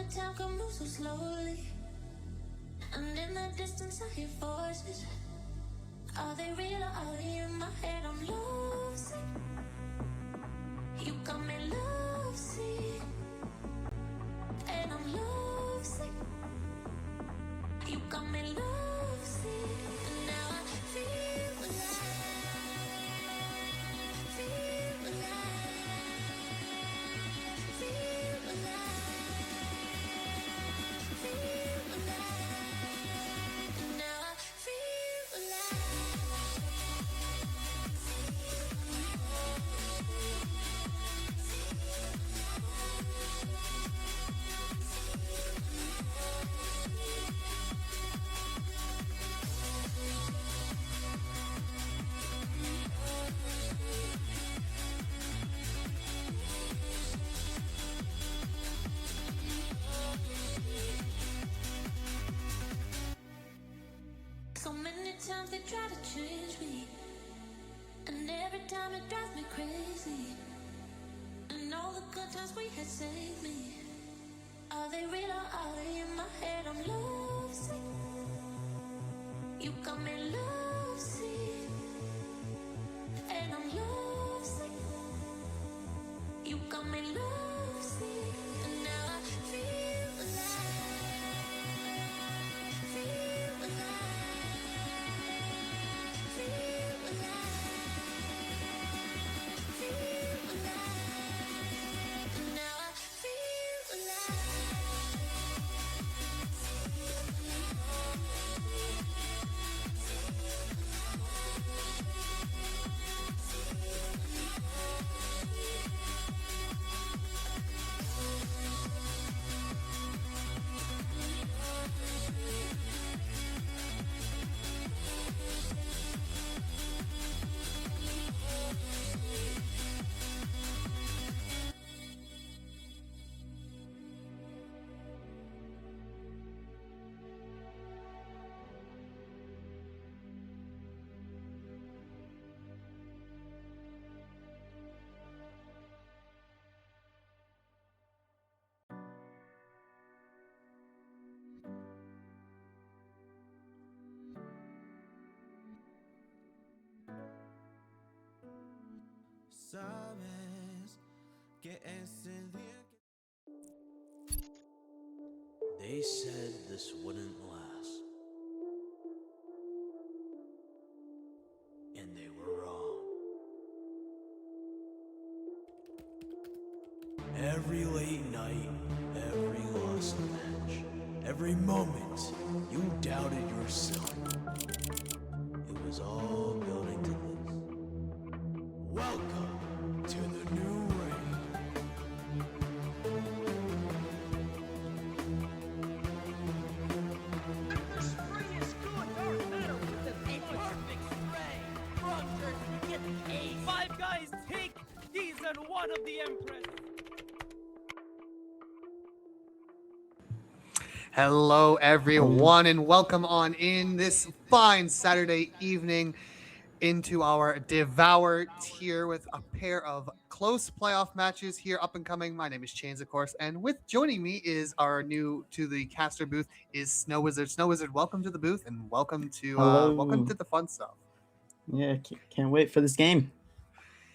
minute time can move so slowly, and in the distance I hear voices. Are they real or are they in my head? I'm lovesick. You got me lovesick, and I'm lovesick. You got me lovesick, and now I feel alive, feel alive, feel alive, feel alive, and now I feel alive. So many times they try to change me, and every time it drives me crazy. And all the good times we had saved me. Are they real or are they in my head? I'm lovesick. You got me lovesick, and I'm lovesick. You got me lovesick, and now I feel alive, feel alive, feel alive, feel alive, and now I feel alive. Sabes que ese día they said this wouldn't last, and they were wrong. Every late night, every lost match, every moment you doubted yourself, it was all building to this. Welcome to the new RAD. The spray is good, dark matter with the perfect spray. From Jersey, you get the ace. 5 guys take season 1 of the Empress. Hello, everyone, and welcome on in this fine Saturday evening into our Devour tier with a pair of close playoff matches here up and coming. My name is Chains, of course, and with joining me is our new to the caster booth is Snow Wizard. Snow Wizard, welcome to the booth and welcome to the fun stuff. Yeah, can't wait for this game.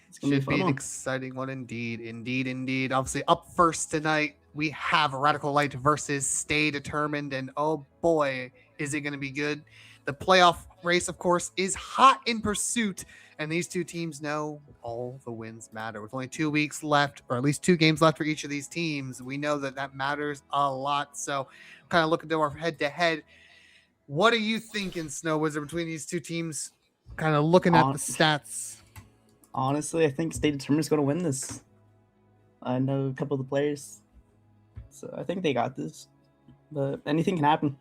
It's gonna Should be a be fun an one. exciting one indeed. Obviously, up first tonight, we have Radical Light versus Stay Determined, and oh boy, is it going to be good. The playoff race, of course, is hot in pursuit, and these two teams know all the wins matter. With only 2 weeks left, or at least 2 games left for each of these teams, we know that matters a lot. So, kind of looking to our head-to-head. What are you thinking, Snow Wizard, between these two teams? Kind of looking at the stats. Honestly, I think Stay Determined is going to win this. I know a couple of the players, so I think they got this. But anything can happen.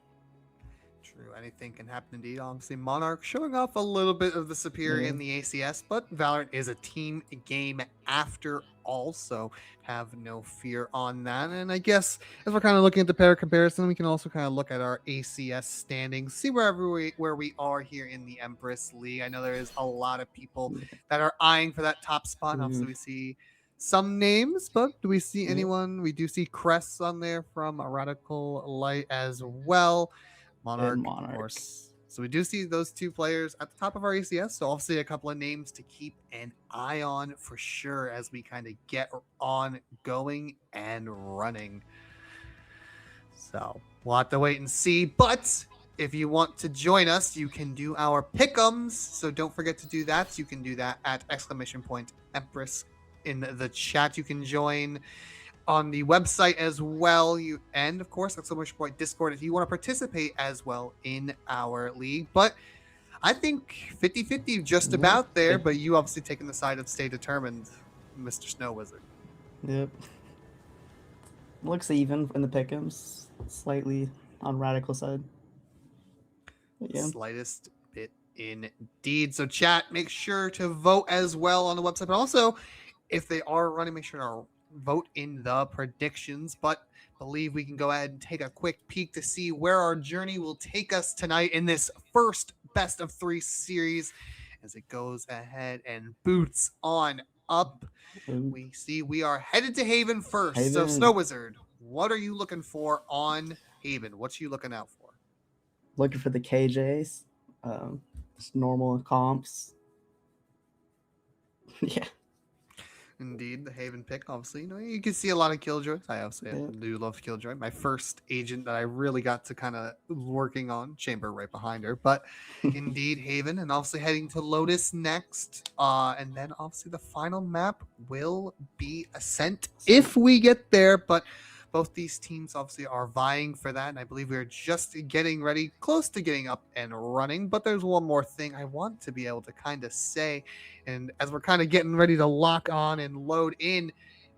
True, anything can happen indeed. Obviously, Monarch showing off a little bit of the superior in the ACS, but Valorant is a team game after all, so have no fear on that. And I guess as we're kind of looking at the pair comparison, we can also kind of look at our ACS standings, see where we are here in the Empress League. I know there is a lot of people that are eyeing for that top spot. Obviously, we see some names, but do we see Yeah. anyone? We do see Cress on there from Radical Light as well. Monarch, of Monarch. course. So we do see those two players at the top of our ACS. So obviously a couple of names to keep an eye on for sure as we kind of get on going and running. So we'll have to wait and see. But if you want to join us, you can do our pick'ems. So don't forget to do that. You can do that at !Empress in the chat. You can join on the website as well. And of course, Discord if you want to participate as well in our league. But I think 50-50 just about there. But you obviously taking the side of Stay Determined, Mr. Snow Wizard. Yep. Looks even in the pick'ems, slightly on Radical side. But yeah. Slightest bit indeed. So chat, make sure to vote as well on the website. But also, if they are running, make sure to vote in the predictions. But believe we can go ahead and take a quick peek to see where our journey will take us tonight in this first best of 3 series as it goes ahead and boots on up. We see we are headed to Haven first. Haven. So Snow Wizard, what are you looking for on Haven? What you looking out for? Looking for the KJs, just normal comps. Yeah. Indeed, the Haven pick, obviously. You can see a lot of Killjoys. I also do love Killjoy. My first agent that I really got to kind of working on, Chamber right behind her. But indeed, Haven, and obviously heading to Lotus next. And then obviously the final map will be Ascent if we get there. But both these teams obviously are vying for that. And I believe we're just getting ready, close to getting up and running. But there's one more thing I want to be able to kind of say. And as we're kind of getting ready to lock on and load in,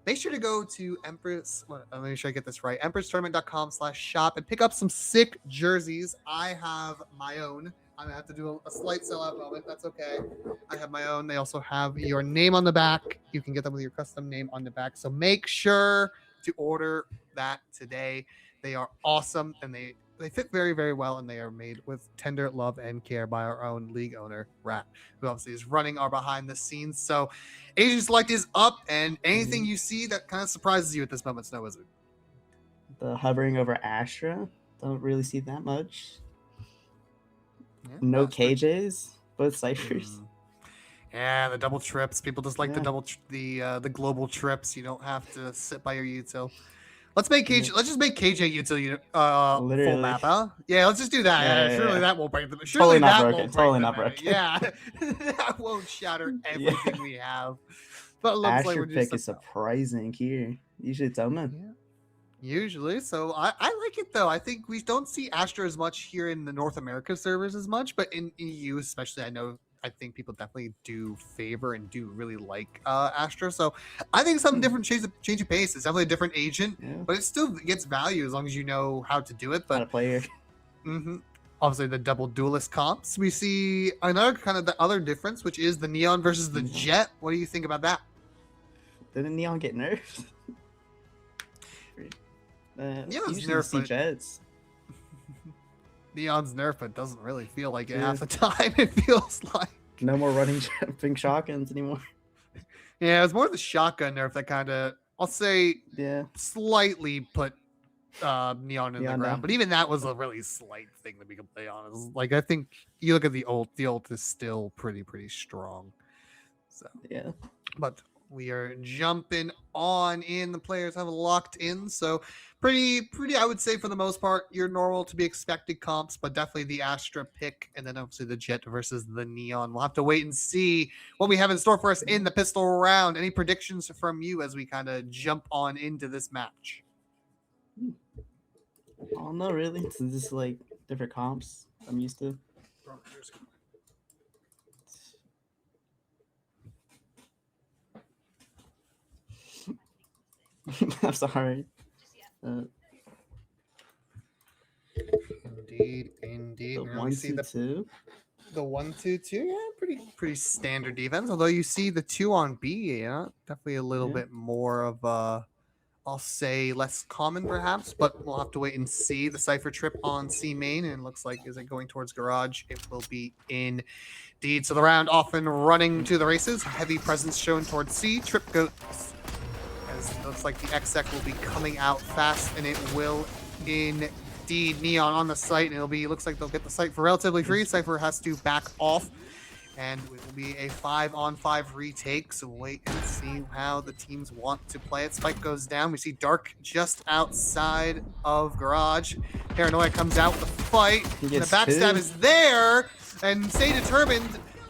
make sure to go to Empress. Let me make sure I get this right. EmpressTournament.com/shop and pick up some sick jerseys. I have my own. I'm gonna have to do a slight sellout moment. That's okay. I have my own. They also have your name on the back. You can get them with your custom name on the back. So make sure to order that today. They are awesome and they fit very, very well, and they are made with tender love and care by our own league owner, RAD, who obviously is running our behind the scenes. So Agent Select is up, and anything you see that kind of surprises you at this moment, Snow Wizard? The hovering over Astra, don't really see that much. Yeah, No KJs, both ciphers. Yeah, the double trips. People just like the global trips. You don't have to sit by your util. Let's make KJ. Let's just make KJ util full map, huh? Yeah, let's just do that. Yeah, surely that won't break them. Surely totally not that broken. won't Totally break not them. broken. Yeah, that won't shatter everything we have. But it looks Astra like we're just pick is surprising here. Usually it's Omen. Yeah. Usually, so I like it though. I think we don't see Astra as much here in the North America servers as much, but in EU especially, I think people definitely do favor and do really like Astra. So I think something different, change of pace. It's definitely a different agent, but it still gets value as long as you know how to do it. But How to play here. Obviously the double duelist comps. We see another kind of the other difference, which is the Neon versus the Jet. What do you think about that? Didn't Neon get nerfed? Neon's usually see Jets. Neon's nerf, but doesn't really feel like it half the time. It feels like no more running jumping shotguns anymore. Yeah, it was more the shotgun nerf that kind of, I'll say, slightly put Neon in the ground. But even that was a really slight thing, to be completely honest. Like, I think you look at the ult is still pretty strong. So yeah, but we are jumping on in. The players have locked in, so pretty. I would say for the most part, your normal to be expected comps, but definitely the Astra pick, and then obviously the Jet versus the Neon. We'll have to wait and see what we have in store for us in the pistol round. Any predictions from you as we kind of jump on into this match? Oh no, really? It's just like different comps I'm used to. I'm sorry. Indeed. The 1-2-2. The 1-2-2, yeah, pretty standard defense. Although you see the 2 on B, definitely a little bit more of I'll say less common perhaps, but we'll have to wait and see. The Cypher trip on C main, and it looks like is it going towards garage? It will be indeed. So the round off and running to the races. Heavy presence shown towards C. Trip goes as it looks like the exec will be coming out fast, and it will indeed. Neon on the site, and looks like they'll get the site for relatively free. Cypher has to back off, and it will be a 5-on-5 retake, so wait and see how the teams want to play it. Spike goes down. We see Dark just outside of Garage. Paranoia comes out with the fight, and the backstab is there, and Stay Determined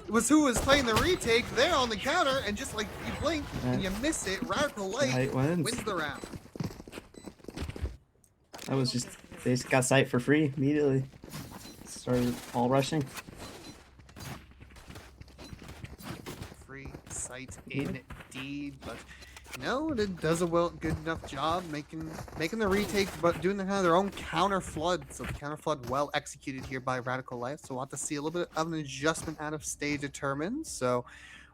was who was playing the retake there on the counter, and just like you blink and you miss it, Radical Light wins the round. That was just, they just got sight for free immediately. Started all rushing. Free sight indeed, but no, it does a good enough job making the retake, but doing the kind of their own counter flood. So the counter flood well executed here by Radical Light. So we'll have to see a little bit of an adjustment out of Stay Determined. So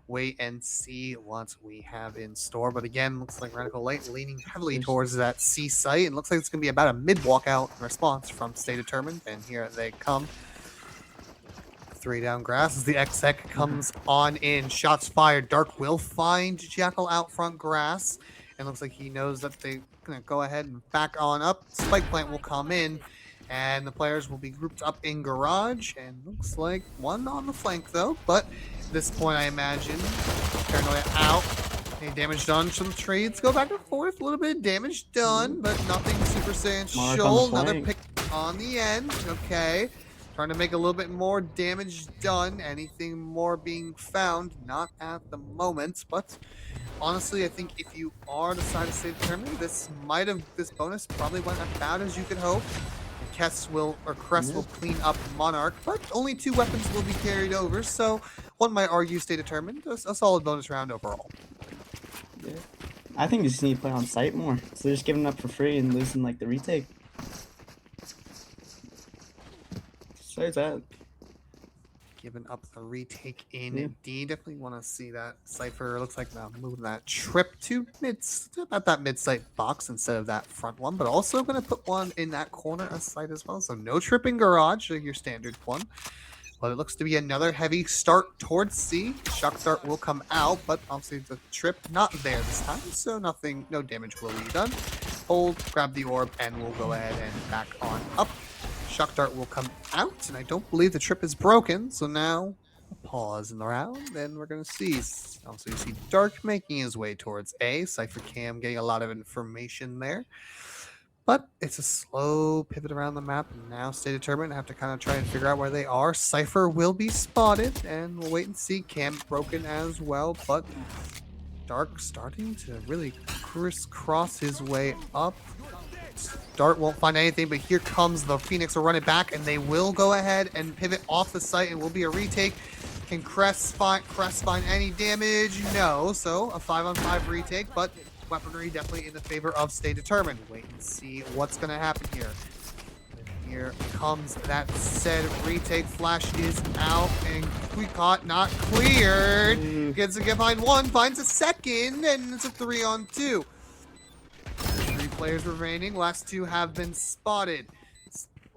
wait and see what we have in store. But again, looks like Radical Light leaning heavily towards that C site, and looks like it's going to be about a mid walkout response from Stay Determined. And here they come. 3 down grass as the exec comes on in. Shots fired. Dark will find Jackal out front grass, and looks like he knows that they're gonna go ahead and back on up. Spike plant will come in, and the players will be grouped up in garage, and looks like one on the flank though. But at this point, I imagine Paranoia out. Any damage done? Some trades go back and forth. A little bit of damage done, but nothing super substantial. Another pick on the end. Okay. Trying to make a little bit more damage done. Anything more being found? Not at the moment, but honestly, I think if you are the side of Stay Determined, this bonus probably went about as you could hope. Crest will clean up Monarch, but only 2 weapons will be carried over, so one might argue Stay Determined. A solid bonus round overall. Yeah. I think you just need to play on site more. So they're just giving up for free and losing like the retake. Besides that, giving up the retake indeed. Definitely want to see that. Cypher looks like now moving that trip to about that mid-site box instead of that front one, but also going to put one in that corner of site as well. So no trip in garage, your standard one. But it looks to be another heavy start towards C. Shock dart will come out, but obviously the trip not there this time, so no damage will be done. Hold, grab the orb, and we'll go ahead and back on up. Shock dart will come out, and I don't believe the trip is broken, so now a pause in the round, and we're going to see. Also, you see Dark making his way towards A. Cypher Cam getting a lot of information there. But it's a slow pivot around the map, and now Stay Determined. Have to kind of try and figure out where they are. Cypher will be spotted, and we'll wait and see. Cam broken as well, but Dark starting to really crisscross his way up. Dart won't find anything, but here comes the Phoenix will run it back, and they will go ahead and pivot off the site, and will be a retake. Can Crest find any damage? No, so a 5-on-5 retake, but weaponry definitely in the favor of Stay Determined. Wait and see what's going to happen here. And here comes that said retake. Flash is out, and Quicot not cleared. Gets a get behind one, finds a second, and it's a 3-on-2. 3 players remaining. Last 2 have been spotted.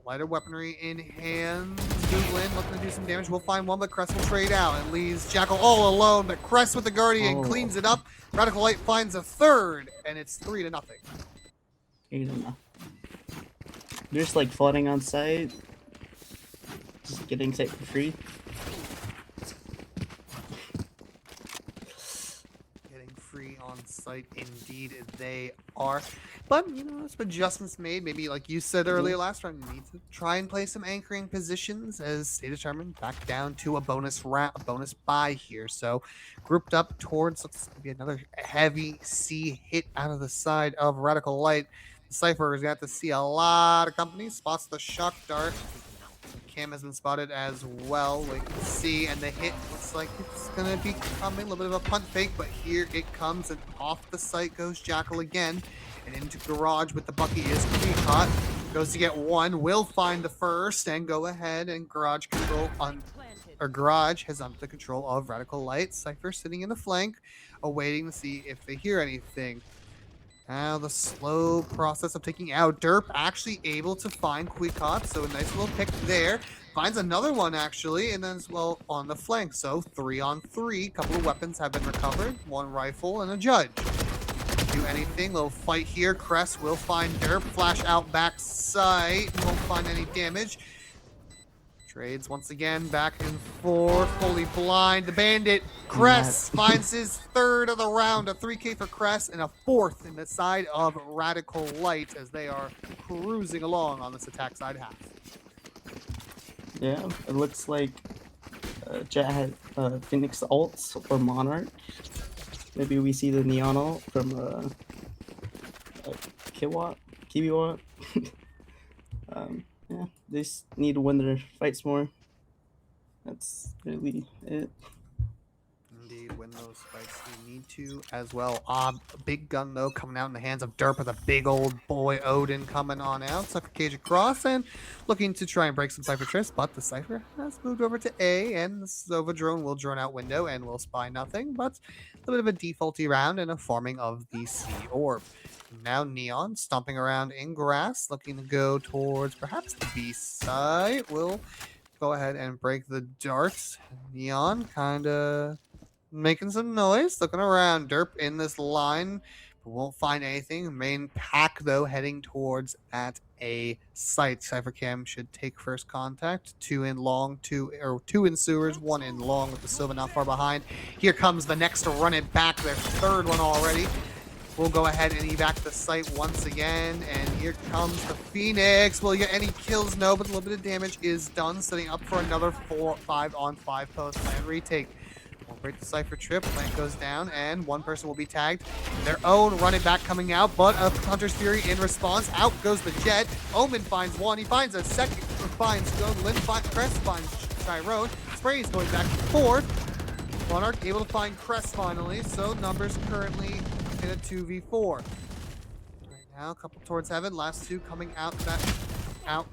Lighter weaponry in hand. Doolin looking to do some damage. We'll find one, but Crest will trade out and leaves Jackal all alone. But Crest with the Guardian cleans it up. Radical Light finds a 3rd, and it's 3-0. 8-0. They're just like flooding on site. Just getting site for free. Free on site, indeed they are. But some adjustments made. Maybe like you said earlier last round, you need to try and play some anchoring positions as Stay Determined back down to a bonus buy here. So grouped up towards looks to be another heavy C hit out of the side of Radical Light. The Cypher is going to have to see a lot of company. Spots the shock dart. Cam has been spotted as well. We can see, and the hit looks like it's going to be coming. A little bit of a punt fake, but here it comes, and off the site goes Jackal again. And into garage with the Bucky is caught. Goes to get one, will find the first, and go ahead and garage has under the control of Radical Light. Cypher sitting in the flank, awaiting to see if they hear anything. Now the slow process of taking out Derp, actually able to find Quicot, so a nice little pick there. Finds another one actually, and then as well on the flank. So 3-on-3, couple of weapons have been recovered, 1 rifle and a judge. do anything. Little fight here. Crest will find Derp. Flash out back sight. Won't find any damage. Trades once again, back and forth, fully blind. The Bandit, Crest, finds his third of the round, a 3K for Crest, and a fourth in the side of Radical Light as they are cruising along on this attack side half. Yeah, it looks like Jet had Phoenix ults for Monarch. Maybe we see the Neon ult from Kiwiwatt. Yeah, they just need to win their fights more. That's really it. Indeed, win those fights we need to as well. A big gun, though, coming out in the hands of Derp with a big old boy Odin coming on out. Cypher Cage across and looking to try and break some Cypher trips, but the Cypher has moved over to A, and the Sova drone will drone out window and will spy nothing, but a bit of a defaulty round and a farming of the C orb. Now Neon stomping around in grass, looking to go towards perhaps the B side. Will go ahead and break the darts. Neon kind of making some noise, looking around. Derp in this line, but won't find anything. Main pack, though, heading towards at A site. Cypher Cam should take first contact. Two in long, two in sewers, one in long with the Silva not far behind. Here comes the next to run it back, their third one already. We'll go ahead and evac the site once again, and here comes the Phoenix. Will you get any kills? No, but a little bit of damage is done, setting up for another 5-on-5 post plan retake. We'll break the Cypher trip, plant goes down, and one person will be tagged. Their own run it back coming out, but a Hunter's Fury in response. Out goes the Jet. Omen finds one, he finds a second, finds Lynn, Crest finds Tyrone. Sprays going back and forth. Monarch able to find Crest finally, so numbers currently in a 2v4. Right now, a couple towards heaven. Last two coming out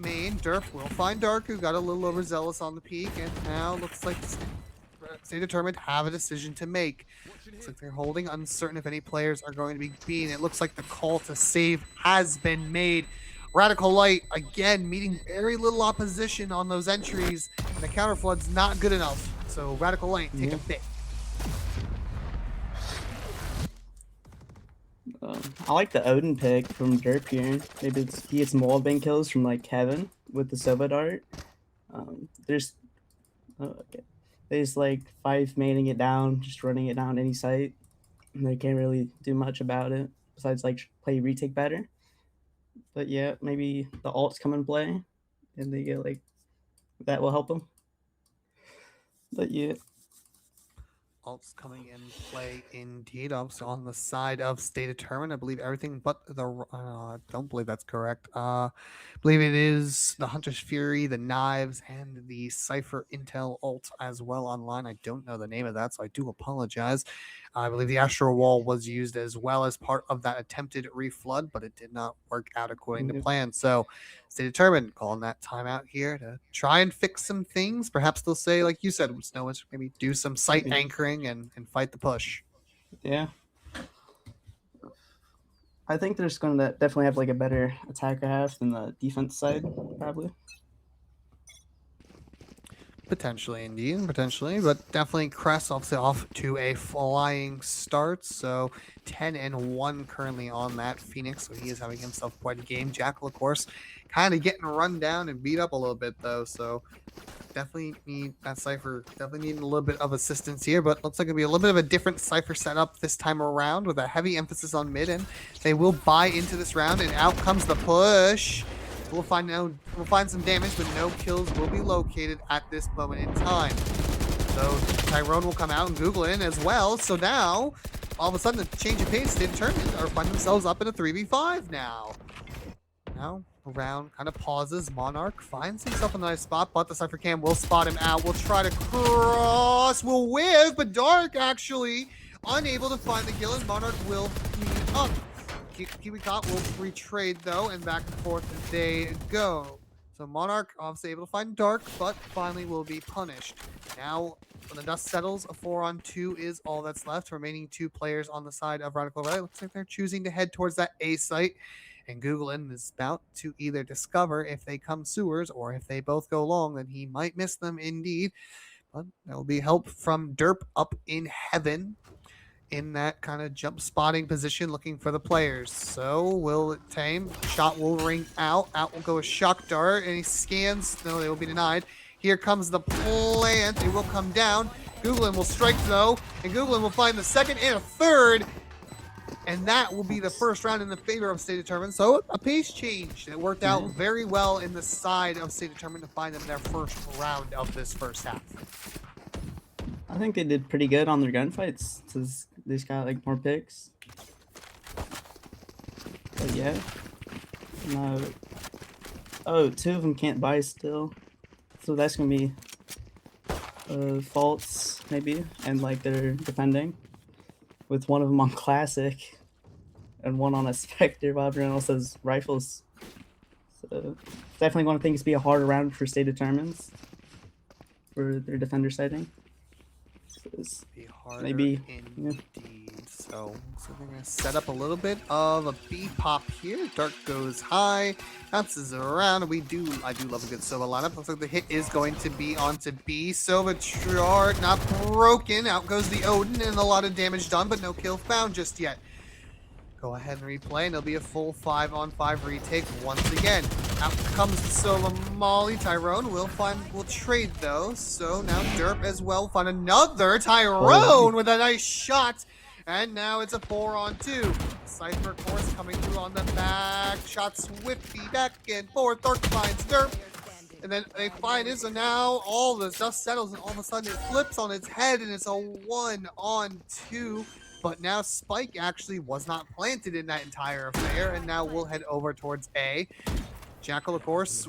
main. Derp will find Dark, who got a little overzealous on the peak, and now looks like Stay Determined have a decision to make. Looks like they're holding, uncertain if any players are going to be beaten. It looks like the call to save has been made. Radical Light, again, meeting very little opposition on those entries, and the counter flood's not good enough. So Radical Light, take a bit. I like the Odin pick from Derp here. Maybe he gets some wallbang kills from like Kevin with the Sova dart. There's like 5 maining it down, just running it down any site. And they can't really do much about it besides like play retake better. But yeah, maybe the alts come and play, and they get like that will help them. But yeah. Alts coming in play indeed. Also on the side of Stay Determined, I believe everything but the I don't believe that's correct. I believe it is the Hunter's Fury, the Knives, and the Cypher Intel ult as well online. I don't know the name of that, so I do apologize. I believe the Astral Wall was used as well as part of that attempted reflood, but it did not work out according to plan. So Stay Determined calling that timeout here to try and fix some things. Perhaps they'll say, like you said, Snow, maybe do some site anchoring and fight the push. Yeah. I think they're just going to definitely have like a better attacker half than the defense side, probably. Potentially, indeed, potentially, but definitely Crest obviously off to a flying start. So 10-1 currently on that Phoenix, so he is having himself quite a game. Jackal, of course, kind of getting run down and beat up a little bit though. So definitely need that Cypher, definitely needing a little bit of assistance here, but looks like it'll be a little bit of a different Cypher setup this time around with a heavy emphasis on mid, and they will buy into this round, and out comes the push. We'll find some damage, but no kills will be located at this moment in time. So Tyrone will come out and Google in as well. So now, all of a sudden, the change of pace, they determined or find themselves up in a 3v5 now. Now, round kind of pauses. Monarch finds himself in a nice spot, but the Cypher Cam will spot him out. We'll try to cross. We'll whiff, but Dark actually unable to find the kill, and Monarch will clean up. Kiwiwatt will retrade though, and back and forth they go. So Monarch obviously able to find Dark, but finally will be punished. Now, when the dust settles, a 4-on-2 is all that's left. Remaining 2 players on the side of Radical Light. Looks like they're choosing to head towards that A site. And Googlein is about to either discover if they come sewers or if they both go long, then he might miss them indeed. But there will be help from Derp up in heaven. in that kind of jump spotting position looking for the players. So will it tame? Shot will ring out. Out will go a shock dart, and he scans. No, they will be denied. Here comes the plant. It will come down. Googlin will strike though, and Googlin will find the second and a third. And that will be the first round in the favor of Stay Determined. So a pace change. It worked out very well in the side of Stay Determined to find them their first round of this first half. I think they did pretty good on their gunfights since they just got like more picks. But yeah. No. Oh, 2 of them can't buy still. So that's gonna be faults maybe, and like they're defending. With one of them on classic and one on a Spectre, while everyone else has rifles. So definitely going to think it's be a harder round for Stay Determined for their defender sighting. So Be harder maybe indeed. So they're gonna set up a little bit of a B pop here. Dark goes high, bounces around. I do love a good Sova lineup. Looks like the hit is going to be onto B. Sova chart not broken. Out goes the Odin and a lot of damage done, but no kill found just yet. Go ahead and replay, and it'll be a full 5-on-5 retake once again. Out comes the Sova Molly. Tyrone will trade though. So now Derp as well find another Tyrone with a nice shot. And now it's a 4-on-2. Cypher course coming through on the back. Shot Swifty back and forth. Dark finds Derp. And then they find it. So now all the dust settles and all of a sudden it flips on its head and it's a 1-on-2. But now Spike actually was not planted in that entire affair. And now we'll head over towards A. Jackal, of course,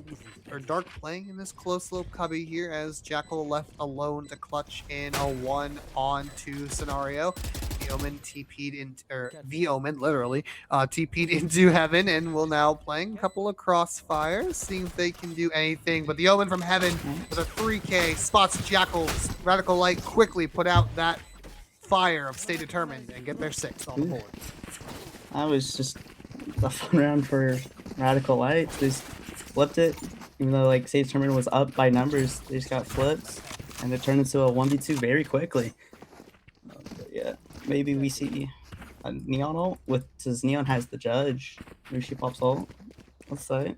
or Dark playing in this close little cubby here as Jackal left alone to clutch in a 1-on-2 scenario. The Omen TP'd into, or the Omen literally TP'd into Heaven and will now playing a couple of crossfires, seeing if they can do anything. But the Omen from Heaven with a 3K spots Jackal's Radical Light quickly put out that fire of Stay Determined and get their 6th on the board. that was just a fun round for Radical Light. They just flipped it, even though like Stay Determined was up by numbers. They just got flipped, and it turned into a 1v2 very quickly. But yeah, maybe we see a Neon ult with, since Neon has the Judge. Maybe she pops ult. Let's say.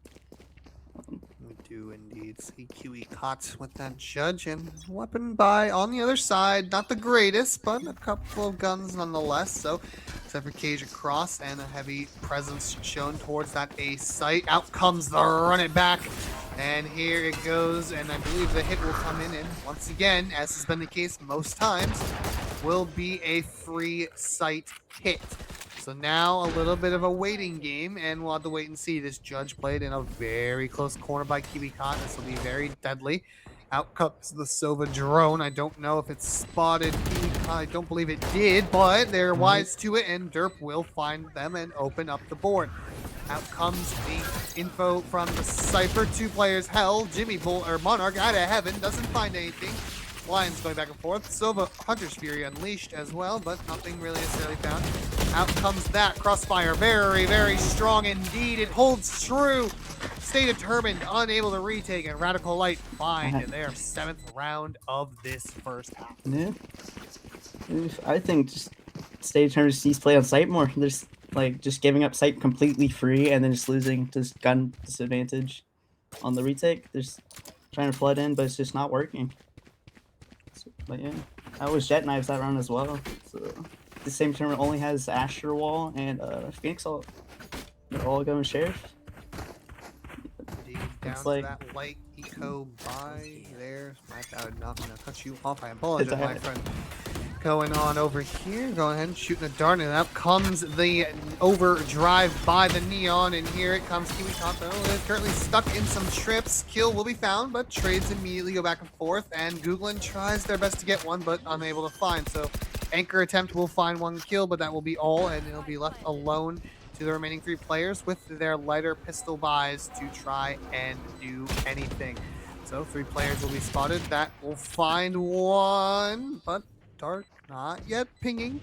We do indeed see QE caught with that Judge and weapon buy on the other side. Not the greatest, but a couple of guns nonetheless. So, except for Cage across and a heavy presence shown towards that A site. Out comes the run it back. And here it goes. And I believe the hit will come in. And once again, as has been the case most times, will be a free site hit. So now a little bit of a waiting game, and we'll have to wait and see. This Judge played in a very close corner by Kiwi Khan. This will be very deadly. Out comes the Sova drone. I don't know if it's spotted Kiwi Khan. I don't believe it did, but they're wise to it, and Derp will find them and open up the board. Out comes the info from the Cypher. 2 players held. Jimmy Bull or Monarch out of Heaven doesn't find anything. Lions going back and forth. Sova Hunter's Fury unleashed as well, but nothing really necessarily found. Out comes that crossfire. Very, very strong indeed. It holds true. Stay Determined, unable to retake, and Radical Light find their 7th round of this first half. Yeah. I think just Stay Determined just needs to play on site more. There's like just giving up site completely free and then just losing to gun disadvantage on the retake. There's trying to flood in, but it's just not working. But yeah, that was Jet Knives that round as well. So the same tournament only has Asher Wall and Phoenix Ult. They're all going Sheriff. Down It's to like that light eco buy there. I'm not gonna cut you off. I apologize, my friend. Going on over here. Go ahead and shooting a dart, and out comes the overdrive by the Neon, and here it comes Kiwi Kanto. Is currently stuck in some trips. Kill will be found, but trades immediately go back and forth, and Googlin tries their best to get one, but unable to find. So Anchor attempt will find 1 kill, but that will be all, and it'll be left alone to the remaining 3 players with their lighter pistol buys to try and do anything. So 3 players will be spotted. That will find 1, but Dark not yet pinging.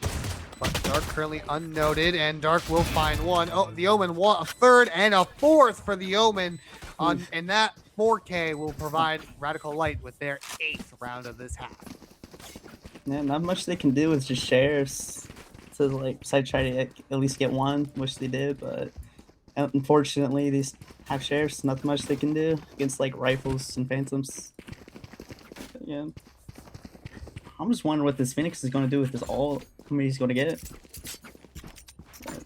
But Dark currently unnoted, and Dark will find 1. Oh, the Omen a 3rd and a 4th for the Omen. And that 4K will provide Radical Light with their 8th round of this half. Yeah, not much they can do with just Sheriffs. to like besides try to at least get one, which they did, but unfortunately these have sheriffs, nothing much they can do against like rifles and phantoms. But yeah, I'm just wondering what this Phoenix is going to do with this ult. How many he's going to get? But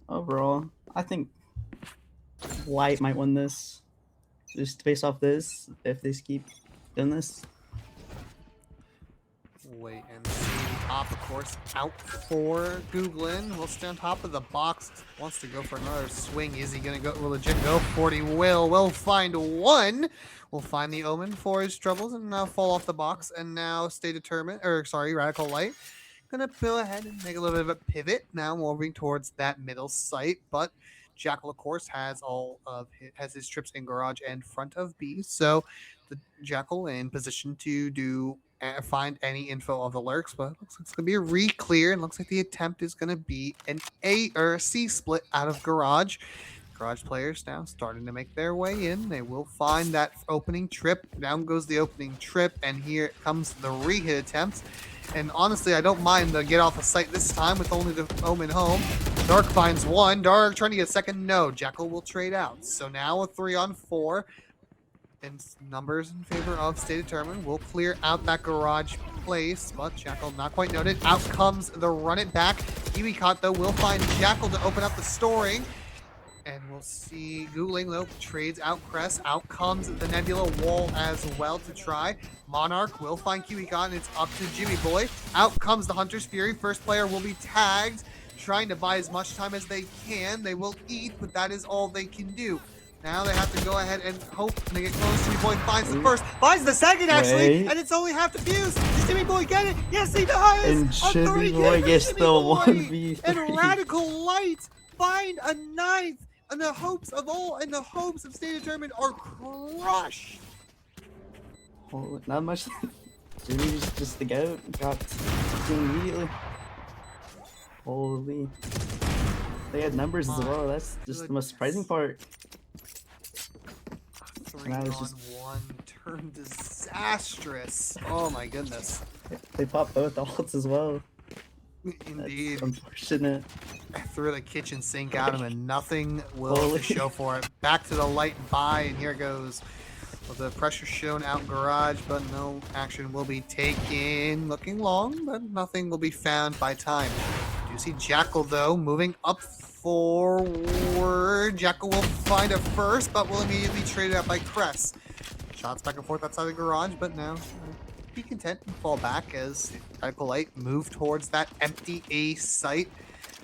overall, I think White might win this, just based off this. If they keep doing this. Wait and see. Op, of course, out for Googlin. Will stay on top of the box. Wants to go for another swing. Is he going to go? Will legit go for it? He will. Will find one. Will find the Omen for his troubles and now fall off the box. And now stay determined. Or, sorry, Radical Light. Going to go ahead and make a little bit of a pivot. Now moving towards that middle site. But Jackal, of course, has his trips in garage and front of B. So the Jackal in position to find any info of the lurks, but it looks like it's gonna be a re-clear, and looks like the attempt is gonna be an A or a C split out of garage. Garage players now starting to make their way in. They will find that opening trip. Down goes the opening trip, and here comes the re-hit attempt. And honestly, I don't mind the get off the site this time with only the Omen home. Dark finds one. Dark trying to get a second. No, Jackal will trade out. So now a 3-on-4. And numbers in favor of Stay Determined. Will clear out that garage place, but Jackal not quite noted. Out comes the run it back. Kiwi caught though will find Jackal to open up the storing. And we'll see Googling though trades out Crest. Out comes the Nebula wall as well to try. Monarch will find Kiwi caught, and it's up to Jimmy Boy. Out comes the Hunter's Fury. First player will be tagged, trying to buy as much time as they can. They will eat, but that is all they can do. Now they have to go ahead and hope they get close. Jimmy Boy finds the first, finds the second actually, Wait. and it's only half the fuse. Does Jimmy Boy get it? Yes, he does. And Jimmy Boy gets the 1v3. And Radical Light find a ninth, and the hopes of Stay Determined are crushed. Holy, not much. Jimmy's just the goat. Got two immediately. Holy. They had numbers as well. That's just the most surprising part. 3-on-1 turned disastrous. Oh my goodness. They popped both ults as well. Indeed. That's unfortunate. Threw the kitchen sink at him and nothing will Holy. show for it. Back to the light buy, and here goes. Well, the pressure shown out in garage, but no action will be taken. Looking long, but nothing will be found by time. You see Jackal though moving up forward. Jackal will find a first, but will immediately trade it out by Crest. Shots back and forth outside the garage, but now be content and fall back as Radical Light move towards that empty A site,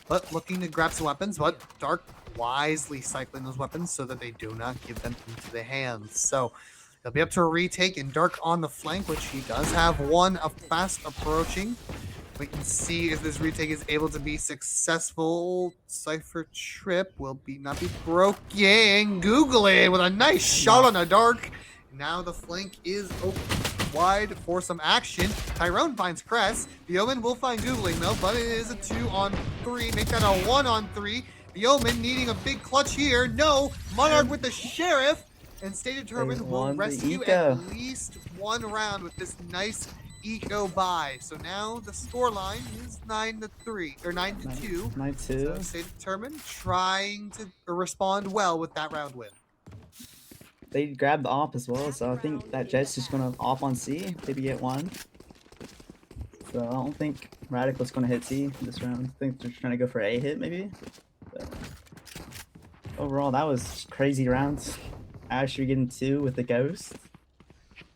but looking to grab some weapons, but Dark wisely cycling those weapons so that they do not give them into the hands. So they'll be up to a retake, and Dark on the flank, which he does have one fast approaching. We can see if this retake is able to be successful. Cypher trip will not be broken. Google it with a nice shot on the Dark. Now the flank is open wide for some action. Tyrone finds Crest. The Omen will find Googling though, but it is a 2-on-3. Make that a 1-on-3. The Omen needing a big clutch here. No, Monarch with the Sheriff. And Stay Determined They will won the rescue eco. at least one round with this nice eco buy. So now the scoreline is 9-3 or 9-2. 9-2. So Stay Determined trying to respond well with that round win. They grabbed the op as well, so I think that Jet's just gonna op on C, maybe get one. So I don't think Radical's gonna hit C this round. I think they're trying to go for A hit maybe. But overall, that was crazy rounds. Asher getting 2 with the ghost.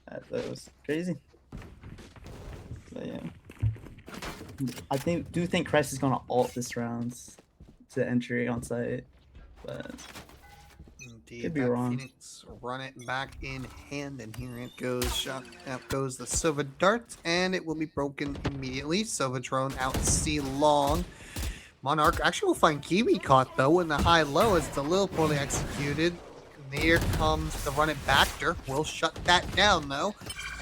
That was crazy. But yeah, I do think Crest is gonna ult this round to entry on site, but. Indeed, Could be that wrong. Phoenix run it back in hand, and here it goes. Shot out goes the Sova Dart, and it will be broken immediately. Sova drone out C long. Monarch actually will find Kiwi caught though in the high-low as it's a little poorly executed. And here comes the run it back. Dirk will shut that down though,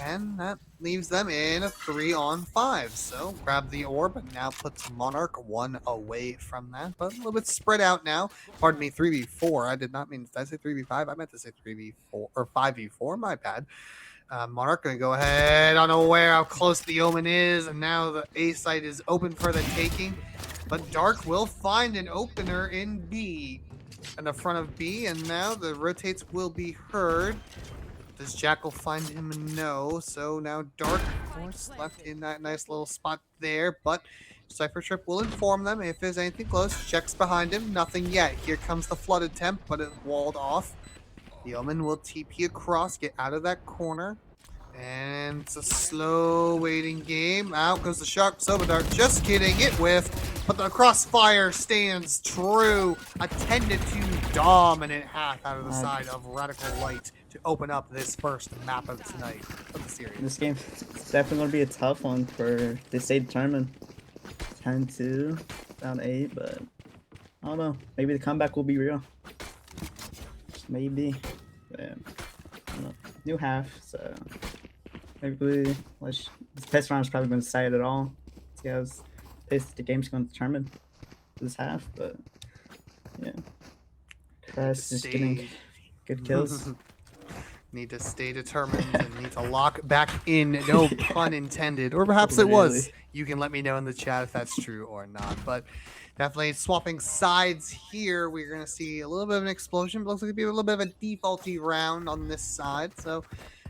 and that leaves them in a 3-on-5. So grab the orb and now puts Monarch 1 away from that, but a little bit spread out now. Pardon me, 3v4. I did not mean, did I say 3v5? I meant to say 3v4 or 5v4. My bad. Monarch gonna go ahead, unaware how close the Omen is, and now the A site is open for the taking. But Dark will find an opener in B, in the front of B, and now the rotates will be heard. Does Jackal find him? No. So now Dark, of course, left in that nice little spot there, but Cypher Trip will inform them if there's anything close. Checks behind him, nothing yet. Here comes the flood attempt, but it's walled off. The Omen will TP across, get out of that corner. And it's a slow waiting game. Out goes the Shark Sobadart. Just kidding, it whiffed. But the crossfire stands true. A 10-2 dominant half out of the side of Radical Light to open up this first map of tonight of the series. This game is definitely going to be a tough one for they stay determined. 10-2, down 8, but I don't know. Maybe the comeback will be real. Just maybe. Yeah. I don't know. New half, so maybe this test round is probably going to decide it all. See how the game's going to determine this half, but yeah. Press just getting good kills. Need to stay determined and need to lock back in, no pun intended. Or perhaps it was. You can let me know in the chat if that's true or not. But definitely swapping sides here. We're going to see a little bit of an explosion. But looks like it'll be a little bit of a defaulty round on this side. So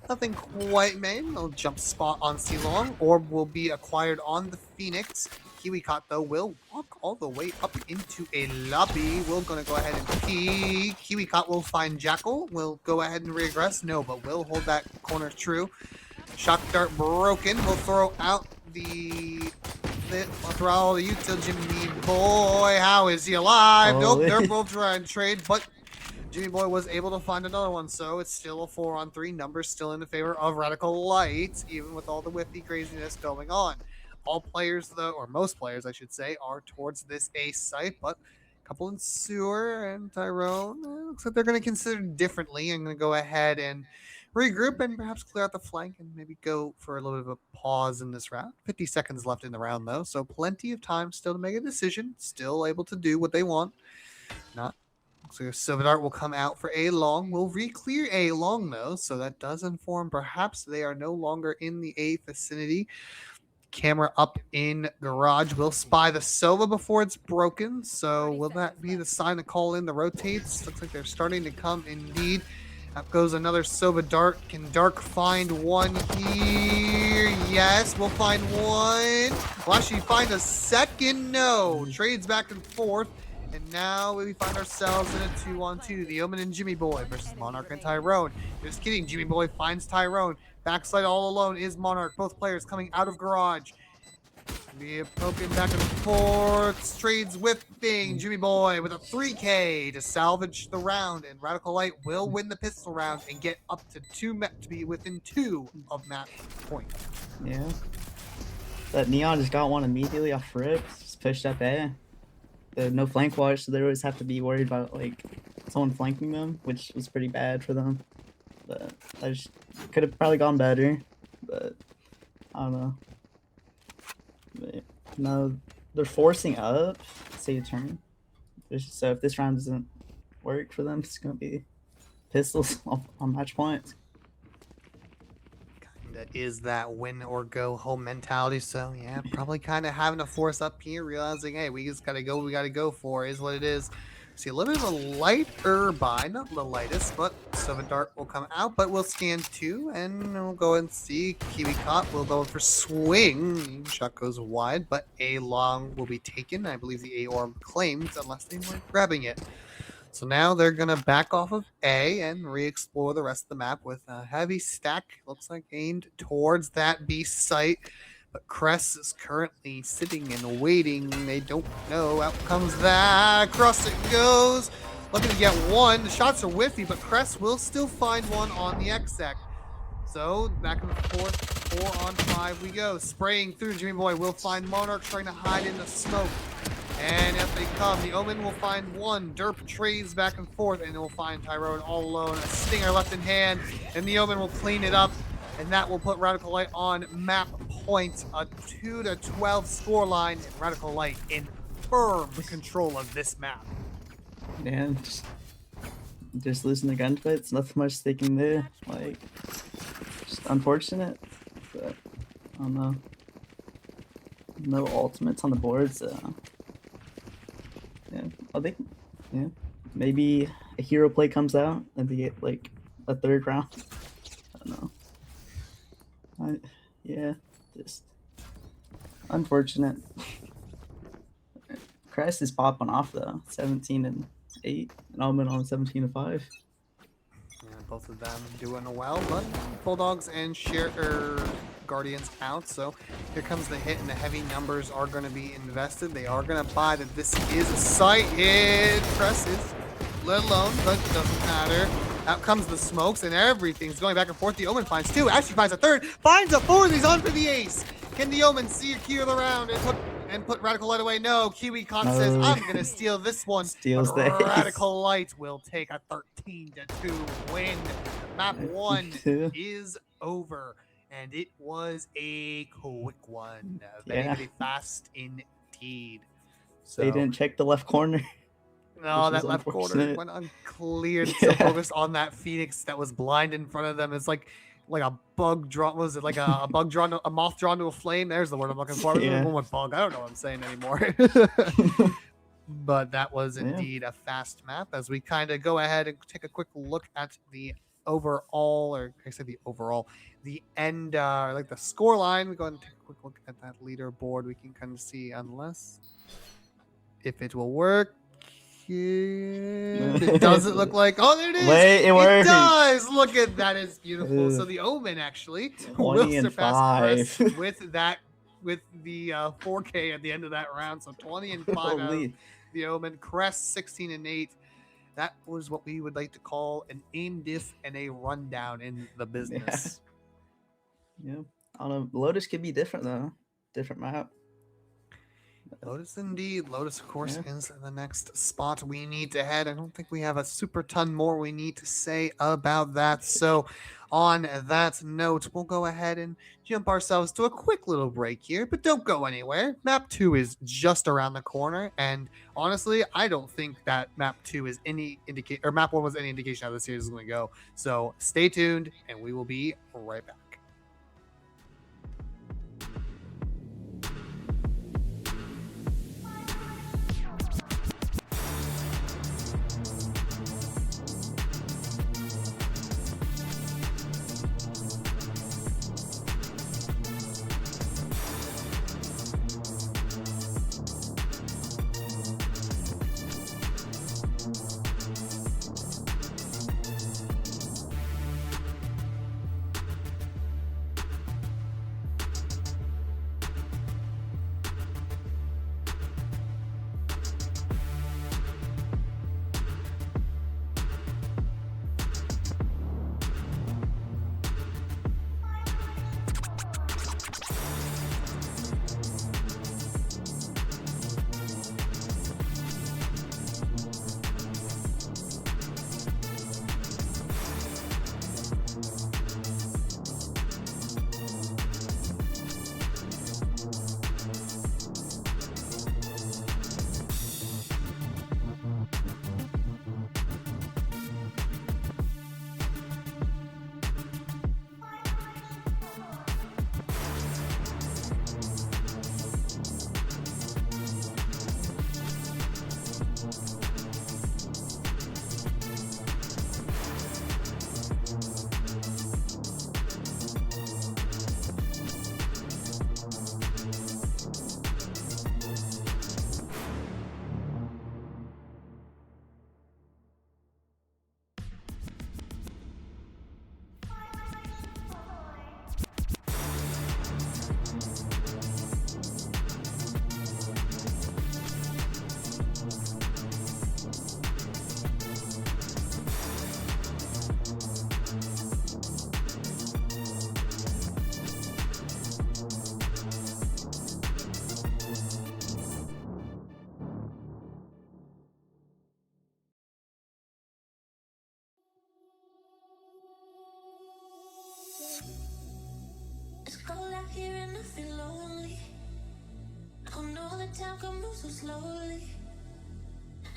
nothing quite made. No jump spot on C-Long. Orb will be acquired on the Phoenix. KiwiCot, though, will walk all the way up into a lobby. We're going to go ahead and peek. KiwiCot will find Jackal. We'll go ahead and regress. No, but we'll hold that corner true. Shock Dart broken. We'll throw out I'll throw all the util Jimmy Boy. How is he alive? Nope, they're both trying to trade, but Jimmy Boy was able to find another one, so it's still a 4-on-3. Numbers still in the favor of Radical Light, even with all the whiffy craziness going on. All players, though, or most players, I should say, are towards this A site, but a couple in Sewer and Tyrone, looks like they're going to consider differently. I'm going to go ahead and regroup and perhaps clear out the flank and maybe go for a little bit of a pause in this round. 50 seconds left in the round, though, so plenty of time still to make a decision. Still able to do what they want. Not. So Silverdart will come out for A long. We'll re-clear A long, though, so that does inform perhaps they are no longer in the A vicinity. Camera up in garage. We'll spy the Sova before it's broken. So will that be the sign to call in the rotates? Looks like they're starting to come indeed. Up goes another Sova Dart. Can Dark find one here? Yes, we'll find one. Will actually find a second? No. Trades back and forth. And now we find ourselves in a 2-on-2. The Omen and Jimmy Boy versus Monarch and Tyrone. Just kidding. Jimmy Boy finds Tyrone. Backside all alone is Monarch. Both players coming out of garage. Be a poking back and forth. Trades whipping. Jimmy Boy with a 3K to salvage the round. And Radical Light will win the pistol round and get up to to be within 2 of match point. Yeah. That Neon just got one immediately off rip. Just pushed up A. No flank watch, so they always have to be worried about like someone flanking them, which was pretty bad for them. But I just could have probably gone better, but I don't know. But no, they're forcing up. Say a turn. So if this round doesn't work for them, it's gonna be pistols on match points. That is that win or go home mentality. So yeah, probably kind of having to force up here, realizing, hey, we just gotta go. We gotta go for is what it is. See a little bit of a lighter buy, not the lightest, but 7 Dart will come out, but we'll scan 2 and we'll go and see KiwiCot will go for swing. Shot goes wide, but A long will be taken. I believe the A orb claims unless they weren't grabbing it. So now they're going to back off of A and re-explore the rest of the map with a heavy stack, looks like aimed towards that B site. But Cress is currently sitting and waiting. They don't know. Out comes that. Across it goes. Looking to get one. The shots are whiffy, but Cress will still find one on the X-Sec. So back and forth, 4-on-5 we go. Spraying through. Jimmy Boy will find Monarch trying to hide in the smoke. And as they come, the Omen will find one. Derp trades back and forth, and will find Tyrone all alone. A stinger left in hand, and the Omen will clean it up. And that will put Radical Light on map point, a 2-12 scoreline, and Radical Light in firm control of this map. Man, just losing the gunfights, nothing much they can do. Like, just unfortunate, but I don't know. No ultimates on the board, so yeah. I think maybe a hero play comes out and they get like a third round. I don't know. Yeah, just unfortunate. Crest is popping off though, 17-8, and Almond on 17-5. Yeah, both of them doing well, but Bulldogs and Guardians out, so here comes the hit, and the heavy numbers are going to be invested. They are going to buy that this is a sight. Empress is let alone, but it doesn't matter. Out comes the smokes, and everything's going back and forth. The Omen finds two, actually finds a third, finds a fourth, he's on for the ace. Can the Omen see a key of the round and put Radical Light away? No, Kiwi Con says, I'm going to steal this one. Steals but the ace. Radical Light will take a 13-2 win. Map 1 is over, and it was a quick one. Very fast indeed. So, they didn't check the left corner. No, that left corner went uncleared. So focused on that Phoenix that was blind in front of them. It's like a bug drawn. Was it like a bug drawn, a moth drawn to a flame? There's the word I'm looking for. Yeah. One with bug. I don't know what I'm saying anymore. But that was indeed a fast map. As we kind of go ahead and take a quick look at the overall, or I say the overall, the end, like the score line. We go ahead and take a quick look at that leaderboard. We can kind of see, unless if it will work. It doesn't look like. Oh, there it is. Wait, it works. It does. Look at that. Is beautiful. So the Omen actually will surpass Crest with the 4K at the end of that round. So 20-5 the Omen. Crest 16-8. That was what we would like to call an aim diff and a rundown in the business. Yeah. I don't know. Lotus could be different though. Different map. Lotus indeed. Lotus, of course, is the next spot we need to head. I don't think we have a super ton more we need to say about that. So on that note, we'll go ahead and jump ourselves to a quick little break here, but don't go anywhere. Map 2 is just around the corner, and honestly, I don't think that Map 2 is any indication, or Map 1 was any indication how the series is going to go. So stay tuned, and we will be right back. It's cold out here and I feel lonely. Don't know the time can move so slowly.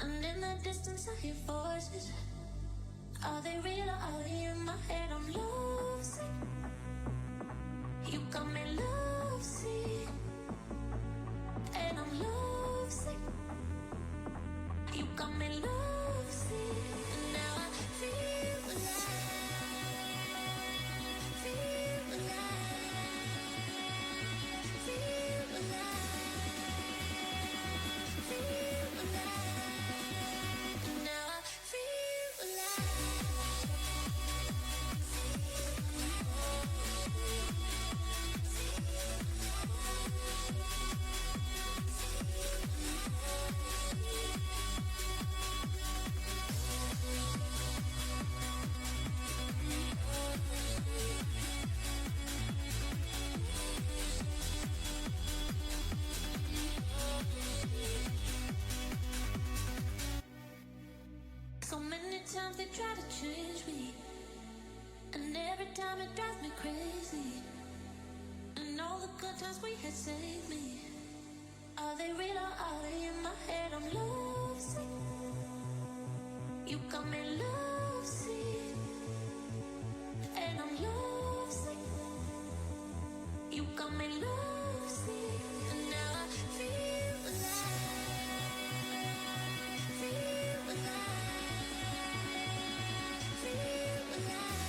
And in the distance I hear voices. Are they real or are they in my head? I'm losing You got me lovesick, and I'm lovesick. You got me lovesick, and now I feel alive, feel alive, feel alive, feel alive, and now I feel alive. So many times they try to change me, and every time it drives me crazy. And all the good times we had saved me. Are they real or are they in my head? I'm lovesick. You got me lovesick, and I'm lovesick. You got me lovesick, and now I feel alive, feel alive, feel alive,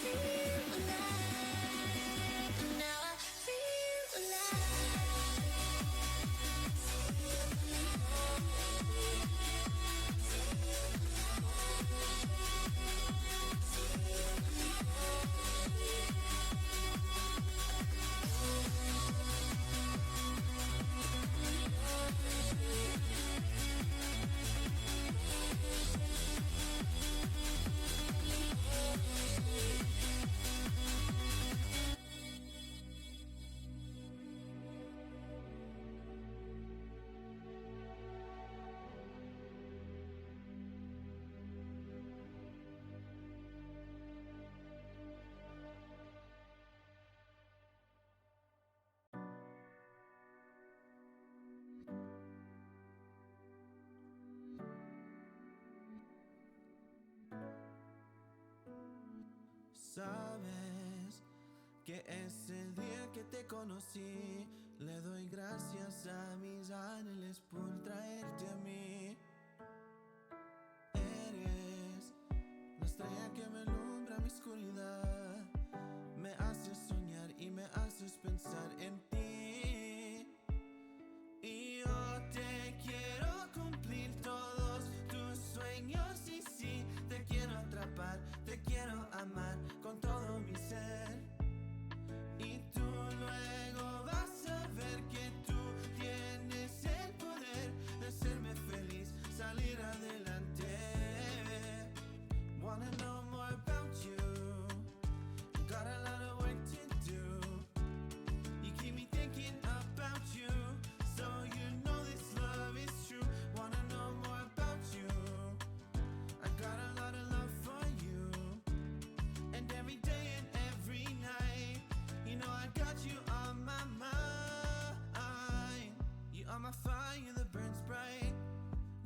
feel alive, and now I feel alive. Sabes que es el día que te conocí. Le doy gracias a mis ángeles por traerte a mí. Eres la estrella que me alumbra mi oscuridad. Me haces soñar y me haces pensar en ti. Y yo te quiero cumplir todos tus sueños. Y sí, te quiero atrapar, te quiero amar con todo mi ser. Y tú luego vas a ver que tú tienes el poder de hacerme feliz, salir adelante. Wanna know more about you. Got a lot of work to do. You keep me thinking about you, so you know this love is true. Wanna know more about you. I got a lot of love for you, and every day and every night, you know I got you on my mind. You are my fire that burns bright.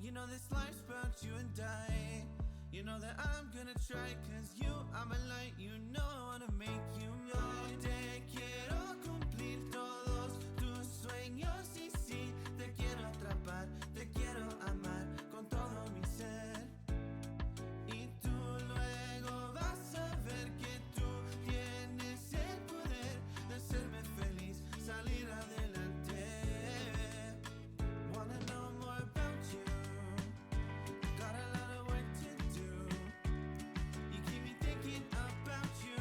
You know this life's about you and I. You know that I'm gonna try, cause you are my light. You know I wanna make you mine. Te quiero cumplir todos tus sueños. Y sí, te quiero atrapar, te quiero amar con todo mi ser. Y tú luego vas a ver que tú tienes el poder de hacerme feliz, salir adelante. Wanna know more about you. Got a lot of work to do. You keep me thinking about you,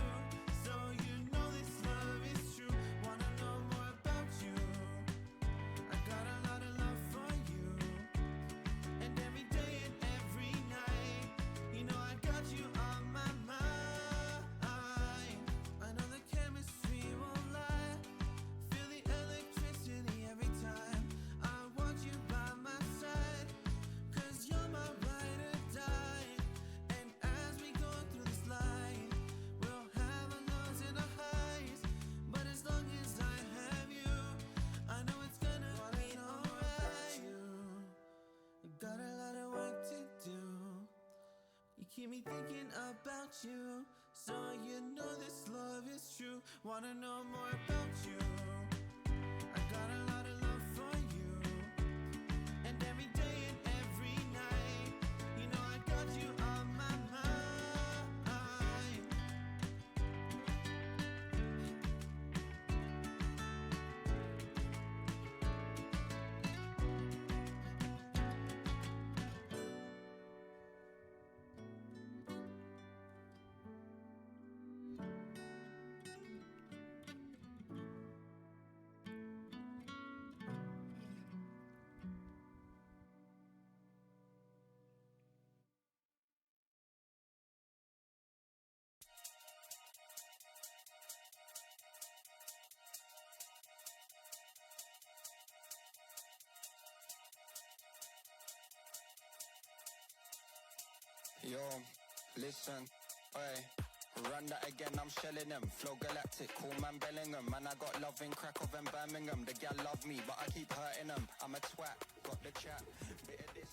so you know this love is true. Wanna know more about you. Keep me thinking about you, so you know this love is true. Wanna know more about you. I got a lot of love for you, and every day and every night, you know I got you on my mind. Yo, listen, oi. Run that again, I'm shelling them. Flow galactic, cool man Bellingham. Man, I got love in Krakow and Birmingham. The gal love me, but I keep hurting them. I'm a twat, got the chat. Bit of this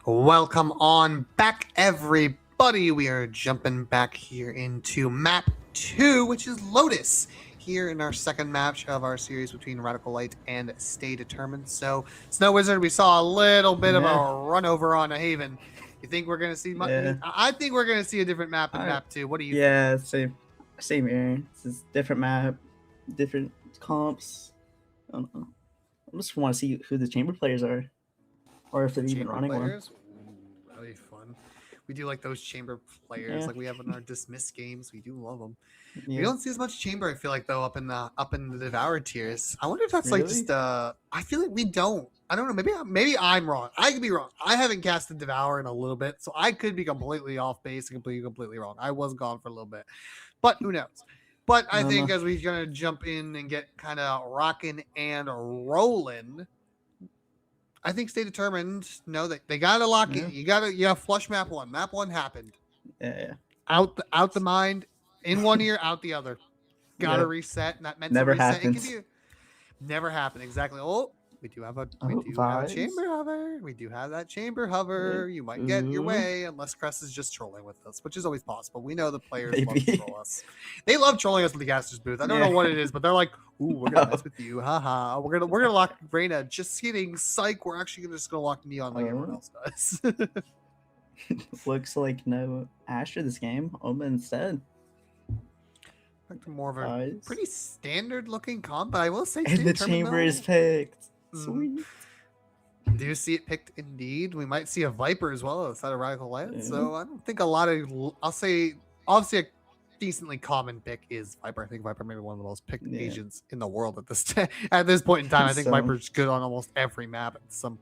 and... Welcome on back, everybody. We are jumping back here into map 2, which is Lotus, here in our second match of our series between Radical Light and Stay Determined. So, Snow Wizard, we saw a little bit of a run over on a Haven. You think we're going to see... I think we're going to see a different map in map 2. What do you think? Yeah, same here. This is different map, different comps. I don't know. I just want to see who the chamber players are, or if they're even running one. Ooh, really fun. We do like those chamber players, like we have in our dismiss games. We do love them. Yeah. We don't see as much chamber, I feel like, though, up in the Devour tiers. I wonder if that's Really? like just I feel like we don't. I don't know. Maybe I'm wrong. I could be wrong. I haven't casted Devour in a little bit, so I could be completely off base and completely wrong. I was gone for a little bit, but who knows? But I think as we're gonna jump in and get kind of rocking and rolling, I think Stay Determined. Know that they gotta lock it. You gotta flush map 1. Map 1 happened. Yeah. Out the mind, in one ear, out the other. Gotta reset. And that mental Never reset. happens. Never happened. Exactly. Oh, we do have a chamber hover. We do have that chamber hover. You might get your way unless Crest is just trolling with us, which is always possible. We know the players love to troll us. They love trolling us with the caster's booth. I don't know what it is, but they're like, "Ooh, we're gonna mess with you, haha. We're gonna lock Reyna." Just kidding, psych. We're actually just gonna lock Neon like everyone else does. Looks like no Asher this game. Omen instead. Back to more of a pretty standard looking comp, but I will say, And the chamber is picked. Sweet. Do you see it picked indeed? We might see a Viper as well outside of Radical Light. So I don't think a lot of, I'll say, obviously a decently common pick is Viper. I think Viper may be one of the most picked agents in the world at this point in time. I think Viper's good on almost every map in some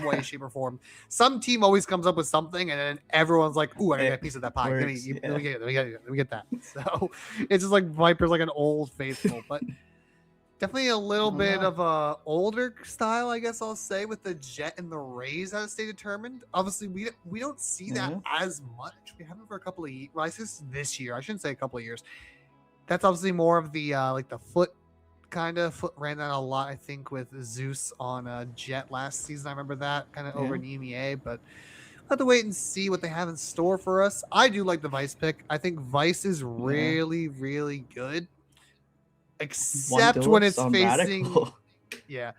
way, shape, or form. Some team always comes up with something, and then everyone's like, "Ooh, I gotta get a piece of that pie. Let me get that." So it's just like Viper's like an old faithful, but definitely a little bit of a older style, I guess I'll say, with the Jet and the Rays out of Stay Determined. Obviously, we don't see that as much. We haven't for a couple of years. Well, I guess this year. I shouldn't say a couple of years. That's obviously more of the like the foot kind of. Foot ran that a lot, I think, with Zeus on Jet last season. I remember that kind of over in EMEA, but we'll have to wait and see what they have in store for us. I do like the Vice pick. I think Vice is really, really good. Except when it's facing the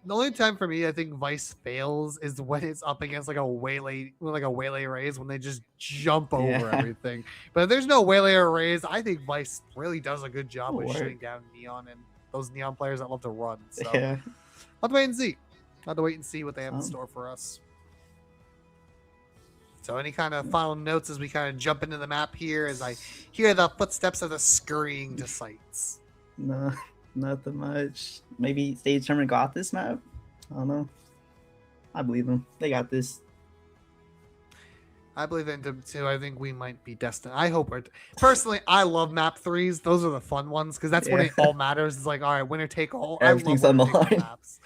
only time for me I think Vice fails is when it's up against like a waylay Rays, when they just jump over everything. But if there's no waylay or Rays, I think Vice really does a good job with shooting down Neon and those Neon players that love to run. So I'll have to wait and see. I'll have to wait and see what they have in store for us. So any kind of final notes as we kind of jump into the map here as I hear the footsteps of the scurrying to sights? No, nothing much. Maybe Stay Determined got this map? I don't know. I believe them. They got this. I believe in them too. I think we might be destined. I hope we're... Personally, I love map 3s. Those are the fun ones because that's when it all matters. It's like, all right, winner take all. Everything's on the line. Maps.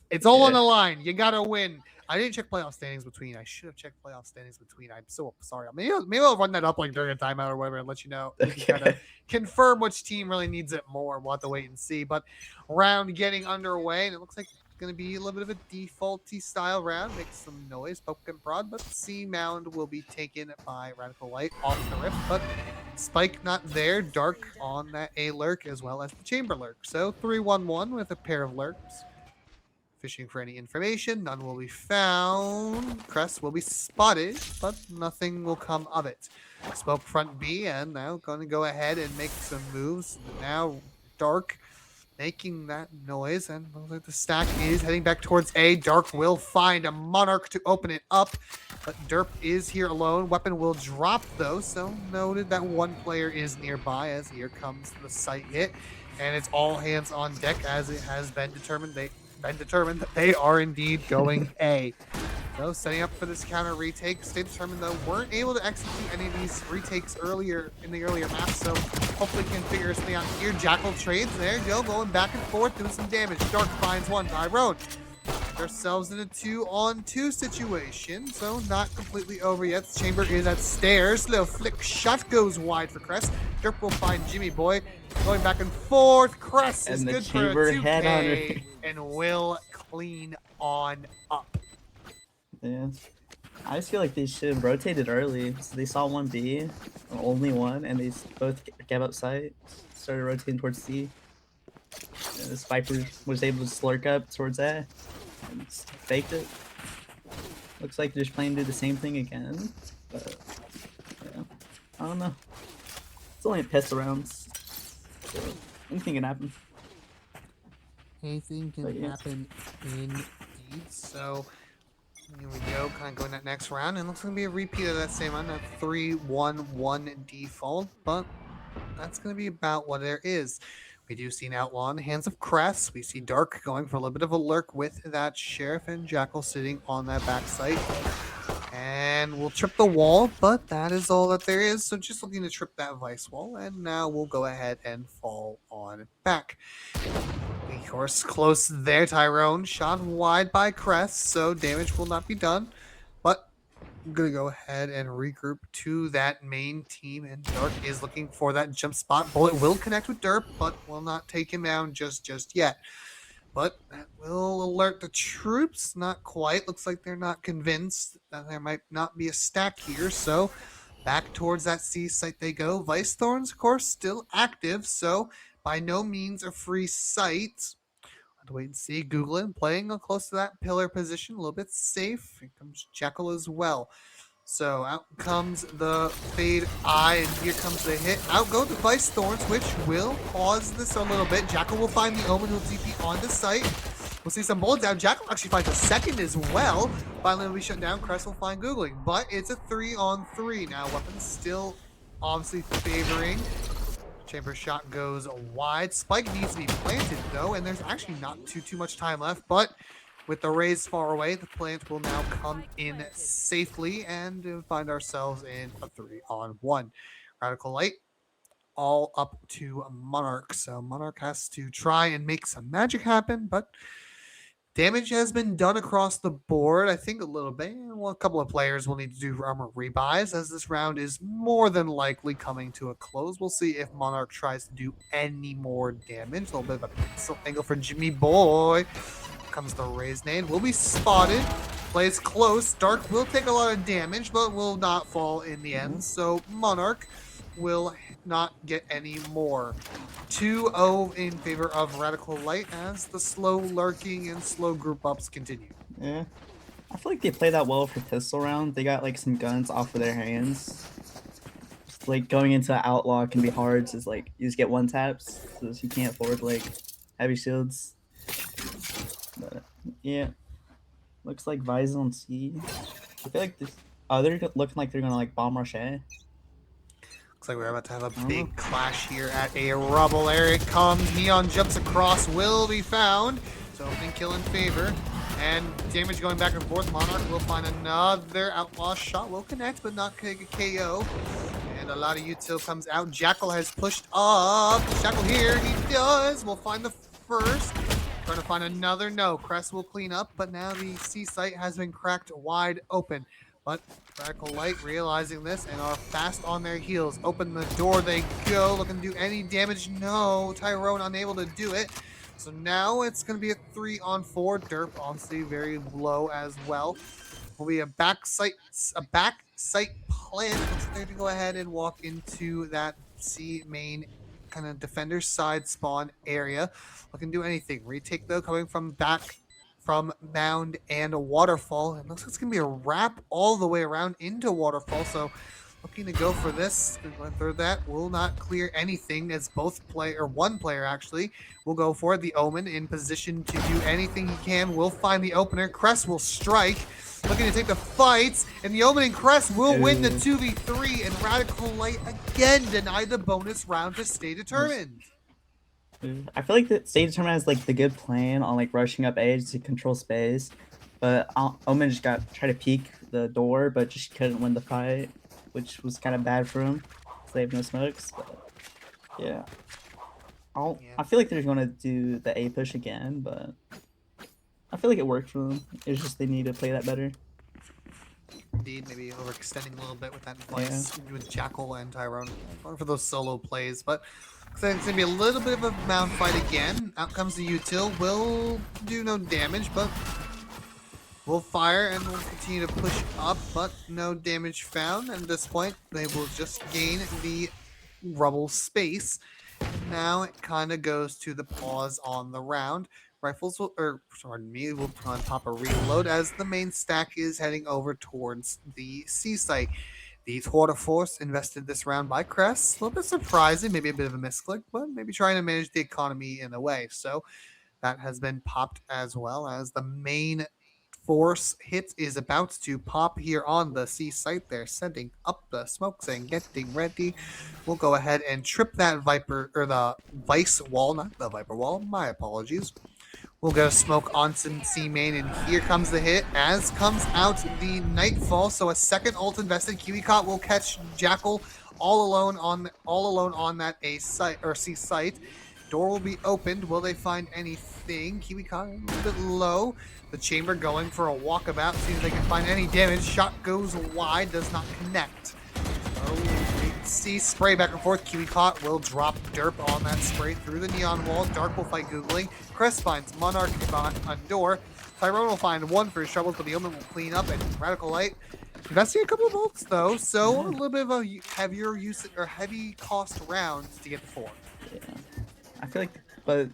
It's all on the line. You got to win. I didn't check playoff standings between. I should have checked playoff standings between. I'm so sorry. Maybe I'll run that up like during a timeout or whatever and let you know. Kind of confirm which team really needs it more. We'll have to wait and see. But round getting underway, and it looks like going to be a little bit of a defaulty style round. Make some noise, poke and prod, but C mound will be taken by Radical Light off the rip. But Spike not there. Dark on that A lurk as well as the chamber lurk. So 3-1-1 with a pair of lurks. Fishing for any information, none will be found. Crest will be spotted, but nothing will come of it. Smoke front B, and now going to go ahead and make some moves. Now Dark making that noise, and looks like the stack is heading back towards A. Dark will find a Monarch to open it up, but Derp is here alone. Weapon will drop though, so noted that one player is nearby as here comes the sight hit, and it's all hands on deck as it has been determined that they are indeed going A. So setting up for this counter retake. Stay determined though, weren't able to execute any of these retakes earlier in the earlier map, so hopefully can figure something out here. Jackal trades, there you go, going back and forth, doing some damage. Dark finds one, Tyrone. Ourselves in a 2-on-2 situation, so not completely over yet. The chamber is at stairs. Little flick shot goes wide for Crest. Derp will find Jimmy Boy. Going back and forth. Crest is good for a 2K and will clean on up. Yeah. I just feel like they should have rotated early. So they saw 1B, only one, and they both gave up sight. Started rotating towards C. And this Viper was able to slurk up towards A and faked it. Looks like they're just planning to do the same thing again. But, yeah. I don't know. It's only a pistol rounds. So anything can happen. Anything can happen indeed. So here we go, kind of going that next round, and looks like to be a repeat of that same round, that 3-1-1 default, but that's going to be about what there is. We do see an Outlaw in the hands of Crest. We see Dark going for a little bit of a lurk with that Sheriff, and Jackal sitting on that back site. And we'll trip the wall, but that is all that there is. So just looking to trip that Vice wall, and now we'll go ahead and fall on back. Of course, close there, Tyrone. Shot wide by Crest, so damage will not be done. But I'm going to go ahead and regroup to that main team, and Dark is looking for that jump spot. Bullet will connect with Derp, but will not take him down just yet. But that will alert the troops. Not quite. Looks like they're not convinced that there might not be a stack here, so back towards that C site they go. Vice Thorns, of course, still active, so by no means a free site. Have to wait and see. Googlin playing close to that pillar position, a little bit safe. Here comes Jekyll as well. So out comes the fade eye, and here comes the hit. Out go the Vice Thorns, which will pause this a little bit. Jackal will find the Omen, who'll TP on the site. We'll see some bullets down. Jackal actually finds a second as well. Finally, will be shut down. Crest will find Googling, but it's a 3-on-3 now. Weapons still obviously favoring. Chamber shot goes wide. Spike needs to be planted though, and there's actually not too much time left, but with the rays far away, the plant will now come in safely and find ourselves in a 3-on-1. Radical Light all up to Monarch. So Monarch has to try and make some magic happen, but damage has been done across the board. I think a little bit. Well, a couple of players will need to do armor rebuys as this round is more than likely coming to a close. We'll see if Monarch tries to do any more damage. A little bit of a pixel angle for Jimmy Boy. Comes the raised nade. Will be spotted. Plays close. Dark will take a lot of damage, but will not fall in the end. So Monarch will not get any more. 2-0 in favor of Radical Light as the slow lurking and slow group ups continue. Yeah. I feel like they play that well for pistol round. They got like some guns off of their hands. Like going into an outlaw can be hard. Just like you just get one taps, so you can't afford like heavy shields. But yeah, looks like Vice on C. I feel like this. Oh, they're looking like they're gonna like bomb rush A. Looks like we're about to have a big clash here at a rubble. There it comes. Neon jumps across. Will be found. So opening kill in favor. And damage going back and forth. Monarch will find another outlaw shot. Will connect, but not take a KO. And a lot of util comes out. Jackal has pushed up. Jackal here. He does. We'll find the first. Trying to find another. No. Crest will clean up, but now the C site has been cracked wide open. But Radical Light realizing this and are fast on their heels. Open the door they go. Looking to do any damage. No. Tyrone unable to do it. So now it's going to be a 3-on-4. Derp obviously very low as well. Will be a back site plan. Looks like they're going to go ahead and walk into that C main kind of defender side spawn area. Looking to do anything. Retake though, coming from back from mound and a waterfall. It looks like it's going to be a wrap all the way around into waterfall. So looking to go for this. Going through that will not clear anything as one player actually will go for it. The Omen in position to do anything he can. Will find the opener. Crest will strike. Looking to take the fights, and the Omen and Crest will win the 2v3, and Radical Light again deny the bonus round to Stay Determined. I feel like the Stay Determined has like the good plan on like rushing up edge to control space, but Omen just tried to peek the door, but just couldn't win the fight, which was kind of bad for him. They have no smokes, but yeah. I feel like they're going to do the A push again, but I feel like it worked for them. It's just they need to play that better. Indeed, maybe overextending a little bit with that advice with Jackal and Tyrone. Going for those solo plays, but looks like it's going to be a little bit of a mound fight again. Out comes the util. Will do no damage, but will fire and will continue to push up, but no damage found. And at this point, they will just gain the rubble space. Now it kind of goes to the pause on the round. Rifles will, will put on top of reload as the main stack is heading over towards the C site. The Water Force invested this round by Crest. A little bit surprising, maybe a bit of a misclick, but maybe trying to manage the economy in a way. So that has been popped as well as the main force hit is about to pop here on the C site. They're setting up the smokes and getting ready. We'll go ahead and trip that Viper, or the Vice wall, not the Viper wall. My apologies. We'll get a smoke on some C main, and here comes the hit. As comes out the Nightfall, so a second ult invested. KiwiCot will catch Jackal all alone on that A site or C site. Door will be opened. Will they find anything? KiwiCot a little bit low. The chamber going for a walkabout. See if they can find any damage. Shot goes wide, does not connect. See spray back and forth. KiwiCot will drop derp on that spray through the neon wall. Dark will fight googling. Crest finds Monarch on door. Tyrone will find one for his troubles, but the Omen will clean up, and Radical Light investing a couple of ults though, so a little bit of a heavier use or heavy cost rounds to get the 4. Yeah, I feel like, but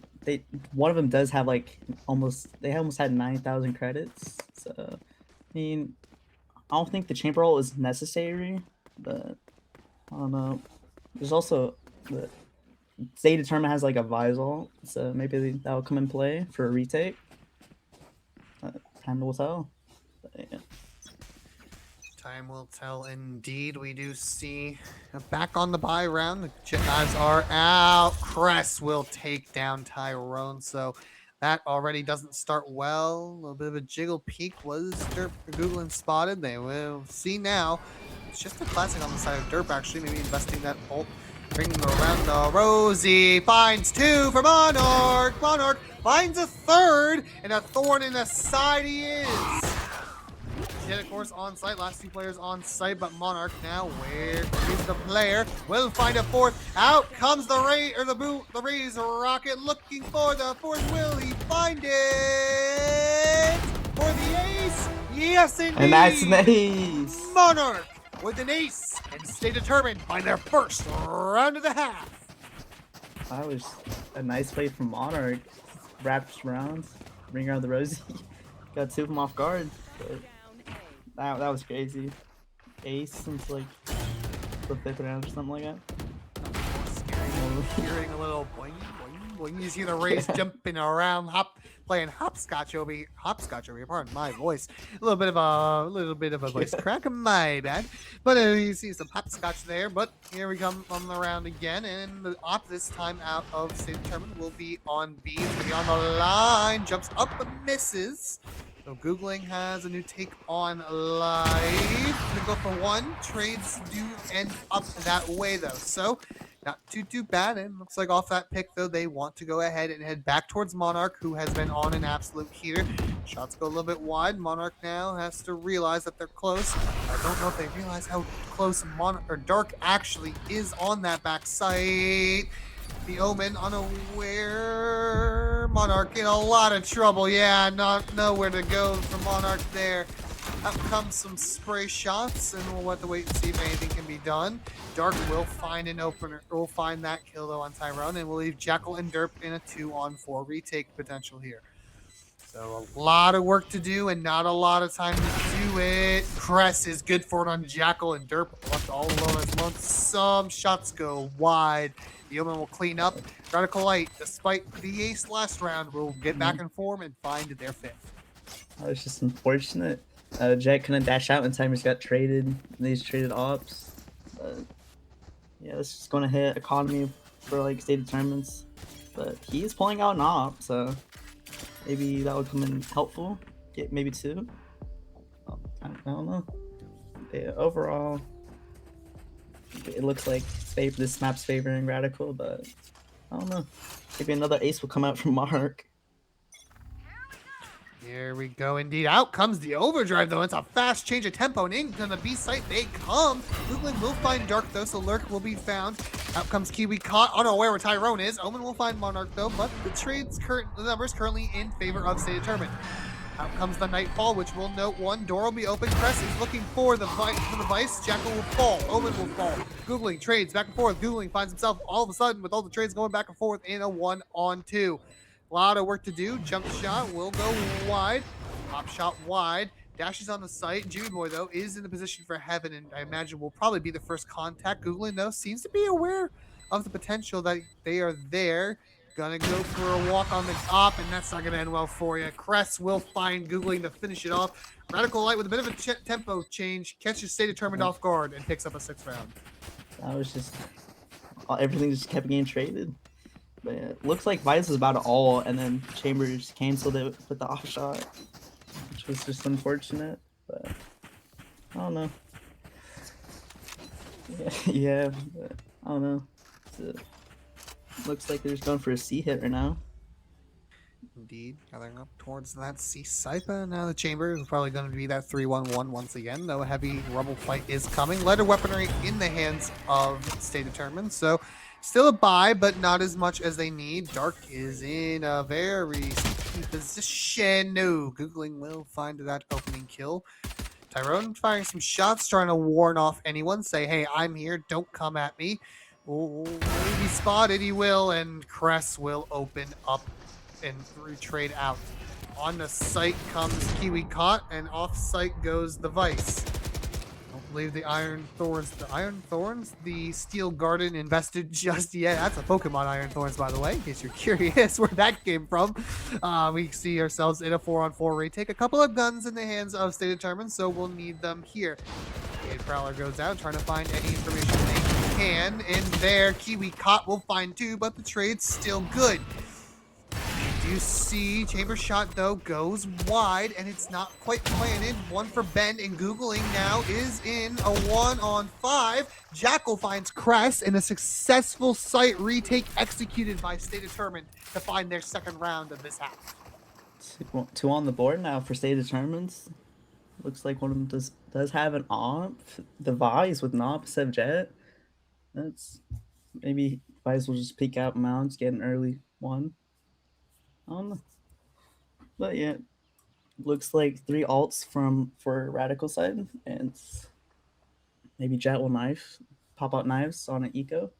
one of them does have like almost had 9,000 credits. So I mean, I don't think the chamber ult is necessary, but I don't know. There's also the Stay Determined has like a Visal, so maybe that'll come in play for a retake. Time will tell. But, yeah. Time will tell indeed. We do see back on the buy round. The Jets are out. Crest will take down Tyrone, so that already doesn't start well. A little bit of a jiggle peek was Derp Googling spotted. They will see now. It's just a classic on the side of Derp, actually. Maybe investing that ult. Bringing around the Rosie. Finds 2 for Monarch. Monarch finds a 3rd. And a thorn in the side he is. Yet, of course, on site. Last 2 players on site. But Monarch now, where is the player? Will find a 4th. Out comes the Razor Rocket. Looking for the 4th. Will he find it? For the ace? Yes, indeed. And that's an ace. Monarch with an ace and Stay Determined by their first round of the half. That was a nice play from Monarch. Wraps rounds, bring around the Rosie. Got 2 of them off guard. But that was crazy. Ace since like the 5th round or something like that. Hearing a little boing, boing, boing. You see the Rays jumping around, playing hopscotch over here. Pardon my voice. A little bit of a voice crack. My bad. But you see some hopscotch there. But here we come on the round again, and the op this time out of Stay Determined will be on B. It's gonna be on the line. Jumps up but misses. So Googling has a new take on life. Gonna go for 1. Trades do end up that way though. So not too bad, and looks like off that pick, though, they want to go ahead and head back towards Monarch, who has been on an absolute heater. Shots go a little bit wide. Monarch now has to realize that they're close. I don't know if they realize how close Dark actually is on that back site. The Omen unaware. opener. Monarch in a lot of trouble. Yeah, not nowhere to go for Monarch there. Out comes some spray shots, and we'll have to wait and see if anything can be done. Dark will find an opener. Will find that kill though on Tyrone, and we'll leave Jackal and Derp in a 2-on-4 retake potential here. So a lot of work to do and not a lot of time to do it. Cress is good for it on Jackal, and Derp left all alone as well. Some shots go wide. The Omen will clean up. Radical Light, despite the ace last round, will get back in form and find their fifth. That was just unfortunate. Jet couldn't dash out in time. He's got traded. These traded ops. But yeah, this is going to hit economy for like state determinants. But he is pulling out an op, so maybe that would come in helpful. Get maybe 2. I don't know. Yeah, overall, it looks like this map's favoring Radical, but I don't know. Maybe another ace will come out from Mark. Here we go, indeed. Out comes the overdrive, though. It's a fast change of tempo, and into the B site they come. Googling will find Dark, though, so Lurk will be found. Out comes Kiwi, caught unaware where Tyrone is. Omen will find Monarch, though, but the numbers currently in favor of Stay Determined. Out comes the Nightfall, which will note one door will be open. Cress is looking for the Vice. Jackal will fall. Omen will fall. Googling trades back and forth. Googling finds himself all of a sudden with all the trades going back and forth in a 1-on-2. A lot of work to do. Jump shot will go wide. Pop shot wide. Dashes on the site. Jimmy Boy, though, is in the position for heaven, and I imagine will probably be the first contact. Googling, though, seems to be aware of the potential that they are there. Gonna go for a walk on the op, and that's not gonna end well for you. Cress will find Googling to finish it off. Radical Light with a bit of a tempo change catches Stay Determined off guard and picks up a 6th round. That was just everything just kept getting traded. But yeah, it looks like Vice was about to all, and then Chambers canceled it with the off shot, which was just unfortunate. But I don't know. Yeah, but I don't know. Looks like they're just going for a C hit right now. Indeed, gathering up towards that C site. Now the chamber is probably going to be that 3-1-1 once again, though a heavy rubble fight is coming. Lighter weaponry in the hands of Stay Determined, so still a buy, but not as much as they need. Dark is in a very sticky position. No, Googling will find that opening kill. Tyrone firing some shots, trying to warn off anyone. Say, hey, I'm here. Don't come at me. Will he be spotted? He will, and Cress will open up and trade out. On the site comes Kiwi caught, and off site goes the Vice. Don't believe the Iron Thorns, the Steel Garden invested just yet. That's a Pokemon Iron Thorns, by the way, in case you're curious where that came from. We see ourselves in a 4-on-4 retake. A couple of guns in the hands of Stay Determined, so we'll need them here. The Prowler goes out, trying to find any information they can. In there, Kiwi caught will find 2, but the trade's still good. You see, Chamber shot though goes wide, and it's not quite planted. One for Ben, and Googling now is in a 1-on-5. Jackal finds Cress, and a successful site retake executed by Stay Determined to find their 2nd round of this half. 2 on the board now for Stay Determined. Looks like one of them does have an op. The Vice with an op instead of Jet. That's maybe Vice will just peek out mounts, get an early one. I don't know. But yeah, looks like 3 alts for Radical side, and maybe Jet will pop out knives on an eco.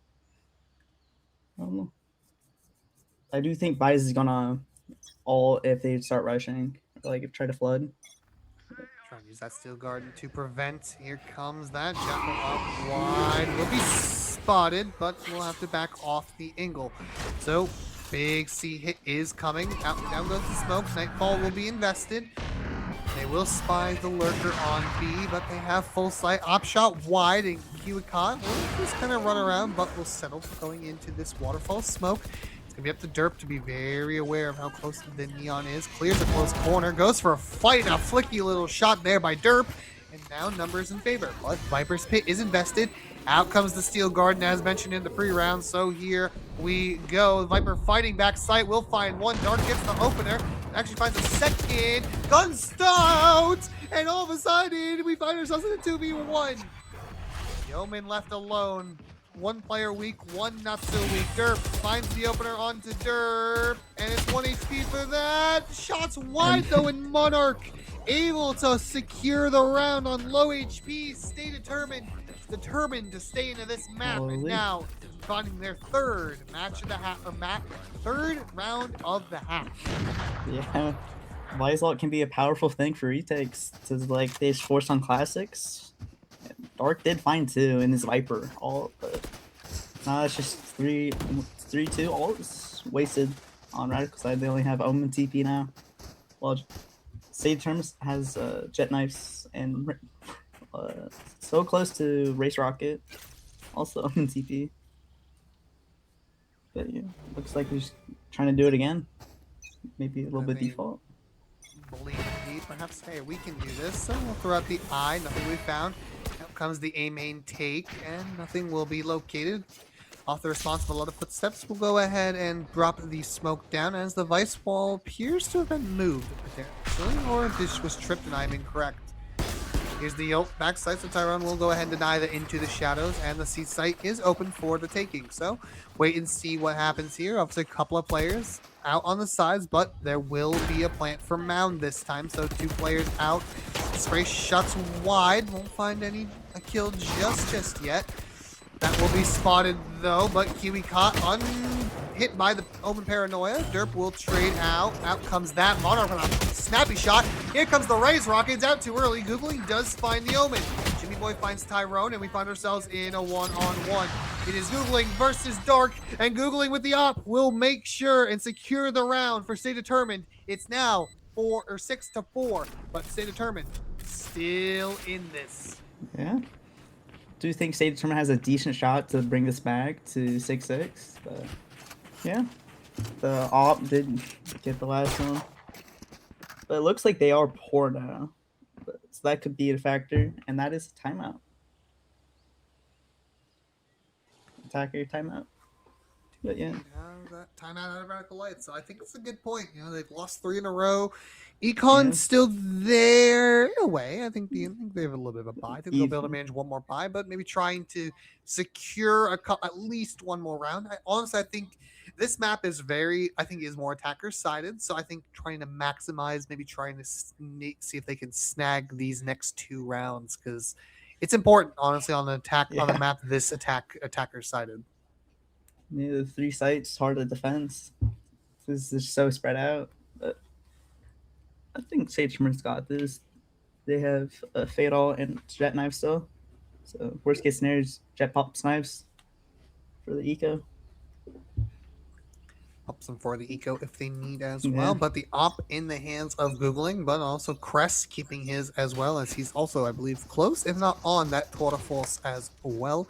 I don't know. I do think Vice is gonna all if they start rushing, like try to flood. Trying to use that Steel Garden to prevent. Here comes that Jackal up wide. Will be spotted, but we'll have to back off the angle. So big C hit is coming. Out and down goes the smoke. Nightfall will be invested. They will spy the lurker on B, but they have full sight. Op shot wide, and Kiwikon will just kind of run around, but will settle for going into this waterfall smoke. It's going to be up to Derp to be very aware of how close the Neon is. Clears a close corner, goes for a fight. A flicky little shot there by Derp, and now numbers in favor. But Viper's Pit is invested. Out comes the Steel Garden, as mentioned in the pre-round. So here we go. Viper fighting back sight. Will find one. Dark gets the opener. Actually finds a second. Gun stout! And all of a sudden, we find ourselves in a 2v1. Yeoman left alone. One player weak, one not so weak. Derp finds the opener onto Derp, and it's 1 HP for that. Shots wide though, and Monarch able to secure the round on low HP. Stay determined to stay into this map, and Holy. now finding their third match of the half, third round of the half. Yeah. Visalot can be a powerful thing for retakes. To like they just force on classics. Dark did fine too in his Viper ult, but now it's just 3-2 ult is wasted on Radical side. They only have Omen TP now. Well, Sage Terms has Jet Knives and so close to Race Rocket, also Omen TP. But yeah, looks like we're just trying to do it again. Maybe a little bit mean, default. Believe indeed, perhaps. Hey, we can do this. So we'll throw out the eye. Nothing we found. Out comes the A main take, and nothing will be located. Off the response of a lot of footsteps, we'll go ahead and drop the smoke down as the vice wall appears to have been moved potentially, or this was tripped and I'm incorrect. Here's the ult backside, so Tyrone will go ahead and deny the Into the Shadows, and the C site is open for the taking. So wait and see what happens here. Obviously, a couple of players out on the sides, but there will be a plant for Mound this time. So 2 players out. Spray shots wide. Won't find any a kill just yet. That will be spotted though, but Kiwi caught hit by the Omen Paranoia. Derp will trade out. Out comes that Monarch with a snappy shot. Here comes the Raise Rockets out too early. Googling does find the Omen. Jimmy Boy finds Tyrone, and we find ourselves in a 1-on-1. It is Googling versus Dark, and Googling with the op will make sure and secure the round for Stay Determined. It's now 6-4, but Stay Determined still in this. Yeah. Do think State Determined has a decent shot to bring this back to 6-6, but yeah, the op did get the last one, but it looks like they are poor now, so that could be a factor, and that is a timeout. Attacker timeout. But yeah, That timeout out of Radical Light. So I think it's a good point. You know, they've lost 3 in a row. Econ's still there in a way. I think they have a little bit of a buy. I think they'll be able to manage one more buy, but maybe trying to secure at least one more round. I think this map is is more attacker sided. So I think trying to maximize, maybe trying to see if they can snag these next 2 rounds, because it's important, honestly, on the on the map. This attacker sided. Yeah, the 3 sites hard to defense. This is so spread out, but I think Sage Determined's got this. They have a Fatal and Jet Knife still. So worst case scenario is Jet Pops Knives for the eco. Helps them for the eco if they need as well. But the op in the hands of Googling, but also Crest keeping his as well, as he's also, I believe, close, if not on that Tour de Force as well.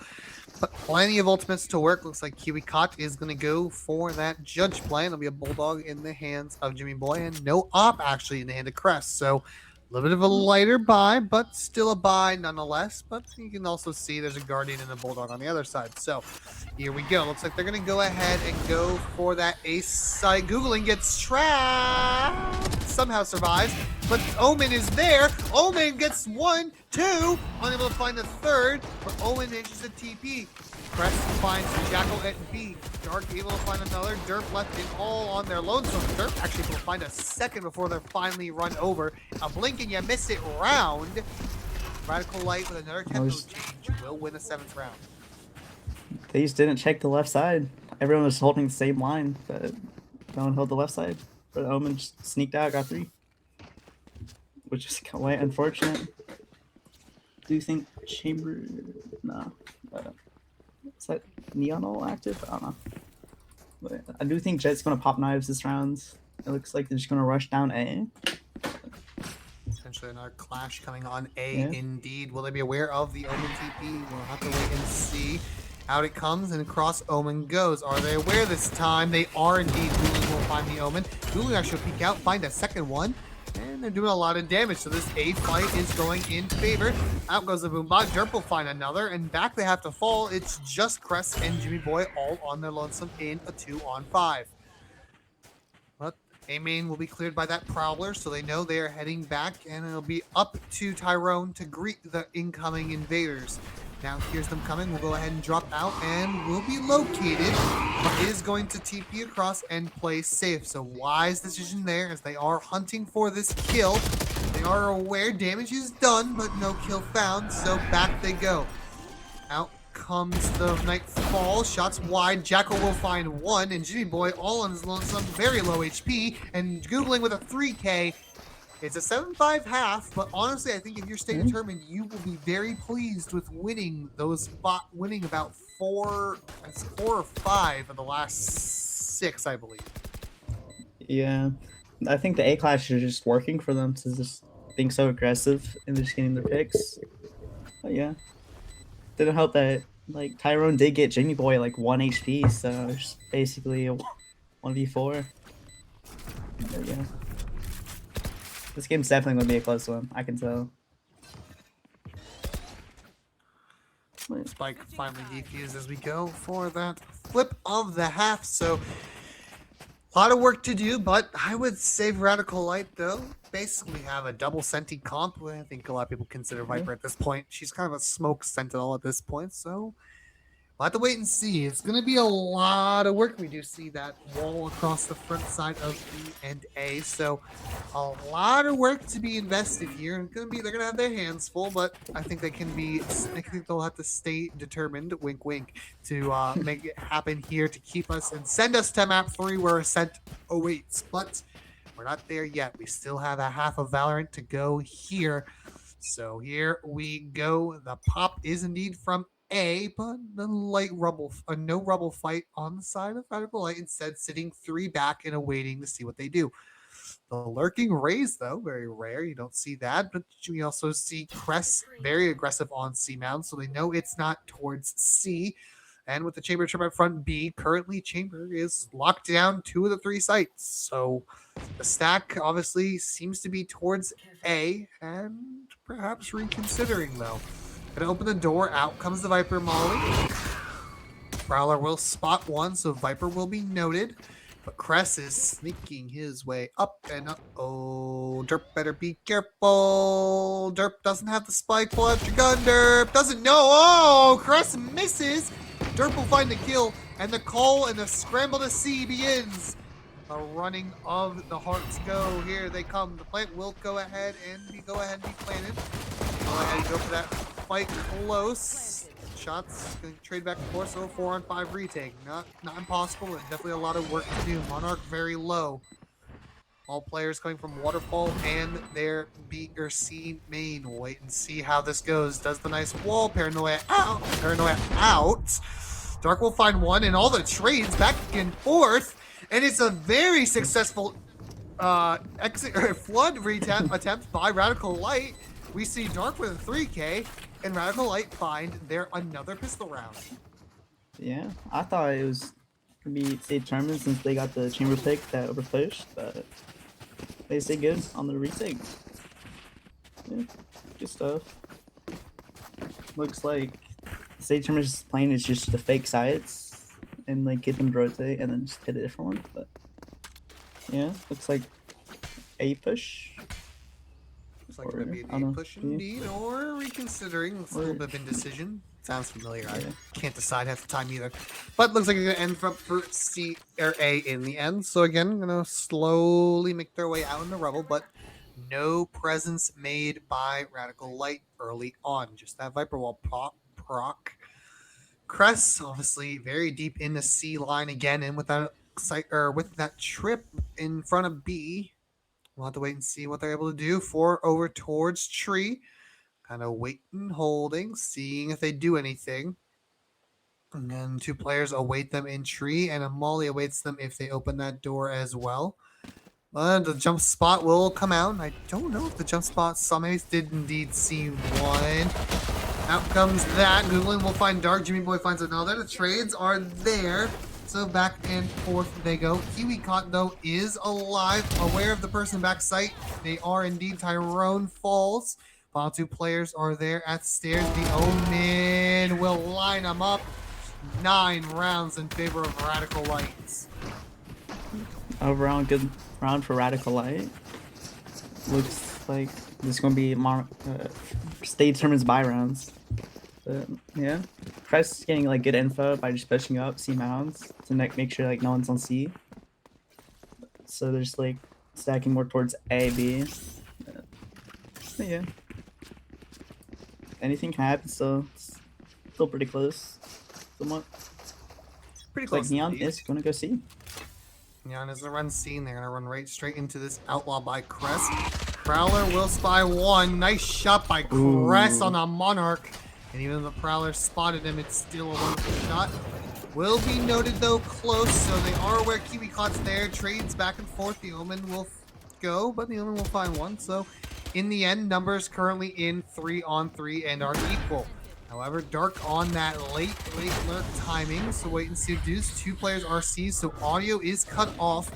But plenty of ultimates to work. Looks like Kiwi Cot is going to go for that judge play. It'll be a Bulldog in the hands of Jimmy Boy, and no op actually in the hand of Crest. So a little bit of a lighter buy, but still a buy nonetheless. But you can also see there's a Guardian and a Bulldog on the other side. So here we go. Looks like they're going to go ahead and go for that ace side. Googling gets trapped. Somehow survives. But Omen is there. Omen gets 1, 2. Unable to find the third. But Omen manages a TP. Crest finds Jackal at B. Dark able to find another. Derp left in all on their lonesome. Derp actually able to find a second before they're finally run over. A blink and you miss it round. Radical Light with another tempo change will win the 7th round. They just didn't check the left side. Everyone was holding the same line, but no one held the left side. But Omen just sneaked out, got 3. Which is quite unfortunate. Do you think Chamber... No. Is that Neon all active? I don't know. But I do think Jet's going to pop knives this round. It looks like they're just going to rush down A. Potentially another clash coming on A indeed. Will they be aware of the Omen TP? We'll have to wait and see. Out it comes and across Omen goes. Are they aware this time? They are indeed. Googling will find the Omen. Googling actually peek out, find a second one. And they're doing a lot of damage, so this A fight is going in favor. Out goes the Boombot. Derp will find another, and back they have to fall. It's just Crest and Jimmy Boy all on their lonesome in a 2-on-5. But A-Main will be cleared by that Prowler, so they know they are heading back, and it'll be up to Tyrone to greet the incoming invaders. Now here's them coming. We'll go ahead and drop out and will be located, but is going to TP across and play safe. So wise decision there as they are hunting for this kill. They are aware damage is done, but no kill found. So back they go. Out comes the Nightfall. Shots wide. Jackal will find one, and Jimmy Boy all on his lonesome, very low HP, and Googling with a 3K. It's a 7-5 half, but honestly, I think if you're staying determined, you will be very pleased with winning winning about four or five of the last 6, I believe. Yeah, I think the A class is just working for them to just being so aggressive and just getting their picks. But yeah, didn't help that like Tyrone did get Jimmy Boy like 1 HP, so it's basically a 1v4. But yeah. This game's definitely going to be a close one. I can tell. Spike finally defused as we go for that flip of the half. So a lot of work to do, but I would save Radical Light though. Basically have a double Senti comp. I think a lot of people consider Viper at this point. She's kind of a smoke sentinel at this point, so we'll have to wait and see. It's going to be a lot of work. We do see that wall across the front side of B and A. So a lot of work to be invested here. And they're going to have their hands full, but I think I think they'll have to stay determined, wink, wink, to make it happen here to keep us and send us to map 3 where Ascent awaits. But we're not there yet. We still have a half of Valorant to go here. So here we go. The pop is indeed from A, but the no rubble fight on the side of Radical Light, instead sitting 3 back and awaiting to see what they do. The lurking raise, though, very rare. You don't see that, but we also see Cress very aggressive on C mount, so they know it's not towards C. And with the Chamber trip at front B, currently Chamber is locked down 2 of the 3 sites. So the stack obviously seems to be towards A, and perhaps reconsidering, though. Gonna open the door. Out comes the Viper Molly. Prowler will spot one, so Viper will be noted. But Cress is sneaking his way up and up. Oh, Derp better be careful. Derp doesn't have the spike. Pull out your gun, Derp. Doesn't know. Oh, Cress misses. Derp will find the kill, and the call and the scramble to C begins. The running of the hearts go. Here they come. The plant will go ahead and be planted. Go ahead and go for that fight close. Shots going to trade back and forth. So 4-on-5 retake. Not impossible, but definitely a lot of work to do. Monarch very low. All players coming from Waterfall and their B or C main. We'll wait and see how this goes. Does the nice wall. Paranoia out. Paranoia out. Dark will find one, and all the trades back and forth. And it's a very successful flood attempt by Radical Light. We see Dark with a 3K, and Radical Light find their another pistol round. Yeah, I thought it was going to be stay determined since they got the Chamber pick that overpushed, but they stay good on the retake. Yeah, good stuff. Looks like stay determined's plan is just the fake sides and like get them to rotate and then just hit a different one. But yeah, looks like A push. Looks like it could be a push indeed, or reconsidering. It's a little bit of indecision. Sounds familiar. I can't decide half the time either. But looks like it's going to end for C or A in the end. So again, going to slowly make their way out in the rubble, but no presence made by Radical Light early on. Just that Viper Wall proc. Cress obviously very deep in the C line again, and with that trip in front of B. We'll have to wait and see what they're able to do. 4 over towards Tree. Kind of waiting, holding, seeing if they do anything. And then 2 players await them in Tree, and a Molly awaits them if they open that door as well. The jump spot will come out. I don't know if the jump spot somebody did indeed see one. Out comes that. Googling will find Dark. Jimmy Boy finds another. The trades are there. So back and forth they go. Kiwi Caught, though, is alive. Aware of the person back site. They are indeed. Tyrone falls. While 2 players are there at stairs. The Omen will line them up. 9 rounds in favor of Radical Lights. Overall, good round for Radical Light. Looks like this is going to be stay determined by rounds. But yeah, Crest is getting like good info by just pushing up C mounds to make sure like no one's on C. So they're just like stacking more towards A, B. But yeah, anything can happen. So it's still pretty close. Somewhat. Pretty It's like close. Neon indeed. is gonna go C. Neon is gonna run C, and they're gonna run right straight into this outlaw by Crest. Prowler will spy one. Nice shot by Crest Ooh. on a Monarch. And even though the Prowler spotted him, it's still a wonderful shot. Will be noted though close, so they are aware Kiwi Cot's there. Trades back and forth. The Omen will go, but the Omen will find one. So in the end, numbers currently in 3-on-3 and are equal. However, Dark on that late lurk timing, so wait and see deuce. 2 players are seized, so audio is cut off.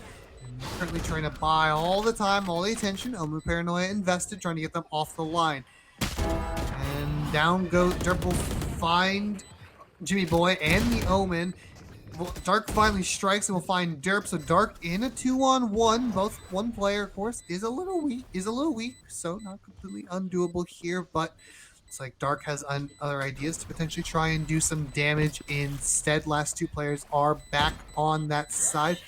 And they're currently trying to buy all the time, all the attention. Omen Paranoia invested, trying to get them off the line. And down goes Derp will find Jimmy Boy and the Omen. Dark finally strikes and will find Derp. So Dark in a 2-on-1. Both one player, of course, is a little weak. So not completely undoable here, but it's like Dark has other ideas to potentially try and do some damage instead. Last 2 players are back on that side.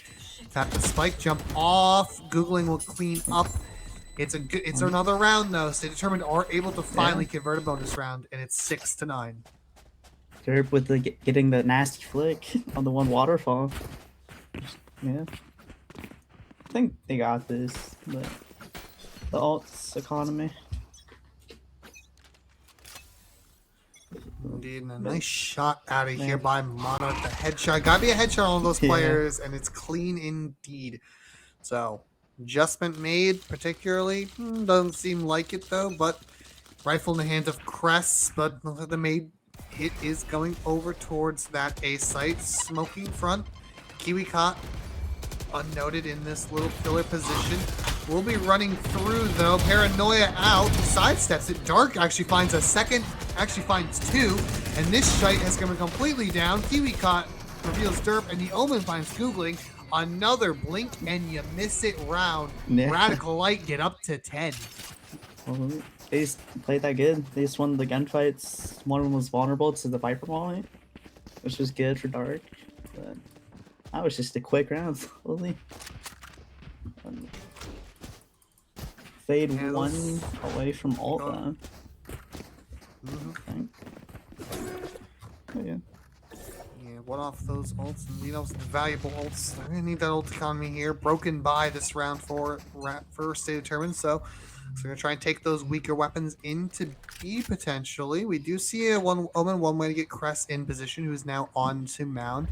Tap the spike, jump off. Googling will clean up. It's another round though. Stay Determined are able to finally convert a bonus round, and it's 6-9. Derp with the getting the nasty flick on the one waterfall. Yeah, I think they got this, but the alts economy. Indeed, and a nice shot out of here by Monarch. The headshot. Gotta be a headshot on those players, and it's clean indeed. So, adjustment made, particularly. Doesn't seem like it, though, but rifle in the hands of Cress, but the made hit is going over towards that A site. Smoking front. Kiwi Cot, unnoted in this little pillar position. We'll be running through, though. Paranoia out. Sidesteps it. Dark actually finds a second. Actually finds 2. And this shite has come completely down. Kiwi Cot reveals Derp, and the Omen finds Googling. Another blink, and you miss it round. Yeah. Radical Light get up to 10. Well, they just played that good. They just won the gunfights. One of them was vulnerable to the Viper Volley, which was good for Dark. But that was just a quick round. Holy. Fade Yeah, one away from ult though. Mhm. Oh, yeah. Yeah, what off those ults? And those valuable ults. They're gonna need that ult economy here. Broken by this round for Stay Determined. So we're gonna try and take those weaker weapons into B potentially. We do see a one way to get Crest in position, who is now on to Mound.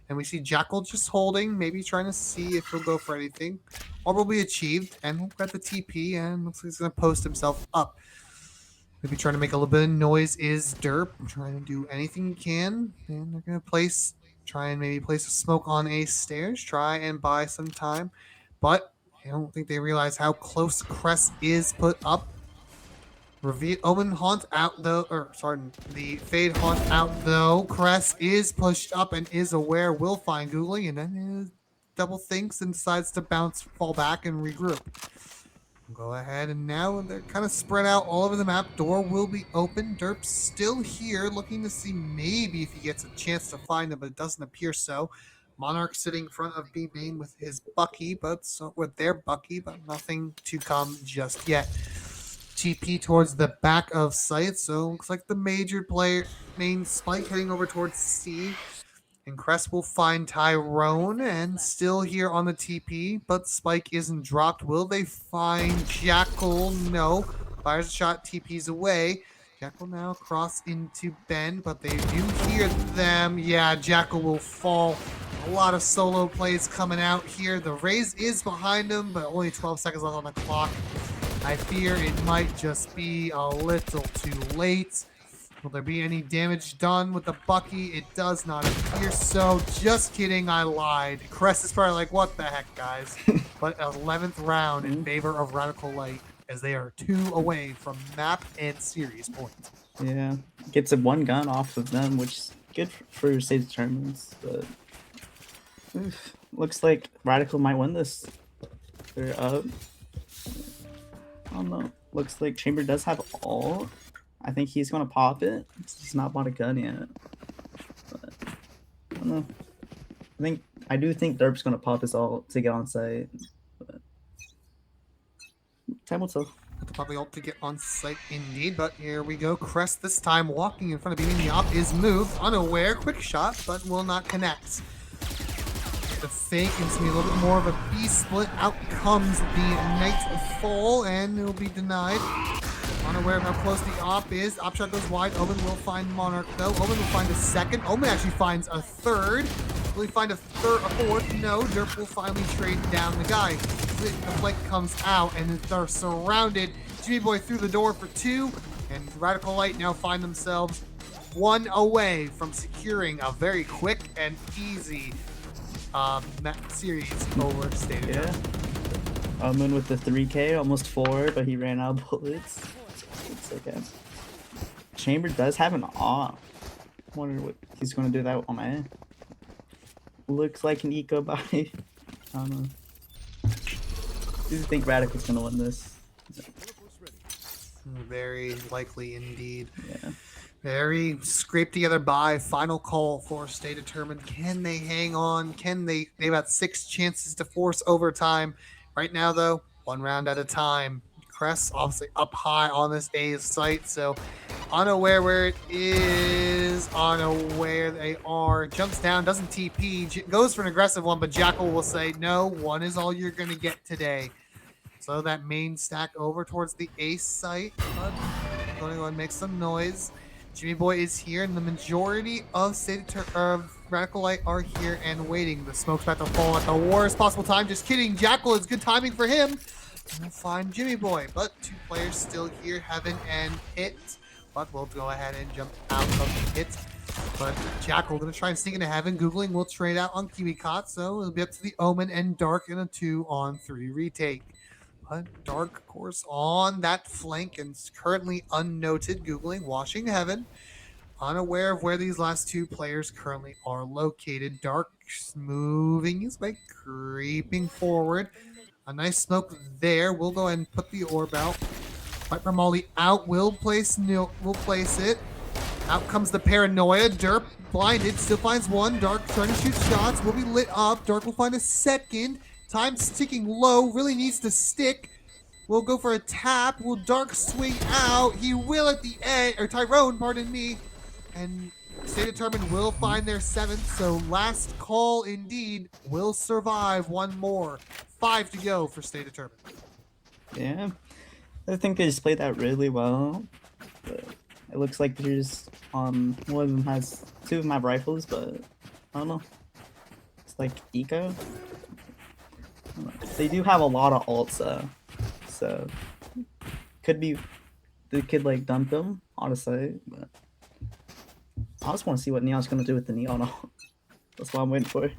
And we see Jackal just holding, maybe trying to see if he'll go for anything. Or will be achieved, and we'll get the TP, and looks like he's gonna post himself up. Maybe trying to make a little bit of noise is Derp. Trying to do anything he can. And they're going to try and maybe place a smoke on A stairs. Try and buy some time. But I don't think they realize how close Crest is put up. Omen haunt out though, the Fade haunt out though. Crest is pushed up and is aware. Will find Googling, and then double thinks and decides to fall back and regroup. Go ahead, and now they're kind of spread out all over the map. Door will be open. Derp's still here, looking to see maybe if he gets a chance to find them, but it doesn't appear so. Monarch sitting in front of B main with his Bucky, but nothing to come just yet. TP towards the back of site, so looks like the major player main Spike heading over towards C. And Crest will find Tyrone, and still here on the TP, but Spike isn't dropped. Will they find Jackal? No. Fires a shot, TP's away. Jackal now cross into Ben, but they do hear them. Yeah, Jackal will fall. A lot of solo plays coming out here. The Raze is behind him, but only 12 seconds left on the clock. I fear it might just be a little too late. Will there be any damage done with the Bucky? It does not appear so. Just kidding, I lied. Crest is probably like, what the heck, guys? But 11th round in favor of Radical Light, as they are 2 away from map and series points. Yeah, gets a 1 gun off of them, which is good for Stay Determined, but looks like Radical might win this. They're up. I don't know. Looks like Chamber does have all. I think he's gonna pop it. He's not bought a gun yet. But I don't know. I do think Derp's gonna pop his ult to get on site. But time will tell. At the probably ult to get on site indeed, but here we go. Crest this time walking in front of beaming. The op is moved, unaware, quick shot, but will not connect. The fake and it's gonna be a little bit more of a B split. Out comes the Nightfall, and it'll be denied. Unaware of how close the op is. Op shot goes wide. Omen will find Monarch though. Omen will find a second. Omen actually finds a third. Will he find a fourth? No. Derp will finally trade down the guy. The flank comes out and they're surrounded. Jimmy Boy through the door for 2, and Radical Light now find themselves 1 away from securing a very quick and easy series over Stadium. Yeah. Omen with the 3K, almost 4, but he ran out of bullets. It's okay. Chamber does have an off. Wonder what he's gonna do that on my end. Looks like an eco buy. I don't know. Do you think Radical's gonna win this? Very likely indeed. Yeah. Very scraped together by final call for Stay Determined. Can they hang on? They've got 6 chances to force overtime. Right now, though, 1 round at a time. Crest obviously up high on this A site, so unaware where it is, unaware they are. Jumps down, doesn't TP, goes for an aggressive one, but Jackal will say, no, 1 is all you're going to get today. So that main stack over towards the A site, but I'm going to go and make some noise. Jimmy Boy is here, and the majority of Radical Light are here and waiting. The smoke's about to fall at the worst possible time. Just kidding. Jackal is good timing for him. And we'll find Jimmy Boy, but 2 players still here, Heaven and Hit. But we'll go ahead and jump out of Hit. But Jackal going to try and sneak into Heaven. Googling will trade out on KiwiCot, so it'll be up to the Omen and Dark in a 2-on-3 retake. But Dark, of course, on that flank and currently unnoted. Googling, watching Heaven. Unaware of where these last 2 players currently are located. Dark moving his way, creeping forward. A nice smoke there. We'll go ahead and put the orb out. Viper Molly out. We'll place it. Out comes the Paranoia. Derp blinded. Still finds 1. Dark trying to shoot shots. Will be lit up. Dark will find a second. Time's ticking low. Really needs to stick. We'll go for a tap. Will Dark swing out? He will at the end. Or Tyrone, pardon me. And Stay Determined will find their 7th. So last call indeed will survive 1 more. 5 to go for Stay Determined. Yeah. I think they just played that really well. But it looks like there's one of them has 2 of them have rifles, but I don't know. It's like eco. They do have a lot of ults though, so they could like dump them honestly. But I just want to see what Neon's gonna do with the Neon ult. That's what I'm waiting for.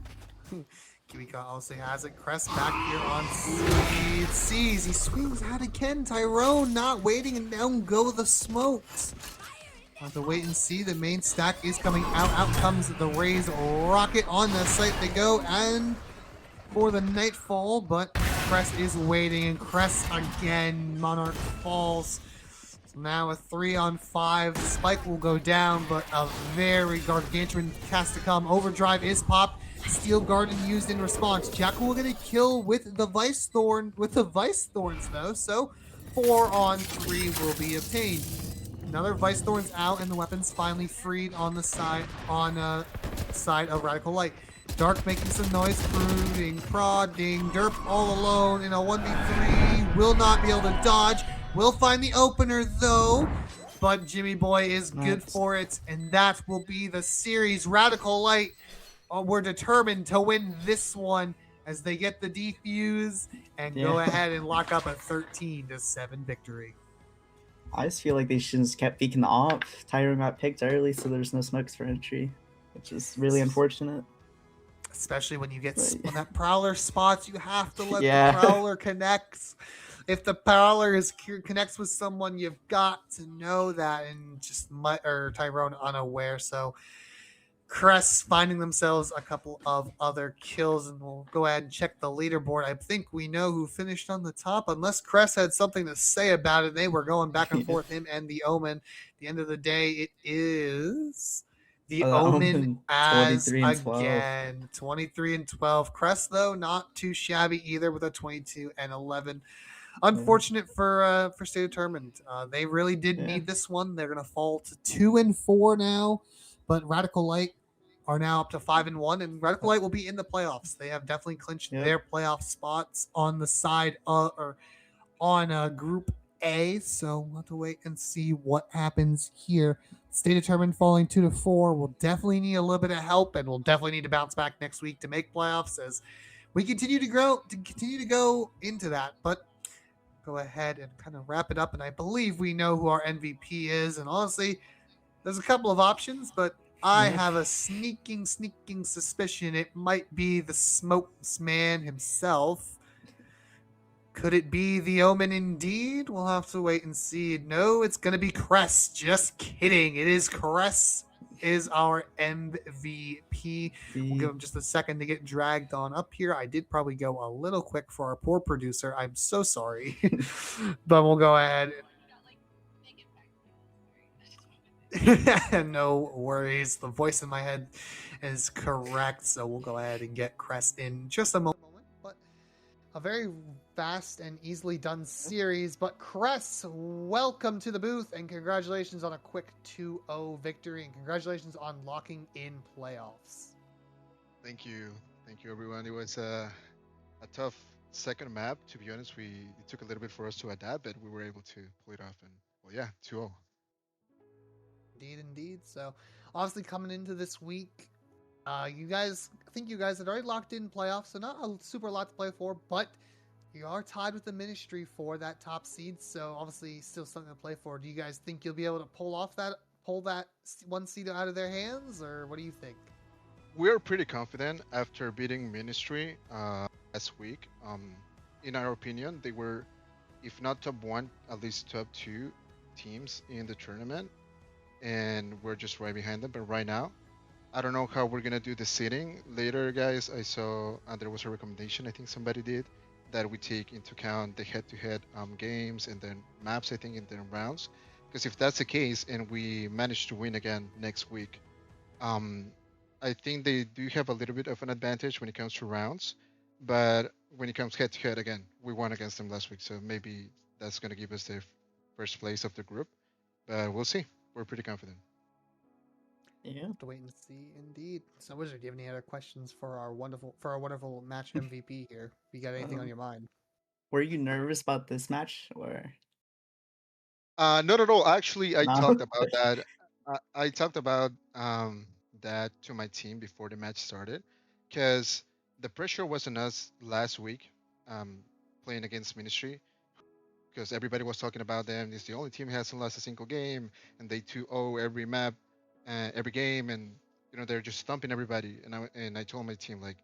KiwiCot obviously has it. Crest back here on sees. He swings out again. Tyrone not waiting, and down go the smokes. Have to wait and see. The main stack is coming out. Out comes the Raze rocket on the site. They go and for the Nightfall, but Crest is waiting, and Crest again. Monarch falls. So now a 3-on-5. Spike will go down, but a very gargantuan cast to come. Overdrive is popped. Steel Garden used in response. Jackal will get a kill with the Vice Thorns though, so 4-on-3 will be obtained. Another Vice Thorns out, and the weapons finally freed on the side of Radical Light. Dark making some noise, prodding. Derp all alone in a 1v3. Will not be able to dodge. Will find the opener though, but Jimmy Boy is good for it, and that will be the series. Radical Light were determined to win this one as they get the defuse and go ahead and lock up a 13-7 victory. I just feel like they should just kept peeking the op. Tyrone got picked early, so there's no smokes for entry, which is really unfortunate. Especially when you get when that Prowler spots, you have to let the Prowler connect. If the Prowler connects with someone, you've got to know that, and just Tyrone unaware. So Crest finding themselves a couple of other kills, and we'll go ahead and check the leaderboard. I think we know who finished on the top, unless Crest had something to say about it. They were going back and forth, him and the Omen. At the end of the day, it is the Omen Omen, as 23 and 12. again 23 and 12. Crest, though, not too shabby either with a 22 and 11. Unfortunate for Stay Determined. They really did Yeah. need this one. They're gonna fall to 2 and 4 now, but Radical Light are now up to 5 and 1, and Radical Light will be in the playoffs. They have definitely clinched Yep. their playoff spots on the side or on Group A. So we'll have to wait and see what happens here. Stay Determined falling 2 to 4. We'll definitely need a little bit of help, and we'll definitely need to bounce back next week to make playoffs as we continue to go into that. But go ahead and kind of wrap it up. And I believe we know who our MVP is. And honestly, there's a couple of options, but I Yeah. have a sneaking suspicion it might be the Smokes man himself. Could it be the Omen indeed? We'll have to wait and see. No, it's going to be Crest. Just kidding. It is Crest is our MVP. We'll give him just a second to get dragged on up here. I did probably go a little quick for our poor producer. I'm so sorry. But we'll go ahead. No worries. The voice in my head is correct. So we'll go ahead and get Crest in just a moment. But a very fast and easily done series. But Crest, welcome to the booth and congratulations on a quick 2-0 victory and congratulations on locking in playoffs. Thank you. Thank you, everyone. It was a tough second map. To be honest, it took a little bit for us to adapt, but we were able to pull it off. And, well, yeah, 2-0. Indeed. So, obviously, coming into this week, I think you guys had already locked in playoffs, so not a super lot to play for, but you are tied with the Ministry for that top seed, so obviously still something to play for. Do you guys think you'll be able to pull that one seed out of their hands, or what do you think? We're pretty confident after beating Ministry last week. In our opinion, they were, if not top one, at least top two teams in the tournament, and we're just right behind them. But right now, I don't know how we're gonna do the seeding later, guys. I saw there was a recommendation I think somebody did that we take into account the head-to-head games and then maps. I think in the rounds, because if that's the case and we manage to win again next week, um, I think they do have a little bit of an advantage when it comes to rounds. But when it comes head-to-head, again, we won against them last week, so maybe that's gonna give us the first place of the group. But we'll see. We're pretty confident. Yeah. Have to wait and see, indeed. So, Wizard, do you have any other questions for our wonderful match MVP here? If you got anything on your mind? Were you nervous about this match or Not at all. Actually, I no? talked about that. I talked about that to my team before the match started, because the pressure was on us last week, um, playing against Ministry, because everybody was talking about them. It's the only team who hasn't lost a single game, and they 2-0 every map, every game, and they're just thumping everybody. And I told my team like,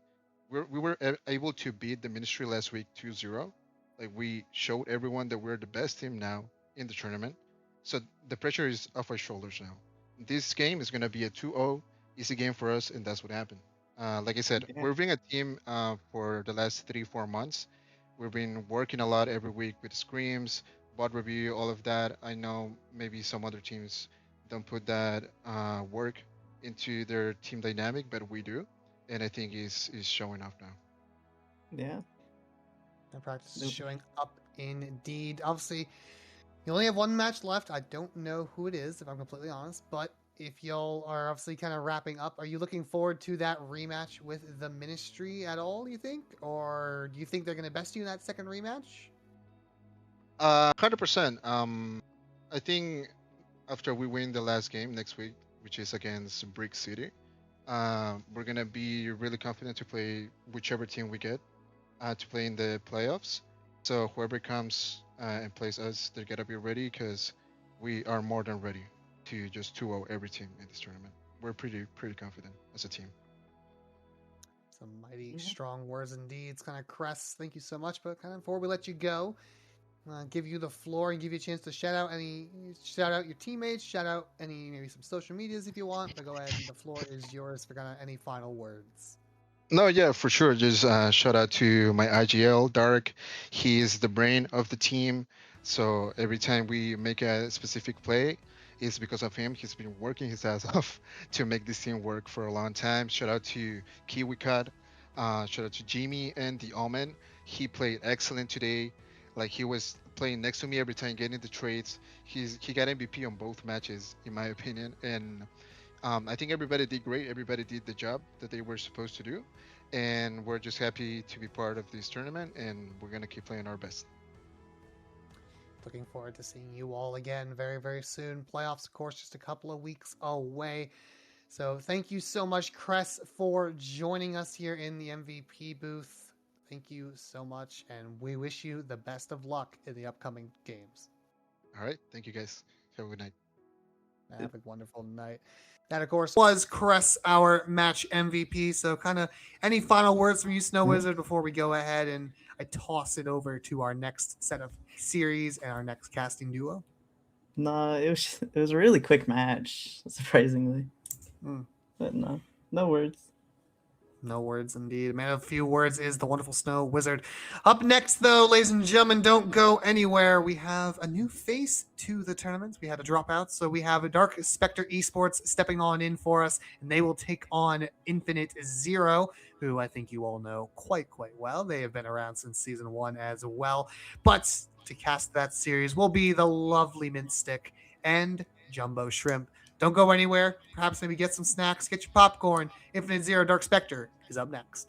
we were able to beat the Ministry last week 2-0. Like we showed everyone that we're the best team now in the tournament. So the pressure is off our shoulders now. This game is gonna be a 2-0 easy game for us, and that's what happened. Like I said, Yeah. we're being a team for the last 3-4 months. We've been working a lot every week with screams, bot review, all of that. I know maybe some other teams don't put that work into their team dynamic, but we do, and I think is showing off now. Yeah. The practice is Nope. showing up indeed. Obviously, you only have one match left. I don't know who it is, if I'm completely honest. But if y'all are obviously kind of wrapping up, are you looking forward to that rematch with the Ministry at all, you think? Or do you think they're going to best you in that second rematch? 100%. I think after we win the last game next week, which is against Brick City, we're gonna be really confident to play whichever team we get to play in the playoffs. So whoever comes and plays us, they're gonna be ready because we are more than ready to just 2-0 every team in this tournament. We're pretty confident as a team. Some mighty Yeah. strong words indeed. It's kind of Crest. Thank you so much. But kind of before we let you go, give you the floor and give you a chance to shout out your teammates, shout out maybe some social medias if you want. But go ahead, and the floor is yours for any final words. No, yeah, for sure. Just shout out to my IGL Dark. He's the brain of the team. So every time we make a specific play, it's because of him. He's been working his ass off to make this team work for a long time. Shout out to Kiwi Cut. Shout out to Jimmy and the Omen. He played excellent today. Like he was playing next to me every time, getting the trades. He got MVP on both matches, in my opinion. And I think everybody did great. Everybody did the job that they were supposed to do, and we're just happy to be part of this tournament. And we're gonna keep playing our best. Looking forward to seeing you all again very, very soon. Playoffs, of course, just a couple of weeks away. So thank you so much, Cress, for joining us here in the MVP booth. Thank you so much, and we wish you the best of luck in the upcoming games. All right, thank you guys. Have a good night. Have a wonderful night. That, of course, was Cress, our match MVP. So, any final words from you, Snow Wizard, before we go ahead and I toss it over to our next set of series and our next casting duo? No, it was a really quick match, surprisingly. But no words. No words indeed. Man of few words is the wonderful Snow Wizard. Up next, though, ladies and gentlemen, don't go anywhere. We have a new face to the tournament. We had a dropout, so we have a Dark Spectre Esports stepping on in for us, and they will take on Infinite Zero, who I think you all know quite well. They have been around since season 1 as well. But to cast that series will be the lovely Mint Stick and Jumbo Shrimp. Don't go anywhere. Perhaps maybe get some snacks, get your popcorn. Infinite Zero Dark Spectre is up next.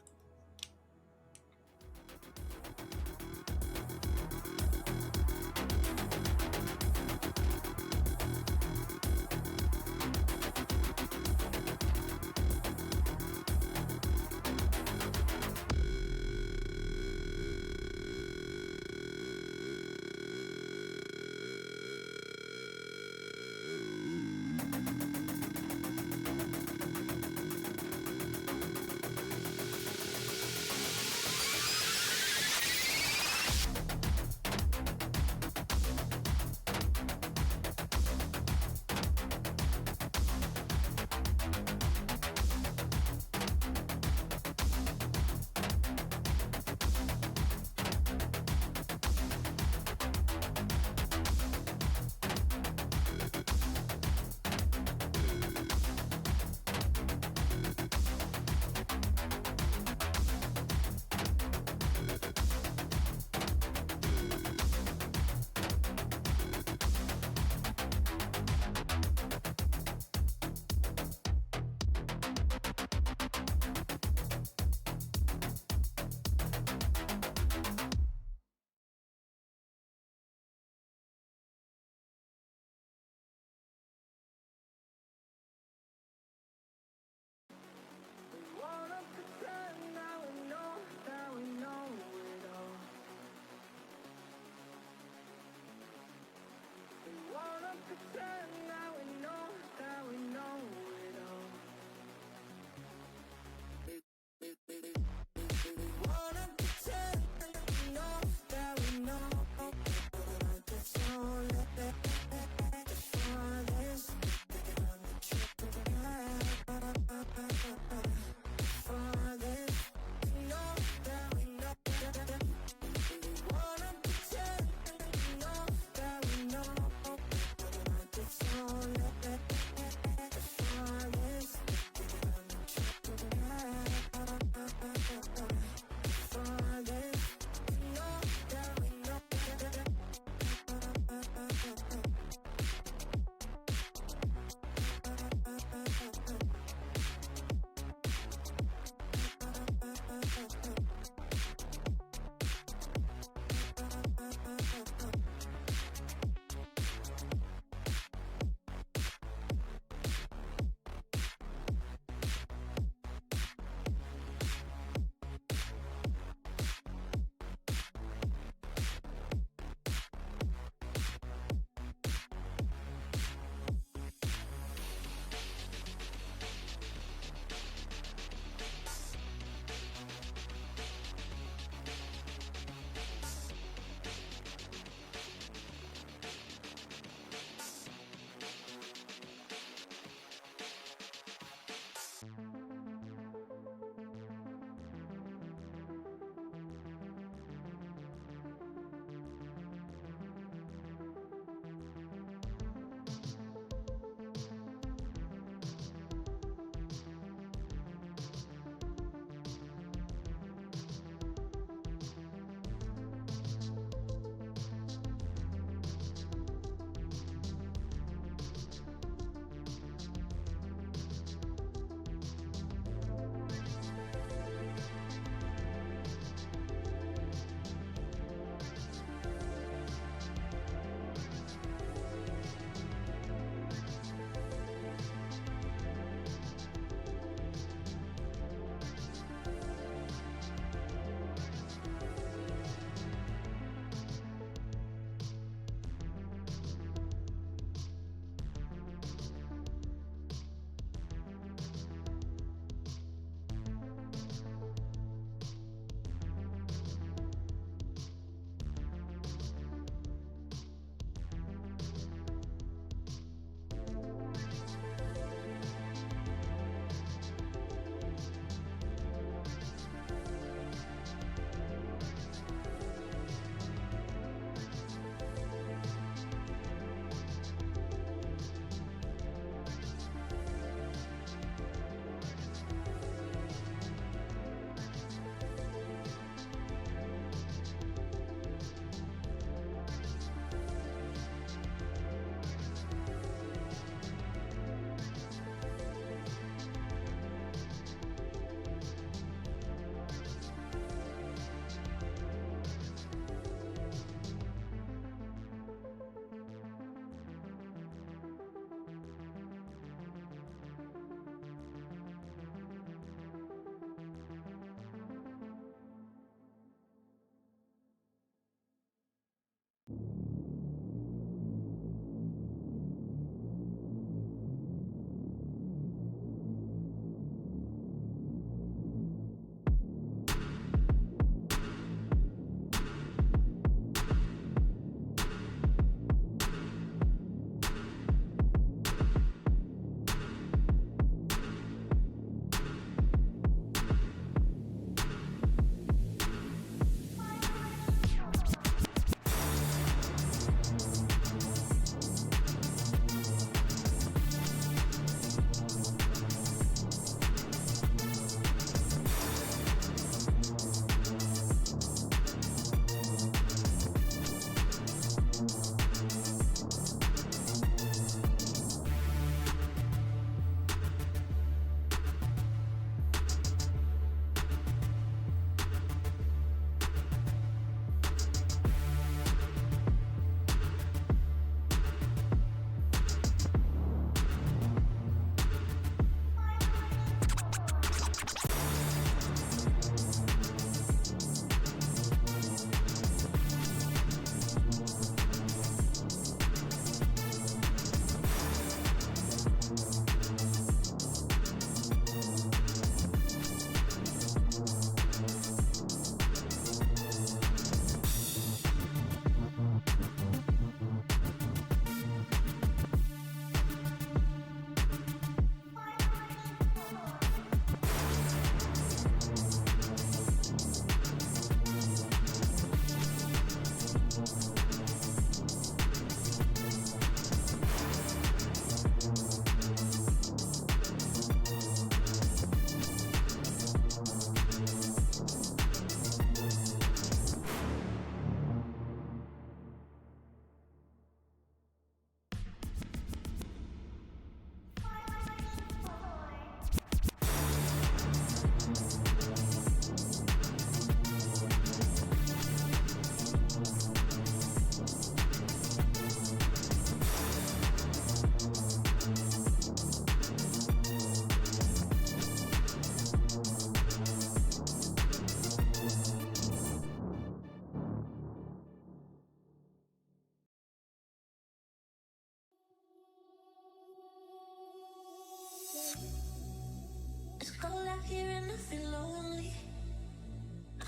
out here and I feel lonely.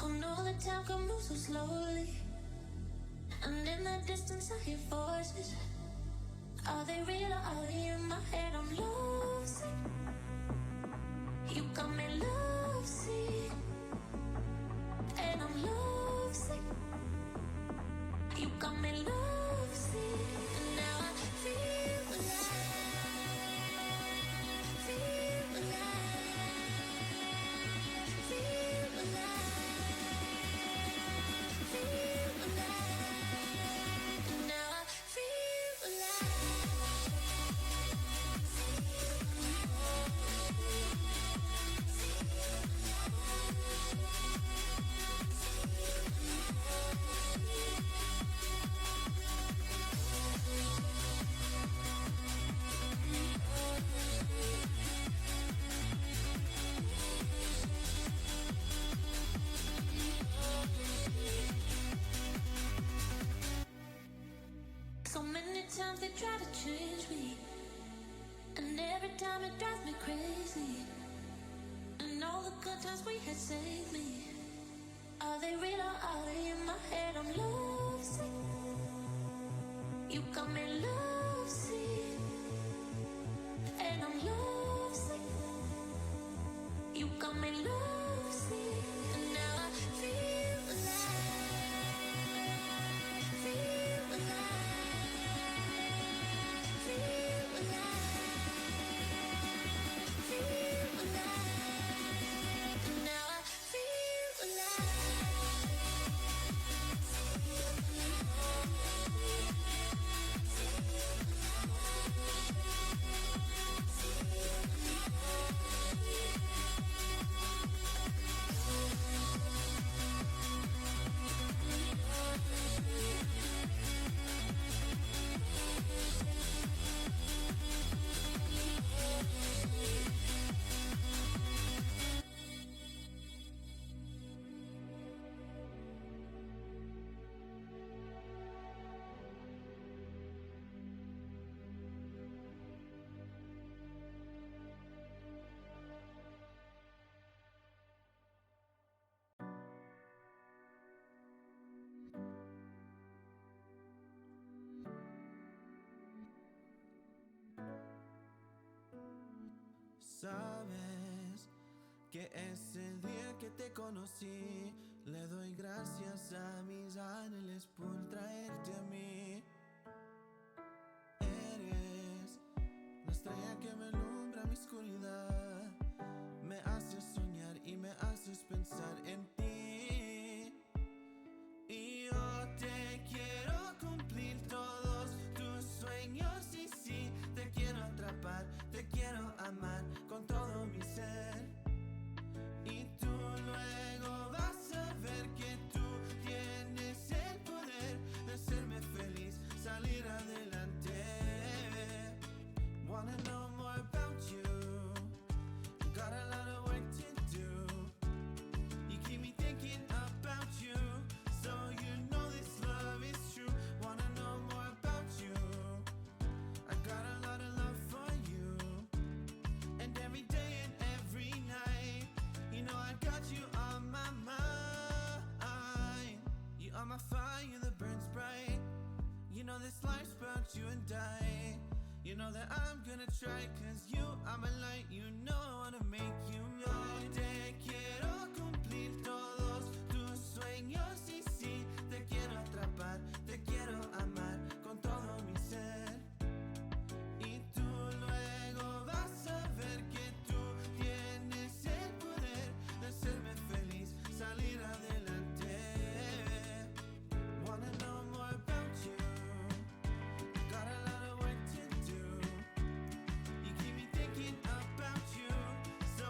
I know the time can move so slowly. And in the distance I hear voices. Are they real or are they in my head? I'm lovesick. You got me lovesick. And I'm lovesick. You got me lovesick. And now I feel alive. Feel alive. Feel alive. Feel alive. And now I feel alive. So many times they try to change me, and every time it drives me crazy. And all the good times we had saved me. Are they real or are they in my head? I'm lovesick. You got me lovesick. And I'm lovesick. You got me lovesick. And now I feel alive. Feel alive. Feel alive. Feel alive. And now I feel alive. Sabes que ese día que te conocí, le doy gracias a mis ángeles por traerte a mí. Eres la estrella que me alumbra mi oscuridad, me haces soñar y me haces pensar en ti. Y yo te quiero cumplir todos tus sueños y sí, te quiero atrapar, te quiero amar con todo mi ser. Y tú luego vas a ver que tú tienes el poder de hacerme feliz, salir adelante. Wanna know more about you, got a lot of work to do. You keep me thinking about you, so you know this love is true. Wanna know more about you, I got a lot of love for you. And every day and every night, you know I got you on my mind. You are my fire that burns bright. You know this life's about you and I. You know that I'm gonna try, cause you are my light. You know I wanna make you mine. Te quiero cumplir todos tus sueños y sí, te quiero atrapar, te quiero amar con todo mi ser. Y tú luego vas a ver que tú tienes el poder de hacerme feliz, salir adelante. Wanna know more about you, got a lot of work to do. You keep me thinking about you, so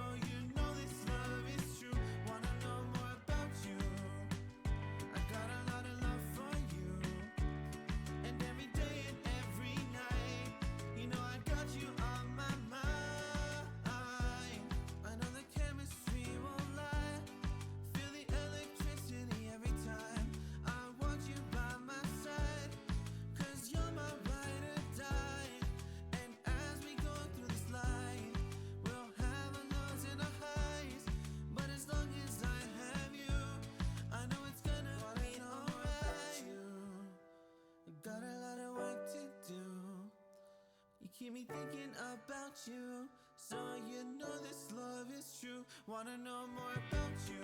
keep me thinking about you. So you know this love is true. Wanna know more about you.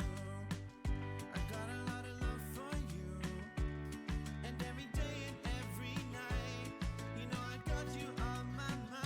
I got a lot of love for you. And every day and every night, you know I got you on my mind.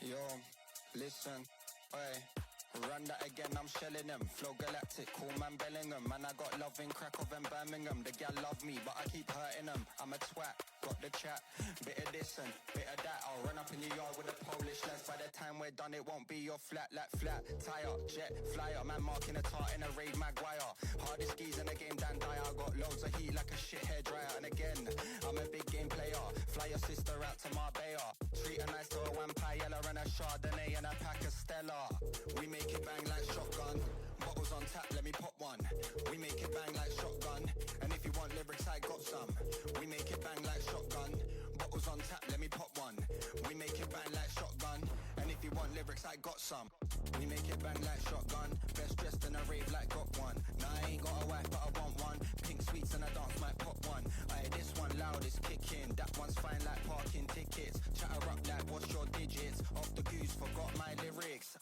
Yo, listen, oi. Run that again, I'm shelling them. Flow galactic, cool man Bellingham. Man, I got love in Krakow and Birmingham. The gal love me, but I keep hurting them. I'm a twat, got the chat. Bit of this and bit of that. I'll run up in your yard with a Polish lads. By the time we're done, it won't be your flat, like flat. Tire, jet, flyer. Man marking a tart in a raid Maguire. Hardest skis in the game, Dan Dyer. I got loads of heat like a shit hairdryer. And again, I'm a big game player. Fly your sister out to Marbella. Treat her nice to a vampire and a Chardonnay and a pack of Stella. We make it bang like shotgun. Bottles on tap, let me pop one. We make it bang like shotgun. And if you want lyrics, I got some. We make it bang like shotgun. Bottles on tap, let me pop one. We make it bang like shotgun. And if you want lyrics, I got some. We make it bang like shotgun. Best dressed in a rave like got one. Nah, I ain't got a wife, but I want one. Pink sweets and a dance might pop one. Aye, this one loud is kicking. That one's fine like parking tickets. Chatter up like what's your digits? Off the goose, forgot my lyrics.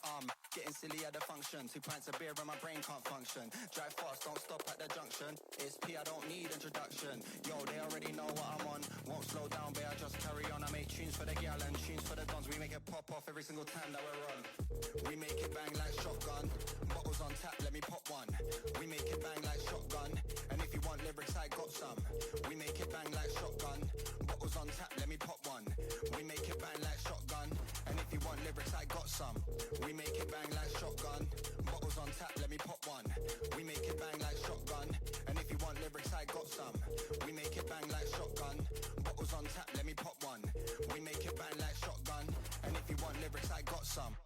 Getting silly at the function. 2 pints of beer and my brain can't function. Drive fast, don't stop at the junction. It's P, I don't need introduction. Yo, they already know what I'm on. Won't slow down, but I just carry on. I make tunes for the gal and tunes for the dons. We make it pop off every single time that we're on. We make it bang like shotgun. Bottles on tap, let me pop one. We make it bang like shotgun. And if you want lyrics, I got some. We make it bang like shotgun. Bottles on tap, let me pop one. We make it bang like shotgun. And if you want lyrics, I got some. We make it bang like shotgun. Bottles on tap, let me pop one. We make it bang like shotgun. And if you want lyrics, I got some. We make it bang like shotgun. Bottles on tap, let me pop one. We make it bang like shotgun. And if you want lyrics, I got some.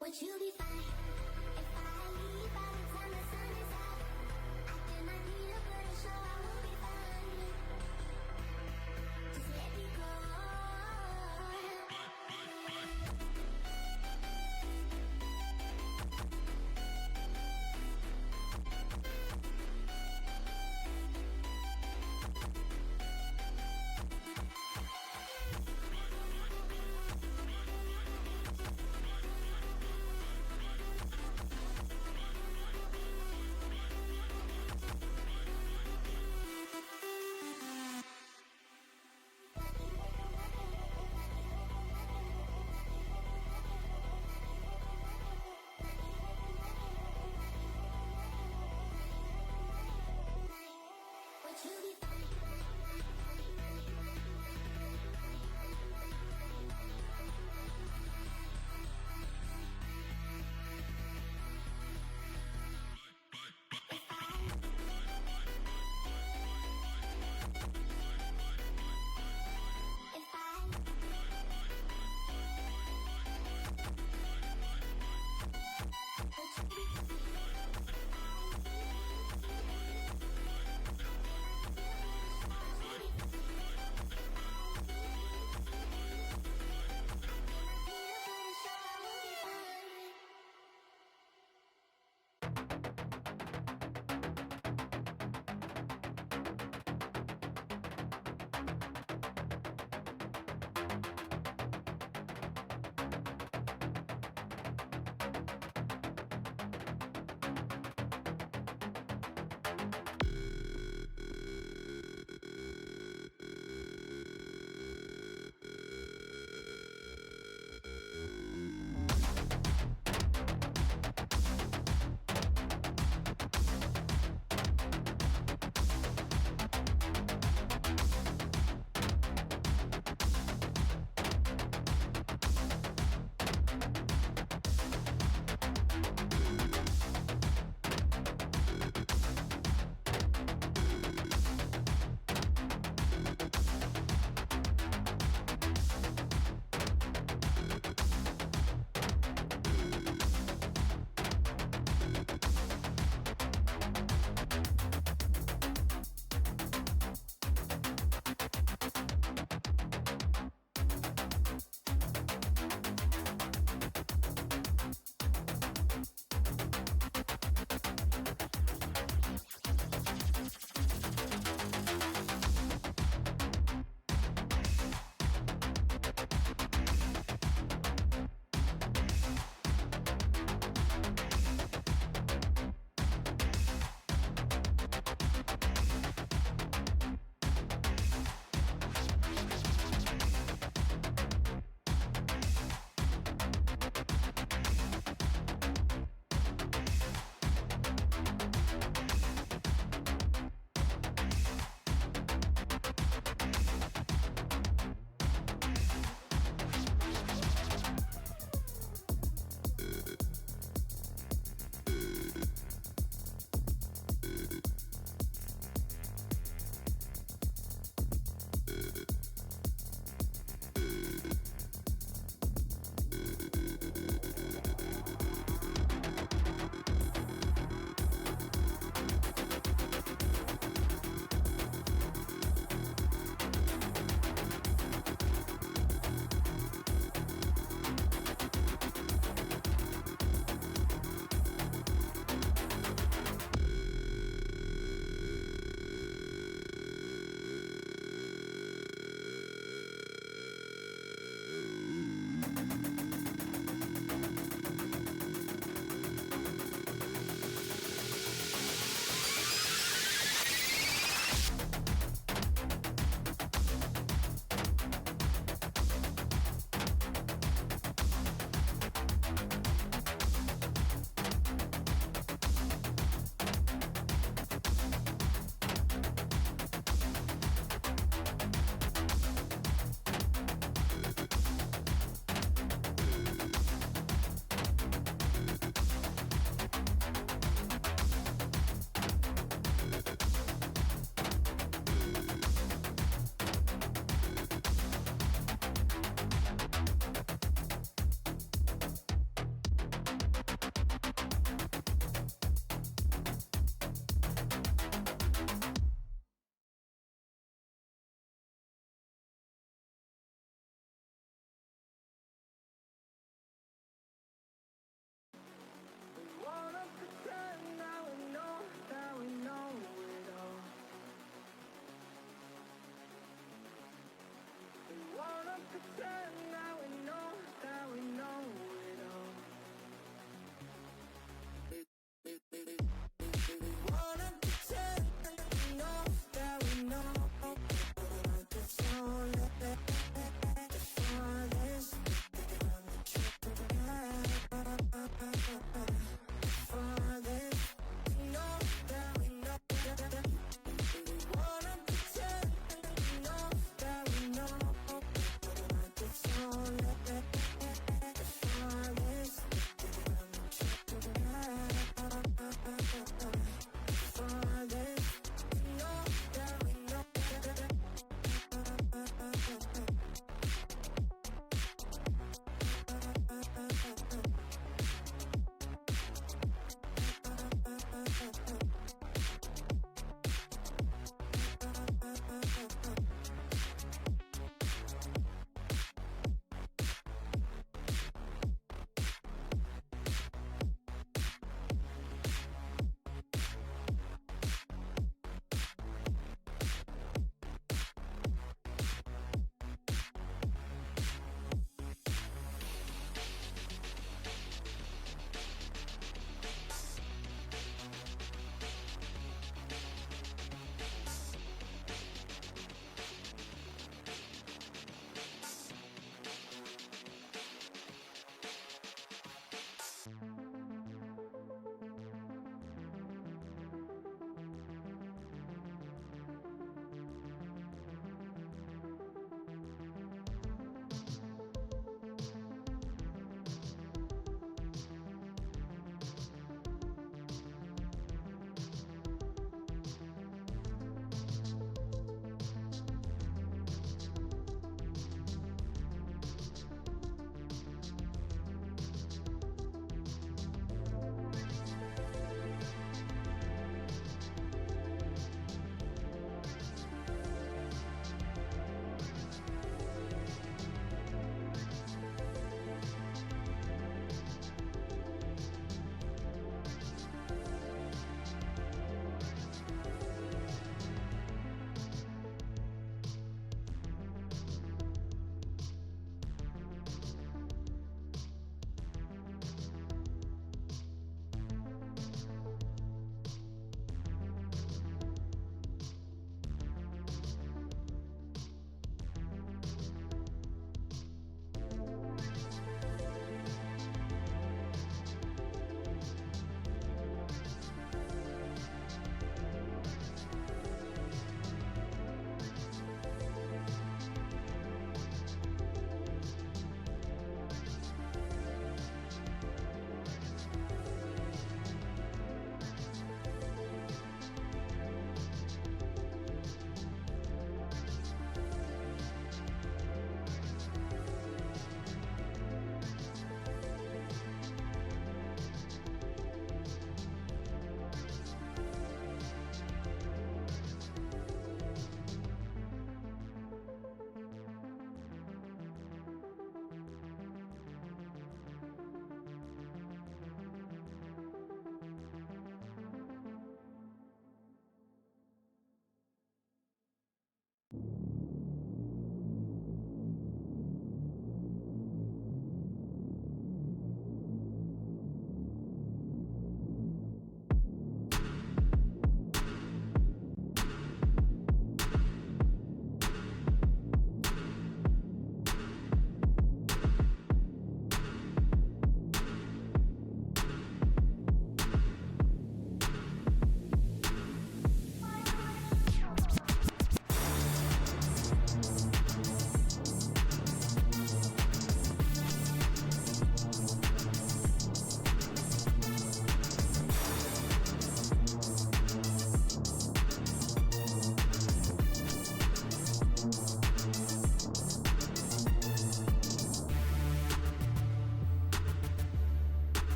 Would you be fine if I leave by the time the sun is out? I cannot need a burden, so I will be fine. Just let me go.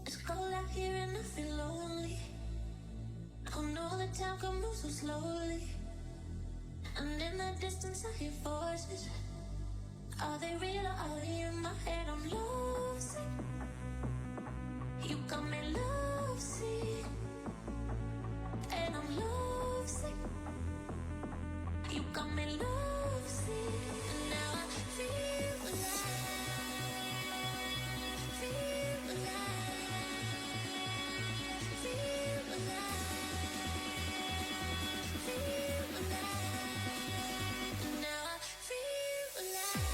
It's cold out here and I feel lonely. I know the time can move so slowly. And in the distance I hear voices. Are they real or are they in my head? I'm lovesick. You got me lovesick. And I'm lovesick. You got me lovesick. And now I feel alive. Feel alive. Feel alive. Feel alive. And now I feel alive.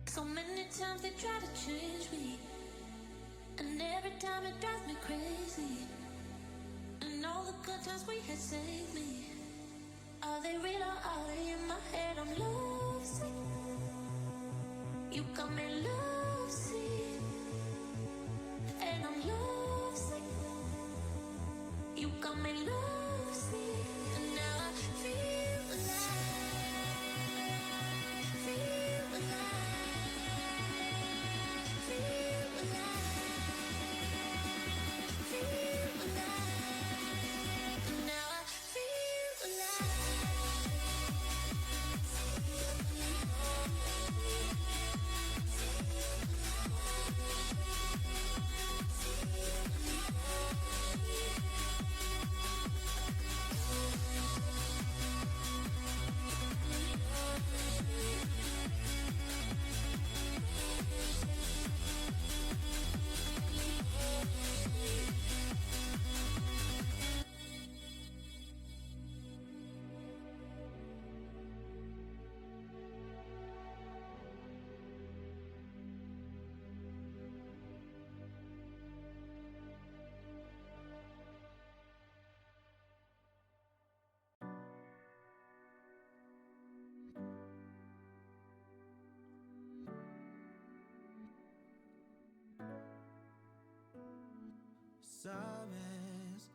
So many times they try to change me, and every time it drives me crazy. And all the good times we had saved me. Are they real or are they in my head? I'm lovesick. You got me lovesick. And I'm lovesick. You got me lovesick. And now I feel alive. Feel alive. Feel alive. Feel alive. And now I feel alive. Sabes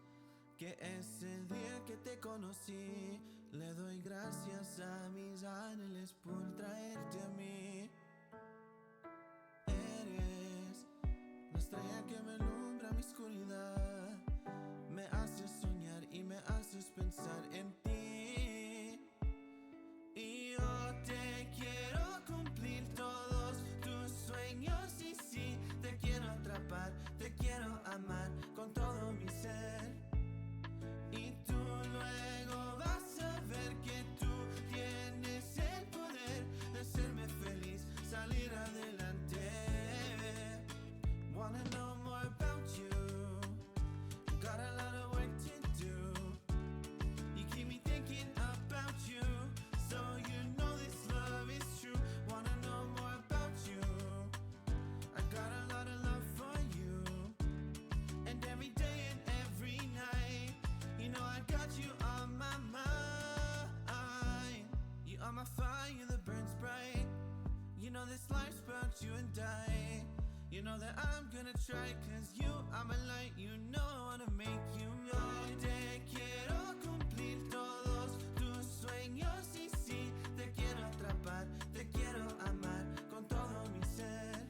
que ese día que te conocí, le doy gracias a mis ángeles por traerte a mí. Eres la estrella que me alumbra mi oscuridad, me haces soñar y me haces pensar en ti. Y yo te quiero cumplir todos tus sueños y sí, te quiero atrapar, te quiero amar con todo mi ser. Y tú luego vas a ver que tú tienes el poder de hacerme feliz, salir adelante. Wanna know more about you, got a lot of work to do. You keep me thinking about you, so you know this love is true. Wanna know more about you, I got a lot of love for you. And every day and every night, you know I got you on my mind. You are my fire that burns bright. You know this life's about you and I. You know that I'm gonna try, cause you are my light. You know I wanna make you mine. Te quiero cumplir todos tus sueños y sí, te quiero atrapar, te quiero amar con todo mi ser.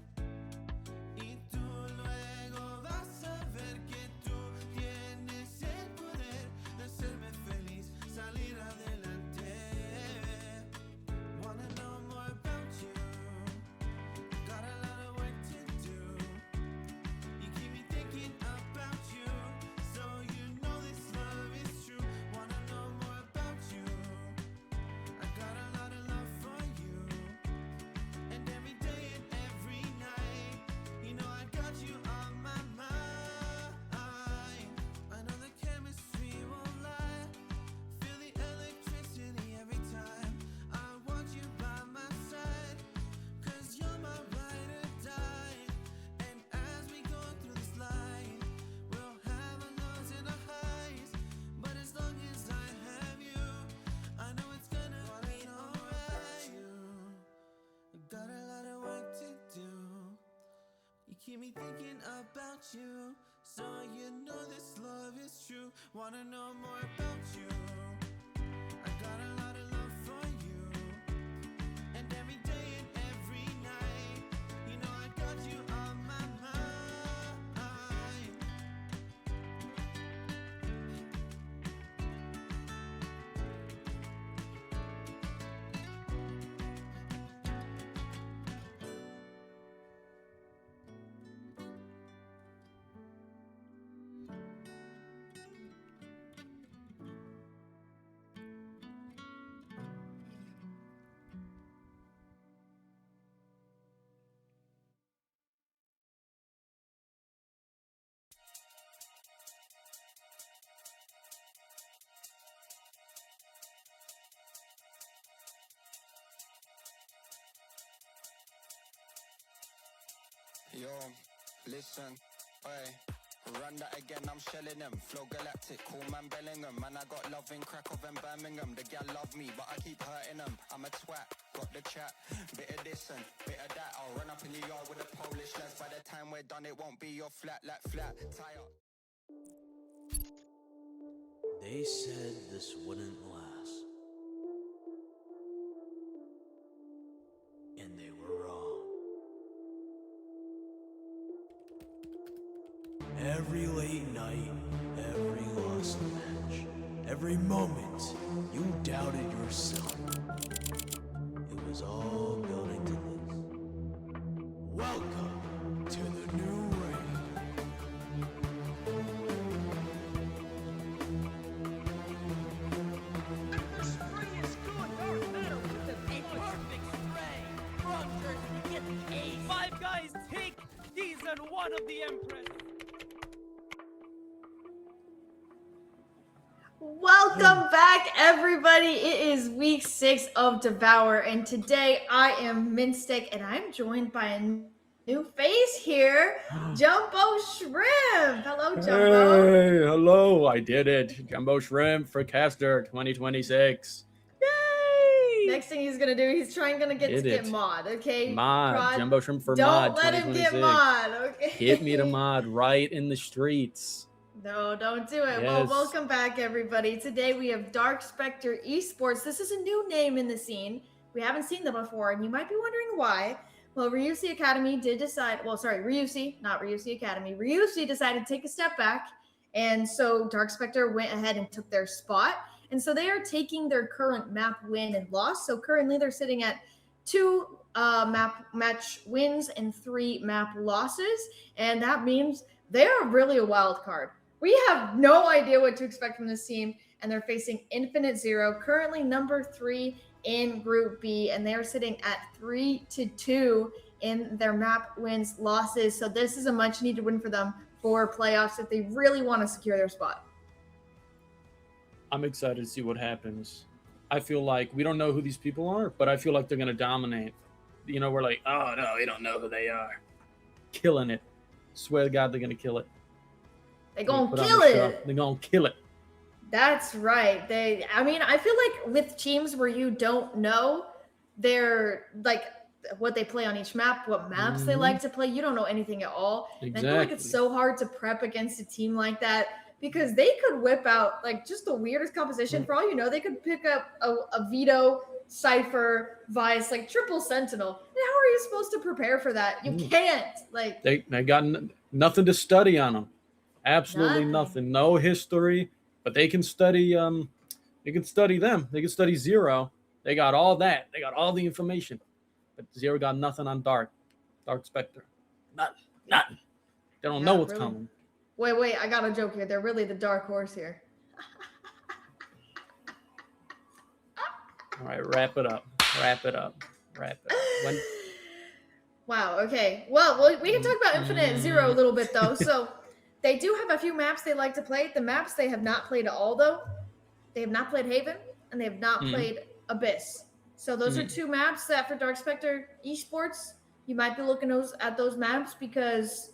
Y tú luego vas a ver que tú tienes el poder de hacerme feliz, salir adelante. Wanna know more about you, got a lot of work to do. You keep me thinking about you, so you know this love is true. keep me thinking about you. So you know this love is true. Wanna know more about you. I got a lot of love for you. And every day and every night, you know I got you on my mind. Yo, listen, oi. Run that again, I'm shelling them. Flow galactic, cool man Bellingham. Man, I got love in Krakow and Birmingham. The gal love me, but I keep hurting them. I'm a twat, got the chat. Bit of this and bit of that. I'll run up in your yard with a Polish lads. By the time we're done, it won't be your flat, like flat. Tie up. They said this wouldn't last. And they were wrong. Every late night, every lost match, every moment you doubted yourself. It was all building to this. Welcome to the new RAD. The spray is good, dark matter with a perfect spray. From Jersey to get the ace. 5 guys take season 1 of the Empress. Welcome back, everybody. It is week 6 of Devour, and today I am Minstick, and I'm joined by a new face here, Jumbo Shrimp. Hello, Jumbo. Hey, hello, I did it. Jumbo Shrimp for Caster 2026. Yay! Next thing he's gonna do, he's gonna get mod. Okay, Mod, Prod, Jumbo Shrimp for don't mod let him 2026. get mod. Okay, Hit me to mod right in the streets. No, don't do it. Yes. Well, welcome back, everybody. Today we have Dark Spectre Esports. This is a new name in the scene. We haven't seen them before, and you might be wondering why. Well, Ryusi Academy did decide, Ryusi, not Ryusi Academy. Ryusi decided to take a step back, and so Dark Spectre went ahead and took their spot. And so they are taking their current map win and loss. So currently they're sitting at 2 map match wins and 3 map losses, and that means they are really a wild card. We have no idea what to expect from this team, and they're facing Infinite Zero, currently number 3 in Group B, and they are sitting at 3-2 in their map wins losses. So this is a much-needed win for them for playoffs if they really want to secure their spot. I'm excited to see what happens. I feel like we don't know who these people are, but I feel like they're going to dominate. You know, we're like, oh, no, we don't know who they are. Killing it. Swear to God, they're going to kill it. They're going to kill it. They're going to kill it. That's right. I feel like with teams where you don't know, they're like what they play on each map, what maps they like to play, you don't know anything at all. Exactly. And I feel like it's so hard to prep against a team like that because they could whip out like just the weirdest composition. For all you know, they could pick up a Vito, Cypher, Vice, like triple Sentinel. And how are you supposed to prepare for that? You can't. Like they got nothing to study on them. Absolutely nothing. No history, but they can study. They can study them. They can study Zero. They got all that. They got all the information, but Zero got nothing on Dark Spectre. Nothing. They don't know what's coming. Wait! I got a joke here. They're really the dark horse here. All right, wrap it up. Wow. Okay. Well, we can talk about Infinite Zero a little bit though. So. They do have a few maps they like to play. The maps they have not played at all, though. They have not played Haven, and they have not played Abyss. So those are 2 maps that for Dark Spectre Esports, you might be looking at those maps because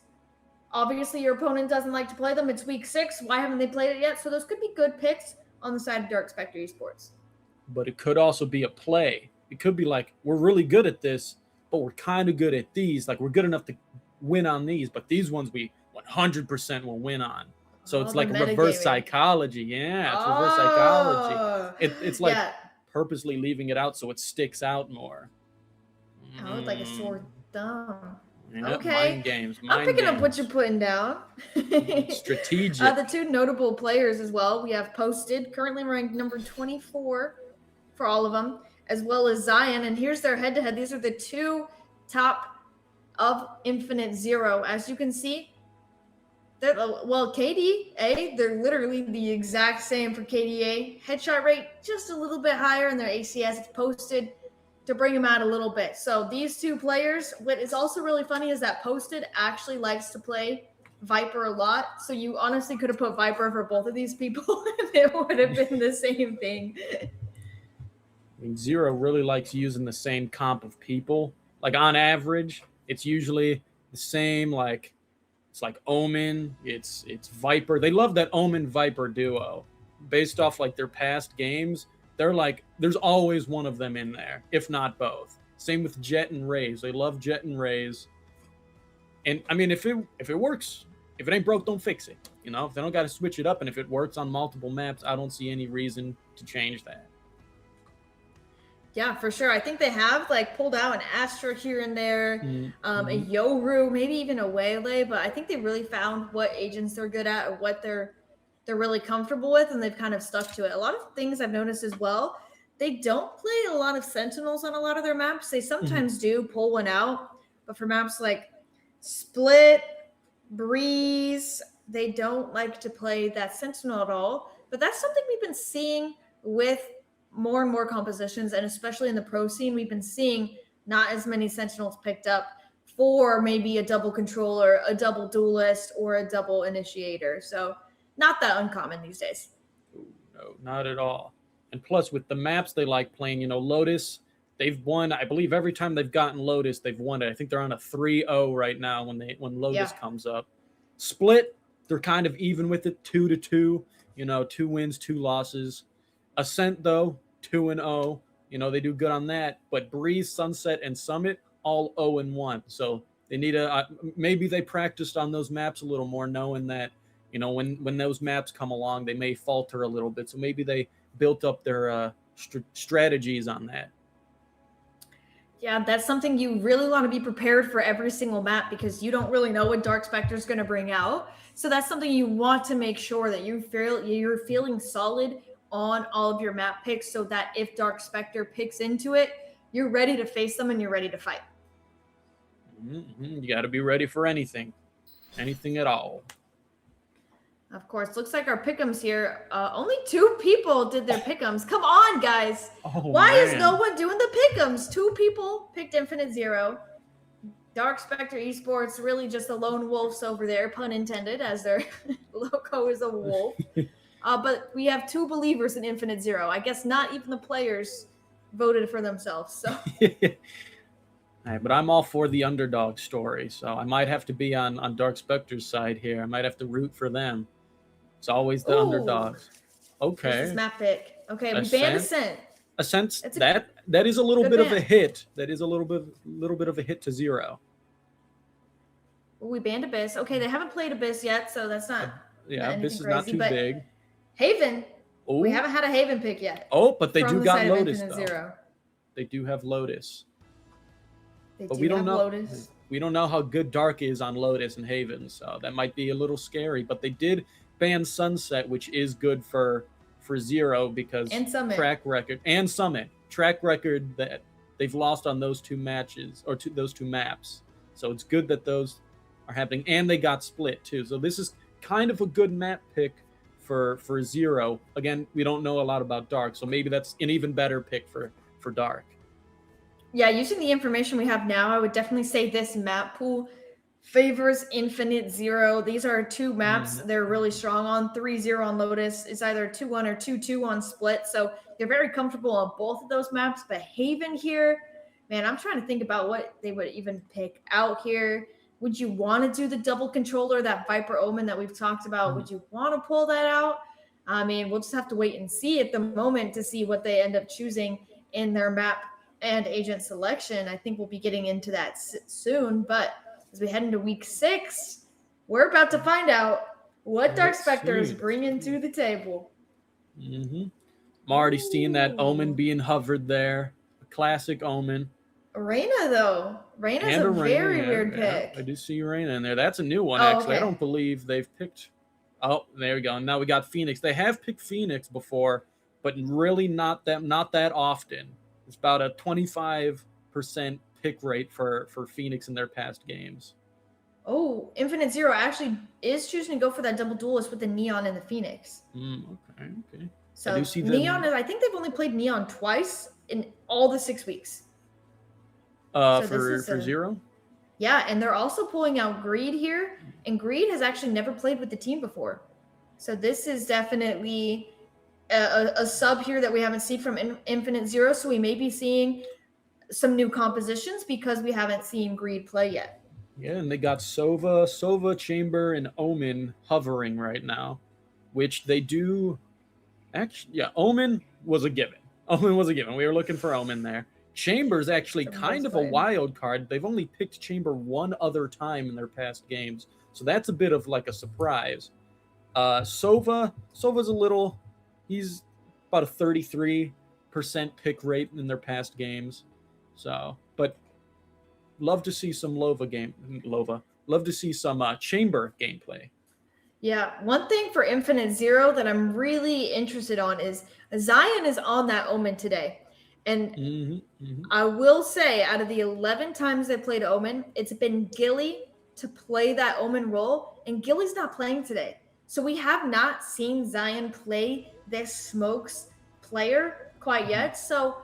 obviously your opponent doesn't like to play them. It's week 6. Why haven't they played it yet? So those could be good picks on the side of Dark Spectre Esports. But it could also be a play. It could be like, we're really good at this, but we're kind of good at these. Like, we're good enough to win on these, but these ones we 100% will win on. So it's the like reverse metagaming. psychology. Yeah, it's reverse psychology. It's like yeah. purposely leaving it out so it sticks out more. Oh, like a sore thumb. Yeah, Okay. Mind games. I'm picking up what you're putting down. Strategic. The two notable players as well. We have Posted, currently ranked number 24 for all of them, as well as Zion. And here's their head-to-head. These are the two top of Infinite Zero. As you can see, KDA, they're literally the exact same for KDA. Headshot rate just a little bit higher, and their ACS is Posted to bring them out a little bit. So these two players, what is also really funny is that Posted actually likes to play Viper a lot. So you honestly could have put Viper for both of these people and it would have been the same thing. I mean, Zero really likes using the same comp of people. Like on average, it's usually the same, like it's like Omen, it's Viper. They love that Omen Viper duo. Based off like their past games, they're like there's always one of them in there, if not both. Same with Jet and Raze. They love Jet and Raze. And I mean, if it works, if it ain't broke, don't fix it. You know, if they don't got to switch it up, and if it works on multiple maps, I don't see any reason to change that. Yeah, for sure. I think they have like pulled out an Astra here and there, a Yoru, maybe even a Waylay, but I think they really found what agents they're good at or what they're really comfortable with, and they've kind of stuck to it. A lot of things I've noticed as well, they don't play a lot of Sentinels on a lot of their maps. They sometimes do pull one out, but for maps like Split, Breeze, they don't like to play that Sentinel at all. But that's something we've been seeing with more and more compositions, and especially in the pro scene, we've been seeing not as many Sentinels picked up for maybe a double controller, a double duelist, or a double initiator. So not that uncommon these days. No, not at all. And plus, with the maps they like playing, you know, Lotus, they've won, I believe every time they've gotten Lotus, they've won it. I think they're on a 3-0 right now when Lotus comes up. Split, they're kind of even with it, 2-2, you know, 2 wins, 2 losses. Ascent, though, 2-0. You know, they do good on that. But Breeze, Sunset, and Summit, all 0-1. So they need maybe they practiced on those maps a little more, knowing that, you know, when those maps come along, they may falter a little bit. So maybe they built up their strategies on that. Yeah, that's something you really want to be prepared for every single map, because you don't really know what Dark Spectre is going to bring out. So that's something you want to make sure that you're feeling solid on all of your map picks, so that if Dark Spectre picks into it, you're ready to face them and you're ready to fight. You got to be ready for anything at all. Of course, looks like our pick'ems here. Only 2 people did their pick'ems. Come on, guys. Why is no one doing the pick'ems? 2 people picked Infinite Zero. Dark Spectre Esports, really just the lone wolves over there, pun intended, as their logo is a wolf. But we have 2 believers in Infinite Zero. I guess not even the players voted for themselves. So. Right, but I'm all for the underdog story, so I might have to be on Dark Spectre's side here. I might have to root for them. It's always the underdogs. Okay. This is map pick. Okay, we banned Ascent. Ascent, that is a little bit of a hit. That is a little bit of a hit to Zero. We banned Abyss. Okay, they haven't played Abyss yet, so that's not Abyss is crazy, not too big. Haven. Ooh. We haven't had a Haven pick yet. Oh, but they do got side Lotus, of though. Zero. They do have Lotus. But we don't know. Lotus. We don't know how good Dark is on Lotus and Haven, so that might be a little scary. But they did ban Sunset, which is good for Zero, because track record and Summit track record that they've lost on those 2 matches or those 2 maps. So it's good that those are happening, and they got Split too. So this is kind of a good map pick for Zero. Again, we don't know a lot about Dark, so maybe that's an even better pick for Dark. Yeah, using the information we have now, I would definitely say this map pool favors Infinite Zero. These are 2 maps they're really strong on. 3-0 on Lotus. It's either 2-1 or 2-2 on Split. So they're very comfortable on both of those maps. But Haven here, man, I'm trying to think about what they would even pick out here. Would you want to do the double controller, that Viper Omen that we've talked about? Would you want to pull that out? I mean, we'll just have to wait and see at the moment to see what they end up choosing in their map and agent selection. I think we'll be getting into that soon, but as we head into week 6. We're about to find out what Dark Let's Spectre is see. bringing to the table. I'm already seeing that Omen being hovered there. A classic Omen. Reyna, though. Reyna's And a Reyna, very yeah, weird yeah. pick. I do see Reyna in there. That's a new one, Oh, actually. I okay. don't believe they've picked... Oh, there we go. Now we got Phoenix. They have picked Phoenix before, but really not that often. It's about a 25% pick rate for Phoenix in their past games. Oh, Infinite Zero actually is choosing to go for that double duelist with the Neon and the Phoenix. Okay. So I do see them- Neon, I think they've only played Neon twice in all the 6 weeks. For Zero? Yeah, and they're also pulling out Greed here, and Greed has actually never played with the team before. So this is definitely a sub here that we haven't seen from Infinite Zero, so we may be seeing some new compositions because we haven't seen Greed play yet. Yeah, and they got Sova, Chamber, and Omen hovering right now, which they do... Actually, yeah, Omen was a given. We were looking for Omen there. Chamber's actually kind of a wild card. They've only picked Chamber one other time in their past games, so that's a bit of like a surprise. Sova's a little... He's about a 33% pick rate in their past games. So, but love to see some Love to see some Chamber gameplay. Yeah, one thing for Infinite Zero that I'm really interested on is Zion is on that Omen today. And I will say, out of the 11 times they played Omen, it's been Gilly to play that Omen role, and Gilly's not playing today. So we have not seen Zion play this Smokes player quite yet. So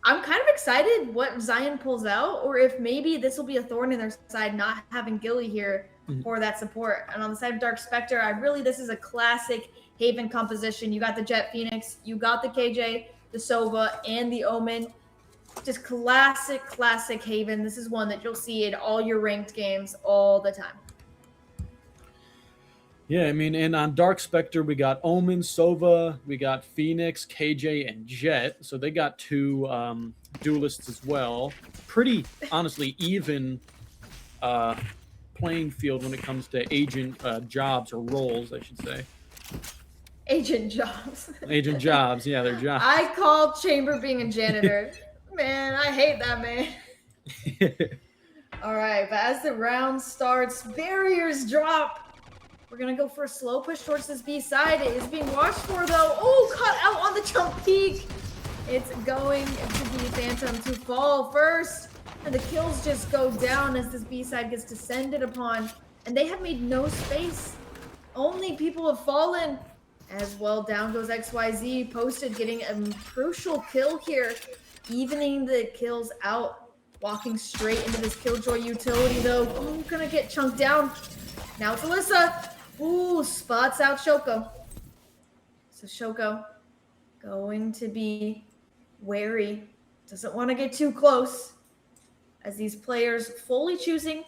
I'm kind of excited what Zion pulls out, or if maybe this will be a thorn in their side, not having Gilly here for that support. And on the side of Dark Spectre, this is a classic Haven composition. You got the Jet Phoenix, you got the KJ, the Sova, and the Omen. Just classic Haven. This is one that you'll see in all your ranked games all the time. Yeah, I mean, and on Dark Spectre, we got Omen, Sova, we got Phoenix, KJ, and Jet. So they got 2 duelists as well. Pretty, honestly, even playing field when it comes to agent jobs or roles, I should say. Agent jobs. Agent jobs, yeah, their jobs. I call Chamber being a janitor. Man, I hate that man. All right, but as the round starts, barriers drop. We're going to go for a slow push towards this B side. It is being watched for, though. Oh, cut out on the jump peak. It's going to be Phantom to fall first. And the kills just go down as this B side gets descended upon. And they have made no space. Only people have fallen. As well, down goes XYZ. Posted getting a crucial kill here. Evening the kills out. Walking straight into this Killjoy utility, though. Oh, gonna get chunked down. Now it's Alyssa. Ooh, spots out Shoko. So Shoko going to be wary. Doesn't want to get too close. As these players fully choosing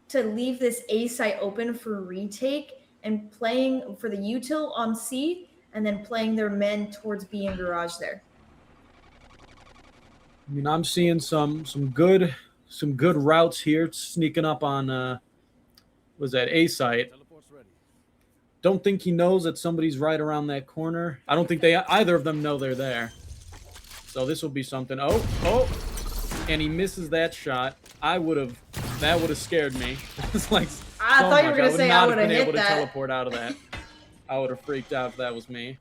to leave this A site open for retake and playing for the util on C and then playing their men towards B and garage there. I mean, I'm seeing some good routes here, sneaking up on was that A site. Don't think he knows that somebody's right around that corner. I don't think either of them know they're there. So this will be something. Oh, and he misses that shot. That would have scared me. It's like I thought you were gonna say I would have been hit able to that. teleport out of that. I would have freaked out if that was me.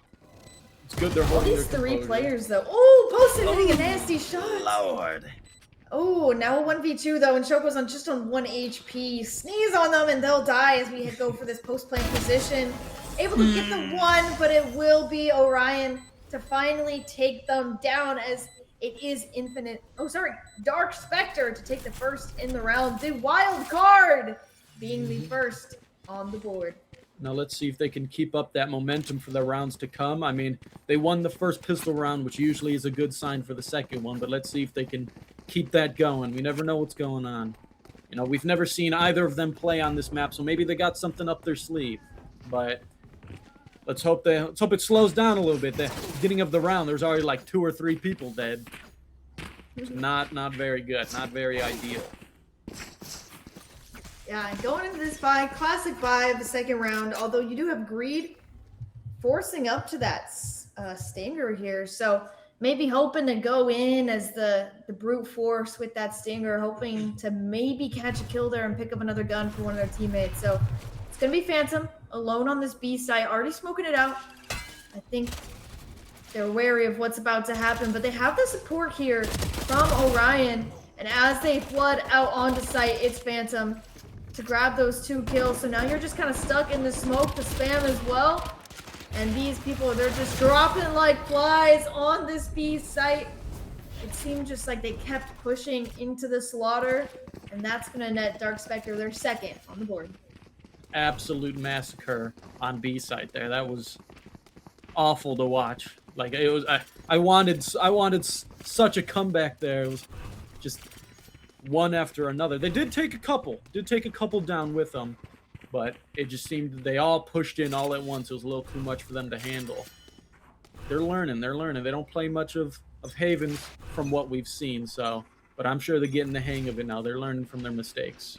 It's good they're holding These their 3 composure. players though. Oh, Posted hitting a nasty shot. Lord. Oh, now a 1v2 though, and Shoko's just on 1 HP. Sneeze on them and they'll die as we go for this post-plant position. Able to get the 1, but it will be Orion to finally take them down as it is Dark Spectre to take the first in the round. The wild card being the first on the board. Now let's see if they can keep up that momentum for the rounds to come. I mean, they won the first pistol round, which usually is a good sign for the second one, but let's see if they can keep that going. We never know what's going on. You know, we've never seen either of them play on this map, so maybe they got something up their sleeve. But let's hope it slows down a little bit. The beginning of the round, there's already like 2 or 3 people dead. It's not very good, not very ideal. Yeah, and going into this bye, classic bye of the second round, although you do have Greed forcing up to that Stinger here. So maybe hoping to go in as the brute force with that Stinger, hoping to maybe catch a kill there and pick up another gun for one of their teammates. So it's going to be Phantom alone on this B site, already smoking it out. I think they're wary of what's about to happen, but they have the support here from Orion. And as they flood out onto site, it's Phantom to grab those 2 kills. So now you're just kind of stuck in the smoke to spam as well. And these people, they're just dropping like flies on this B site. It seemed just like they kept pushing into the slaughter. And that's going to net Dark Spectre their second on the board. Absolute massacre on B site there. That was awful to watch. Like it was, I wanted such a comeback there. It was just one after another. They did take a couple down with them, but it just seemed that they all pushed in all at once. It was a little too much for them to handle. They're learning. They don't play much of Havens from what we've seen, so, but I'm sure they're getting the hang of it now. They're learning from their mistakes.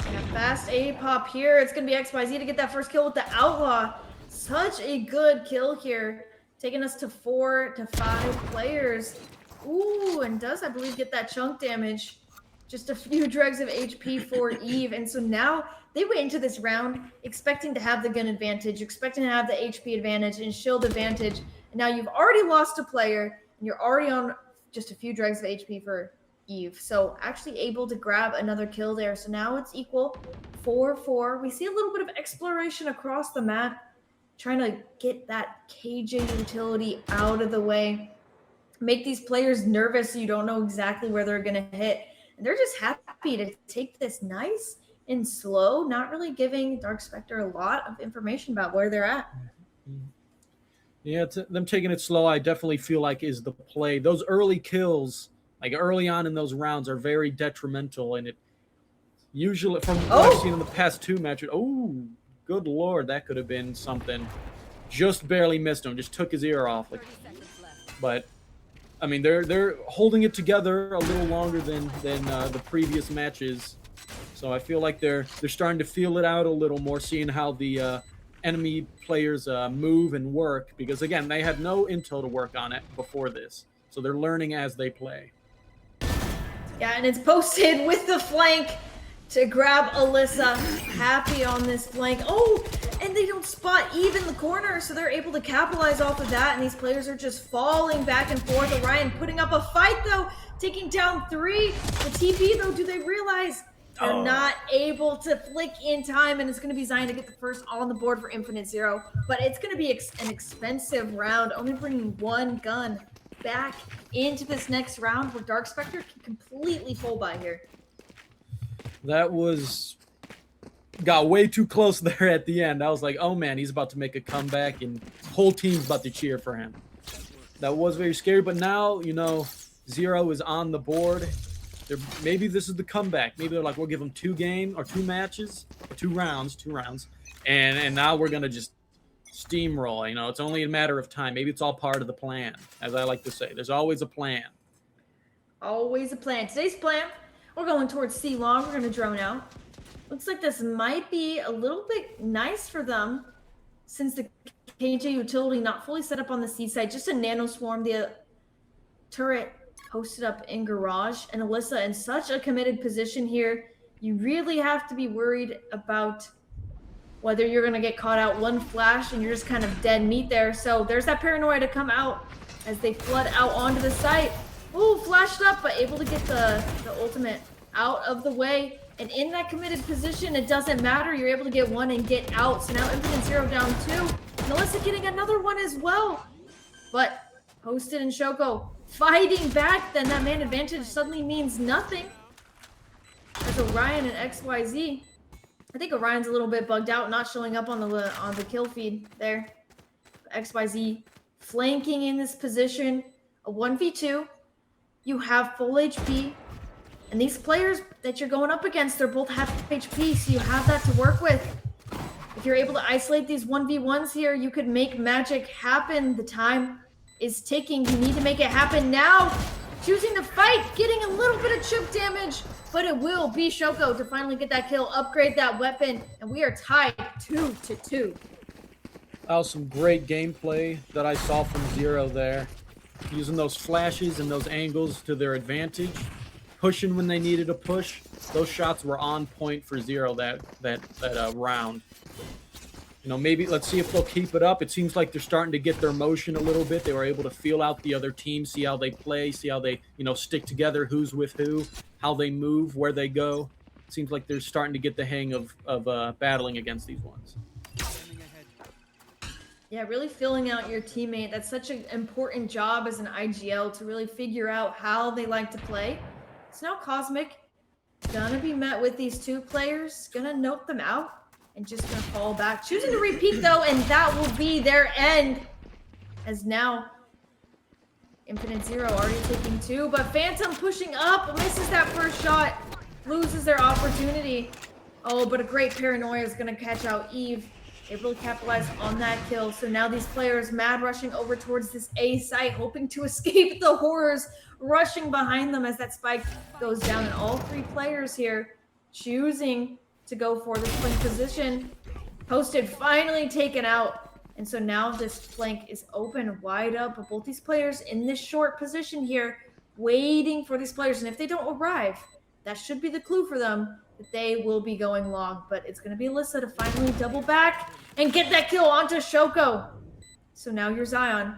Yeah, fast A pop here. It's going to be XYZ to get that first kill with the Outlaw. Such a good kill here, taking us to 4 to 5 players. Ooh, and does, I believe, get that chunk damage. Just a few dregs of HP for Eve. And so now they went into this round expecting to have the gun advantage, expecting to have the HP advantage and shield advantage. And now you've already lost a player, and you're already on just a few dregs of HP for Eve. So actually able to grab another kill there. So now it's equal 4-4. We see a little bit of exploration across the map, trying to get that KJ utility out of the way. Make these players nervous so you don't know exactly where they're going to hit. And they're just happy to take this nice and slow, not really giving Dark Spectre a lot of information about where they're at. Yeah, them taking it slow, I definitely feel like is the play. Those early kills, like early on in those rounds, are very detrimental. And it usually, from what I've seen in the past 2 matches, good Lord, that could have been something. Just barely missed him, just took his ear off. But I mean, they're holding it together a little longer than the previous matches, so I feel like they're starting to feel it out a little more, seeing how the enemy players move and work. Because again, they had no intel to work on it before this, so they're learning as they play. Yeah, and it's posted with the flank to grab Alyssa. Happy on this flank. Oh, and they don't spot Eve in the corner, so they're able to capitalize off of that, and these players are just falling back and forth. Orion putting up a fight, though, taking down 3. The TP, though, do they realize they're not able to flick in time, and it's going to be Zion to get the first on the board for Infinite Zero, but it's going to be an expensive round, only bringing 1 gun back into this next round where Dark Spectre can completely pull by here. That got way too close there at the end. I was like, oh man, he's about to make a comeback and the whole team's about to cheer for him. That was very scary, but now, Zero is on the board. Maybe this is the comeback. Maybe they're like, we'll give them 2 matches, 2 rounds, and now we're going to just steamroll. It's only a matter of time. Maybe it's all part of the plan, as I like to say. There's always a plan. Always a plan. Today's plan, we're going towards C-Long. We're going to drone out. Looks like this might be a little bit nice for them since the KJ utility not fully set up on the C side. Just a nano swarm. The turret posted up in garage. And Alyssa in such a committed position here. You really have to be worried about whether you're going to get caught out. One flash and you're just kind of dead meat there. So there's that paranoia to come out as they flood out onto the site. Ooh, flashed up, but able to get the ultimate out of the way. And in that committed position, it doesn't matter. You're able to get 1 and get out. So now Infinite Zero down 2. And Alyssa getting another one as well. But Posted and Shoko fighting back, then that man advantage suddenly means nothing. As Orion and XYZ. I think Orion's a little bit bugged out, not showing up on the kill feed there. XYZ flanking in this position. A 1v2. You have full HP. And these players that you're going up against, they're both half HP, so you have that to work with. If you're able to isolate these 1v1s here, you could make magic happen. The time is ticking. You need to make it happen now. choosing to fight, getting a little bit of chip damage, but it will be Shoko to finally get that kill, upgrade that weapon, and we are tied 2-2. That was some great gameplay that I saw from Zero there. Using those flashes and those angles to their advantage. Pushing when they needed to push. Those shots were on point for Zero that round. You know, maybe let's see if they'll keep it up. It seems like they're starting to get their motion a little bit. They were able to feel out the other team, see how they play, see how they, you know, stick together, who's with who, how they move, where they go. It seems like they're starting to get the hang of battling against these ones. Yeah, really filling out your teammate. That's such an important job as an IGL to really figure out how they like to play. So now Cosmic gonna be met with these two players, gonna note them out, and just gonna fall back. Choosing to repeat though, and that will be their end. As now, Infinite Zero already taking two, but Phantom pushing up, misses that first shot, loses their opportunity. Oh, but a great paranoia is gonna catch out Eve. Able to capitalize on that kill. So now these players mad rushing over towards this A site, hoping to escape the horrors rushing behind them as that spike goes down. And all three players here choosing to go for this flank position. Posted finally taken out. And so now this flank is open wide up. But both these players in this short position here, waiting for these players. And if they don't arrive, that should be the clue for them that they will be going long. But it's going to be Alyssa to finally double back and get that kill onto Shoko. So now you're Zion.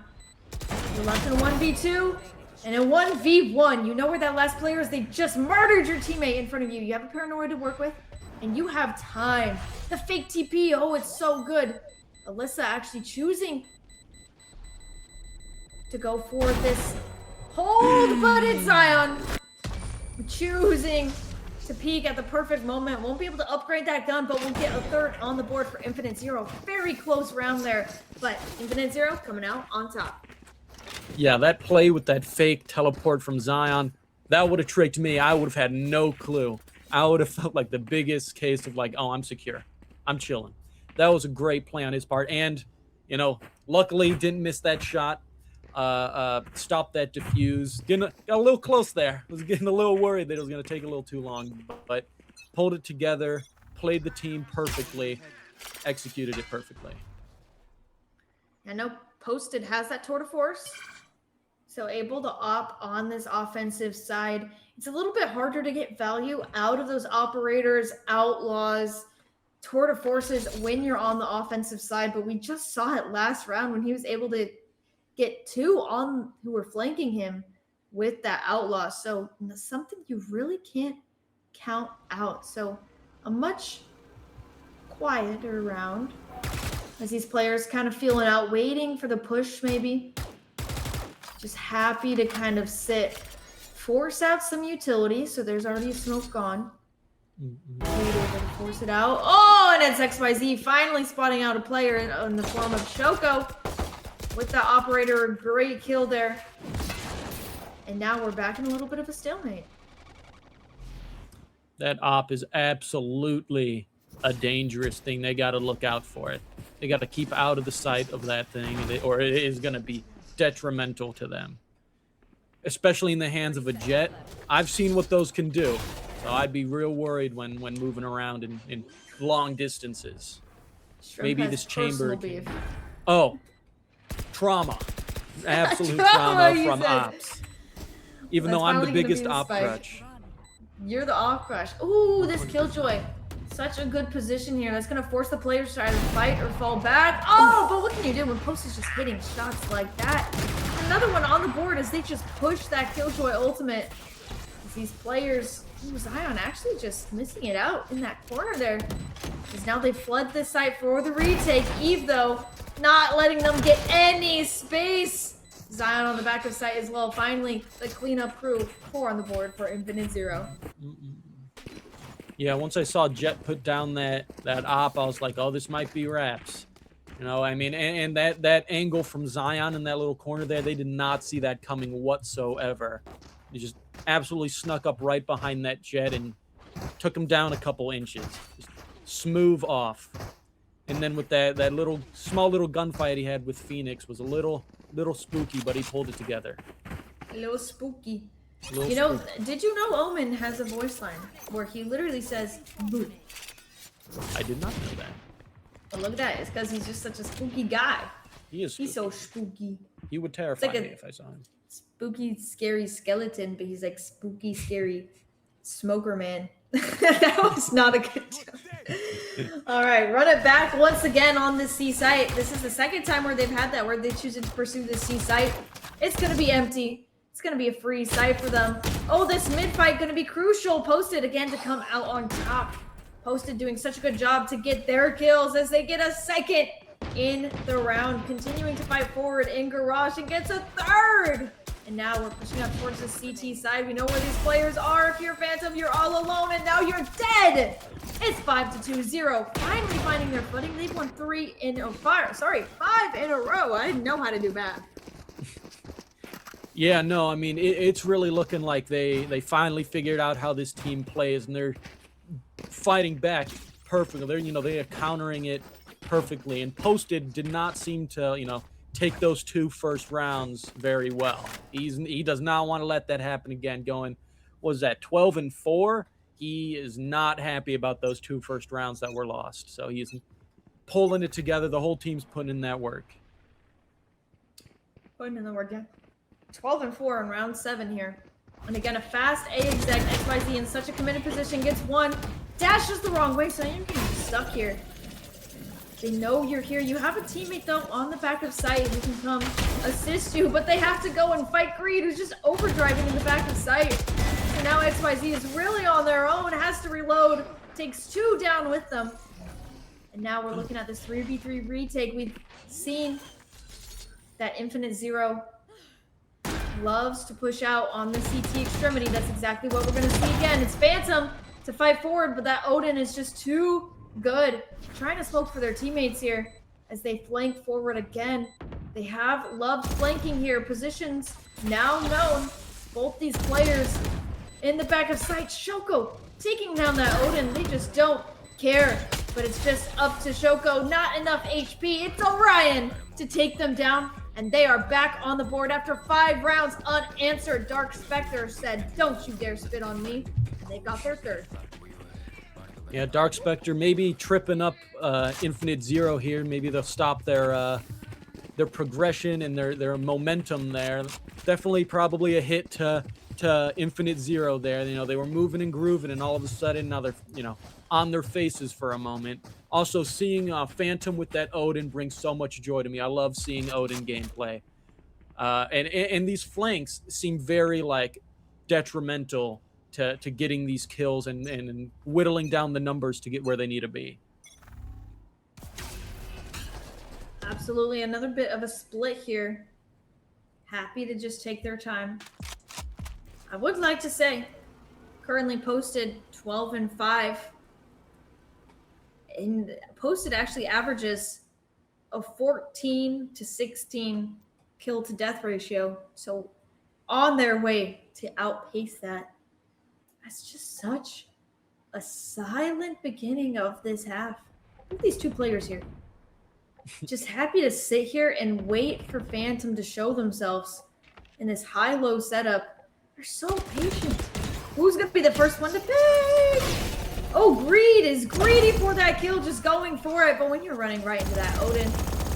You're left in 1v2 and in 1v1. You know where that last player is. They just murdered your teammate in front of you. You have a paranoia to work with and you have time. The fake TP, oh, it's so good. Alyssa actually choosing to go for this hold, but it's Zion choosing to peek at the perfect moment. Won't be able to upgrade that gun, but we'll get a third on the board for Infinite Zero. Very close round there, but Infinite Zero coming out on top. Yeah, that play with that fake teleport from Zion, that would have tricked me. I would have had no clue. I would have felt like the biggest case of like, oh, I'm secure. I'm chilling. That was a great play on his part. And, you know, luckily didn't miss that shot. Stopped that defuse. Got a little close there. Was getting a little worried that it was going to take a little too long, but pulled it together, played the team perfectly, executed it perfectly. I know Posted has that tour de force, so able to op on this offensive side. It's a little bit harder to get value out of those operators, outlaws, tour de forces when you're on the offensive side, but we just saw it last round when he was able to get two on who were flanking him with that outlaw. So something you really can't count out. So a much quieter round as these players kind of feeling out, waiting for the push maybe. Just happy to kind of sit, force out some utility. So there's already smoke gone. Able to force it out. Oh, and it's XYZ finally spotting out a player in the form of Shoko. With the operator, a great kill there. And now we're back in a little bit of a stalemate. That op is absolutely a dangerous thing. They got to look out for it. They got to keep out of the sight of that thing, or it is going to be detrimental to them. Especially in the hands of a jet. I've seen what those can do. So I'd be real worried when moving around in long distances. Maybe this chamber can... Oh, trauma. Absolute trauma from ops. Even though I'm the biggest op crutch. You're the op crush. Ooh, this Killjoy. Such a good position here. That's going to force the players to either fight or fall back. Oh, but what can you do when Post is just hitting shots like that? Another one on the board as they just push that Killjoy ultimate. As these players... Ooh, Zion actually just missing it out in that corner there. Because now they flood this site for the retake. Eve, though, not letting them get any space. Zion on the back of site as well. Finally, the cleanup crew. 4 on the board for Infinite Zero. Yeah, once I saw Jet put down that op, I was like, oh, this might be wraps. You know, I mean, and that angle from Zion in that little corner there, they did not see that coming whatsoever. He just absolutely snuck up right behind that Jet and took him down a couple inches. Just smooth off. And then with that small little gunfight he had with Phoenix was a little spooky, but he pulled it together. A little spooky. You know, did you know Omen has a voice line where he literally says "boo"? I did not know that. But look at that. It's because he's just such a spooky guy. He is. He's so spooky. He would terrify like me if I saw him. Spooky, scary skeleton, but he's like spooky, scary smoker man. That was not a good joke. All right, run it back once again on the C site. This is the second time where they've had that, where they choose to pursue the C site. It's going to be empty. It's going to be a free site for them. Oh, this mid fight going to be crucial. Posted again to come out on top. Posted doing such a good job to get their kills as they get a second in the round. Continuing to fight forward in Garage and gets a third. And now we're pushing up towards the CT side. We know where these players are. If you're Phantom, you're all alone, and now you're dead. It's 5-2-0. Finally finding their footing. They've won 5 in a row. I didn't know how to do math. Yeah, no, I mean, it's really looking like they finally figured out how this team plays, and they're fighting back perfectly. They are countering it perfectly, and Posted did not seem to, take those 2 first rounds very well. He does not want to let that happen again. Going, was that 12-4? He is not happy about those 2 first rounds that were lost. So he's pulling it together. The whole team's putting in that work. Putting in the work, yeah. 12-4 in round 7 here. And again, a fast A exec. XYZ in such a committed position gets one. Dashes the wrong way, so you're getting stuck here. They know you're here. You have a teammate, though, on the back of site who can come assist you, but they have to go and fight Greed, who's just overdriving in the back of site. So now XYZ is really on their own, has to reload, takes 2 down with them. And now we're looking at this 3v3 retake. We've seen that Infinite Zero loves to push out on the CT extremity. That's exactly what we're going to see again. It's Phantom to fight forward, but that Odin is just too good. Trying to smoke for their teammates here as they flank forward again. They have loved flanking here. Positions now known. Both these players in the back of sight. Shoko taking down that Odin. They just don't care. But it's just up to Shoko. Not enough HP. It's Orion to take them down. And they are back on the board after 5 rounds unanswered. Dark Spectre said, "Don't you dare spit on me." And they got their third. Yeah, Dark Spectre maybe tripping up Infinite Zero here. Maybe they'll stop their progression and their momentum there. Definitely probably a hit to Infinite Zero there. They were moving and grooving, and all of a sudden now they're on their faces for a moment. Also, seeing Phantom with that Odin brings so much joy to me. I love seeing Odin gameplay. And these flanks seem very detrimental to getting these kills and whittling down the numbers to get where they need to be. Absolutely. Another bit of a split here. Happy to just take their time. I would like to say, currently Posted 12-5. And Posted actually averages a 14 to 16 kill to death ratio. So on their way to outpace that. That's just such a silent beginning of this half. Look at these 2 players here. Just happy to sit here and wait for Phantom to show themselves in this high-low setup. They're so patient. Who's going to be the first one to pick? Oh, Greed is greedy for that kill, just going for it. But when you're running right into that Odin,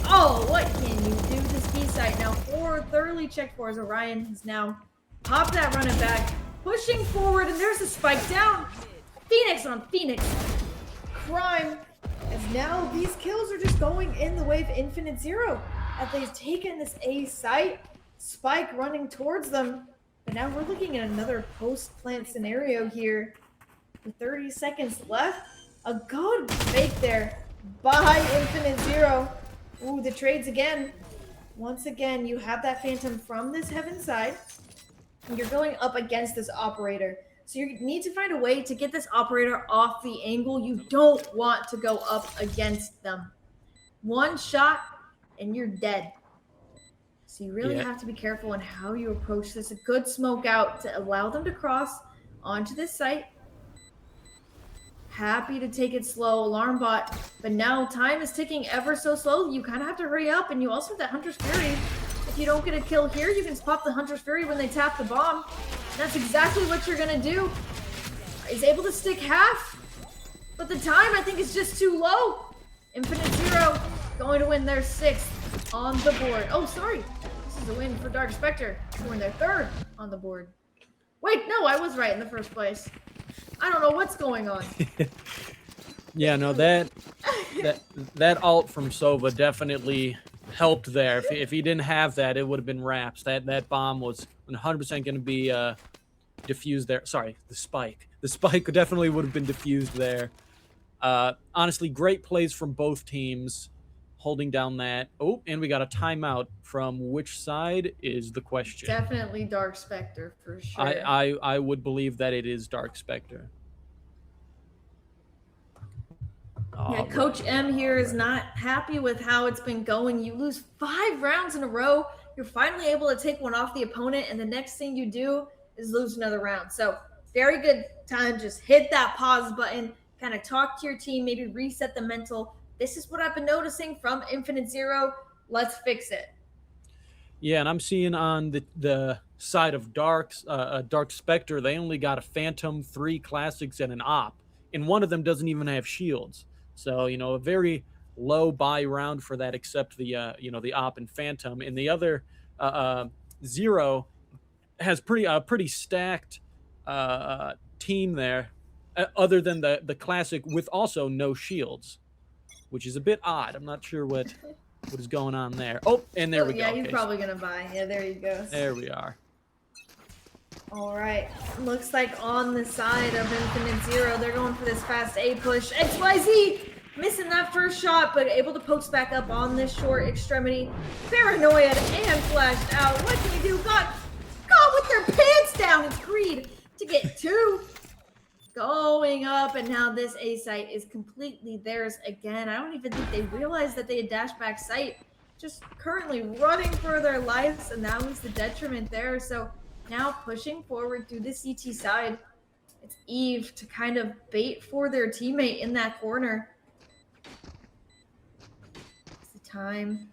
oh, what can you do to ski site? Now, 4 thoroughly checked for as Orion has now popped that running back. Pushing forward, and there's a spike down. Phoenix on Phoenix. Crime. As now these kills are just going in the way of Infinite Zero. As they've taken this A site. Spike running towards them. But now we're looking at another post-plant scenario here. With 30 seconds left. A good fake there by Infinite Zero. Ooh, the trades again. Once again, you have that Phantom from this heaven side. And you're going up against this operator. So you need to find a way to get this operator off the angle. You don't want to go up against them. One shot and you're dead. So you really have to be careful in how you approach this. A good smoke out to allow them to cross onto this site. Happy to take it slow, alarm bot. But now time is ticking ever so slowly. You kind of have to hurry up. And you also have that Hunter's Fury. If you don't get a kill here, you can pop the Hunter's Fury when they tap the bomb. That's exactly what you're gonna do. He's able to stick half, but the time I think is just too low. Infinite Zero going to win their 6th on the board. Oh, sorry. This is a win for Dark Spectre to win their 3rd on the board. Wait, no, I was right in the first place. I don't know what's going on. Yeah, no, that ult from Sova definitely helped there. If he didn't have that, it would have been wraps. That bomb was 100% going to be diffused there. Sorry, the spike. The spike definitely would have been diffused there. Honestly, great plays from both teams, holding down that. Oh, and we got a timeout. From which side is the question? Definitely Dark Spectre for sure. I would believe that it is Dark Spectre. Yeah, Coach M here is not happy with how it's been going. You lose 5 rounds in a row. You're finally able to take one off the opponent, and the next thing you do is lose another round. So very good time. Just hit that pause button, kind of talk to your team, maybe reset the mental. This is what I've been noticing from Infinite Zero. Let's fix it. Yeah, and I'm seeing on the side of Dark Spectre, they only got a Phantom, 3 Classics, and an Op, and one of them doesn't even have shields. So, you know, a very low buy round for that, except the, you know, the Op and Phantom. And the other Zero has pretty stacked team there, other than the Classic with also no shields, which is a bit odd. I'm not sure what is going on there. Oh, and there we go. Yeah, he's probably going to buy. Yeah, there he goes. There we are. All right, looks like on the side of Infinite Zero, they're going for this fast A push. XYZ missing that first shot, but able to post back up on this short extremity. Paranoid and flashed out. What can you do? Got with their pants down. It's Greed to get 2. Going up, and now this A site is completely theirs again. I don't even think they realized that they had dashed back site. Just currently running for their lives, and that was the detriment there. So now pushing forward through the CT side, it's Eve to kind of bait for their teammate in that corner. It's the time.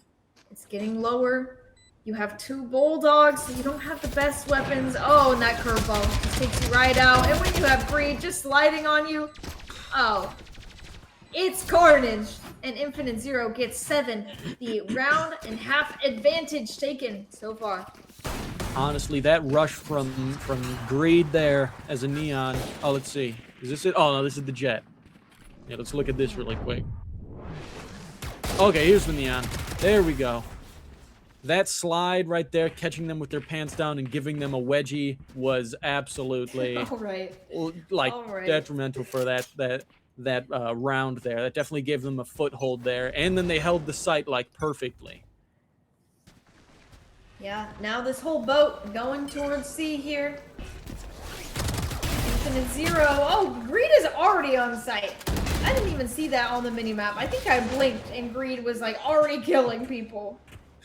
It's getting lower. You have 2 Bulldogs, so you don't have the best weapons. Oh, and that curveball just takes you right out. And when you have Greed just sliding on you, oh, it's carnage. And Infinite Zero gets 7. The round and half advantage taken so far. Honestly, that rush from Greed there as a Neon. Oh, let's see. Is this it? Oh, no, this is the Jet. Yeah, let's look at this really quick. Okay, here's the Neon. There we go. That slide right there, catching them with their pants down and giving them a wedgie was absolutely detrimental for that round there. That definitely gave them a foothold there. And then they held the site like perfectly. Yeah, now this whole boat going towards C here. Infinite Zero. Oh, Greed is already on site. I didn't even see that on the minimap. I think I blinked and Greed was like already killing people.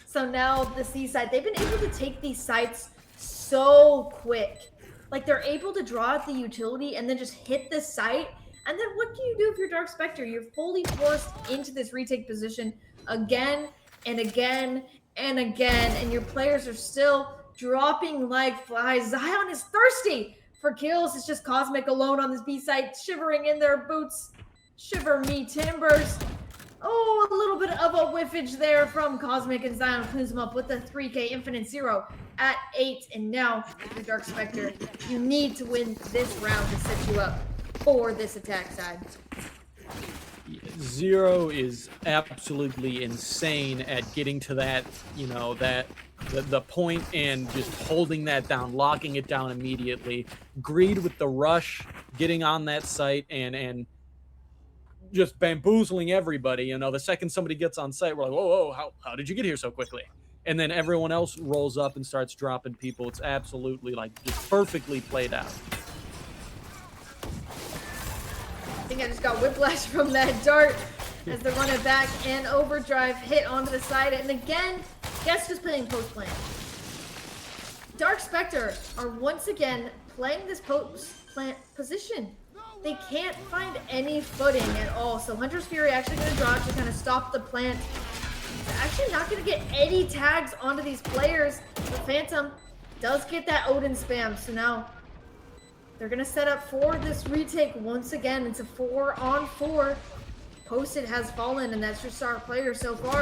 So now the C side, they've been able to take these sites so quick. Like they're able to draw out the utility and then just hit the site. And then what can you do if you're Dark Spectre? You're fully forced into this retake position again and again and again, and your players are still dropping like flies. Zion is thirsty for kills. It's just Cosmic alone on this B site, shivering in their boots. Shiver me timbers. Oh, a little bit of a whiffage there from Cosmic, and Zion cleans him up with the 3K. Infinite Zero at 8. And now, if you're Dark Spectre, you need to win this round to set you up for this attack side. Zero is absolutely insane at getting to that, you know, the point and just holding that down, locking it down immediately. Greed with the rush, getting on that site and just bamboozling everybody. You know, the second somebody gets on site, we're like, whoa, how did you get here so quickly? And then everyone else rolls up and starts dropping people. It's absolutely like just perfectly played out. I think I just got whiplash from that dart as they're running back, and overdrive hit onto the side. And again, guess just playing post plan. Dark Spectre are once again playing this post plant position. They can't find any footing at all. So Hunter's Fury actually going to drop to kind of stop the plant. It's actually not going to get any tags onto these players. The Phantom does get that Odin spam, so now they're gonna set up for this retake once again. It's a 4-on-4. Posted has fallen, and that's your star player so far.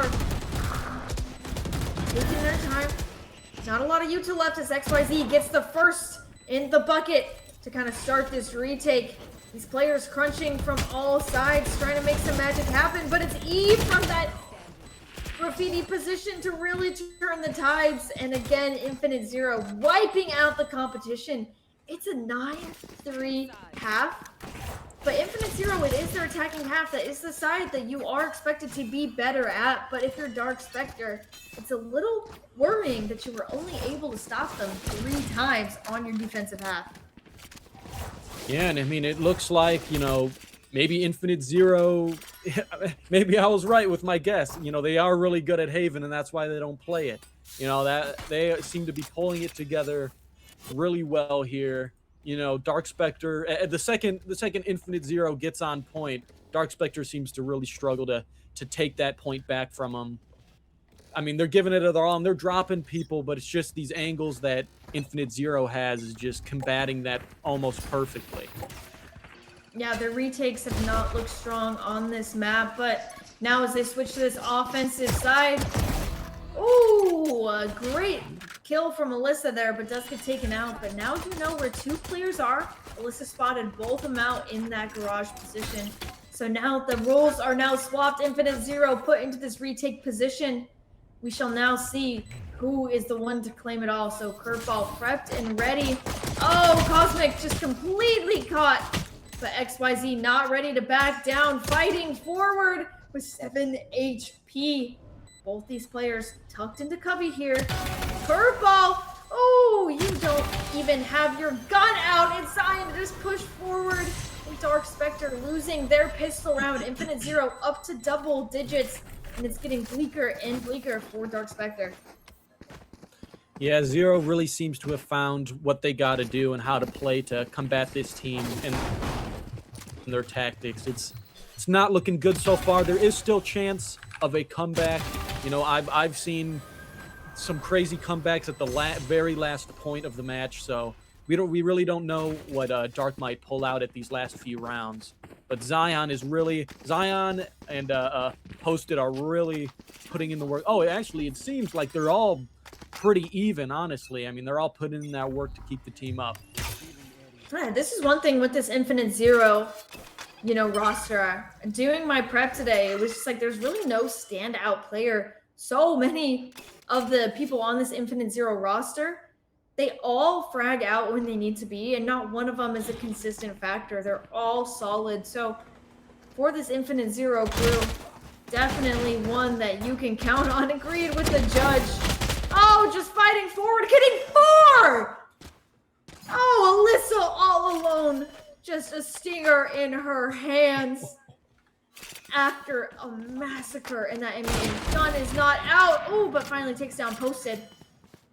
Taking their time. Not a lot of Utah left as XYZ gets the first in the bucket to kind of start this retake. These players crunching from all sides, trying to make some magic happen, but it's Eve from that graffiti position to really turn the tides. And again, Infinite Zero wiping out the competition. It's a 9-3 half. But Infinite Zero, it is their attacking half. That is the side that you are expected to be better at. But if you're Dark Spectre, it's a little worrying that you were only able to stop them 3 times on your defensive half. Yeah, and I mean, it looks like, you know, maybe Infinite Zero, maybe I was right with my guess. You know, they are really good at Haven, and that's why they don't play it. You know, that they seem to be pulling it together really well here. You know, Dark Spectre, the second Infinite Zero gets on point, Dark Spectre seems to really struggle to take that point back from them. I mean, they're giving it their all, and they're dropping people, but it's just these angles that Infinite Zero has is just combating that almost perfectly. Yeah, their retakes have not looked strong on this map, but now as they switch to this offensive side, ooh, a great kill from Alyssa there, but does get taken out. But now you know where 2 players are. Alyssa spotted both of them out in that garage position. So now the roles are now swapped. Infinite Zero put into this retake position. We shall now see who is the one to claim it all. So curveball prepped and ready. Oh, Cosmic just completely caught. But XYZ not ready to back down, fighting forward with 7 HP. Both these players tucked into cubby here. Curveball. Oh, you don't even have your gun out inside to just push forward. And Dark Spectre losing their pistol round. Infinite Zero up to double digits. And it's getting bleaker and bleaker for Dark Spectre. Yeah, Zero really seems to have found what they got to do and how to play to combat this team and their tactics. It's not looking good so far. There is still chance of a comeback. You know, I've seen some crazy comebacks at the very last point of the match, so we really don't know what Dark might pull out at these last few rounds. But Zion and Posted are really putting in the work. Oh, actually, it seems like they're all pretty even, honestly. I mean, they're all putting in that work to keep the team up. Yeah, this is one thing with this Infinite Zero, you know, roster. Doing my prep today, it was just like there's really no standout player. So many of the people on this Infinite Zero roster, they all frag out when they need to be, and not one of them is a consistent factor. They're all solid. So for this Infinite Zero crew, definitely one that you can count on. Agreed with the judge. Oh, just fighting forward, getting 4! Oh, Alyssa all alone. Just a stinger in her hands after a massacre in that NBA. Gun is not out. Oh, but finally takes down Posted.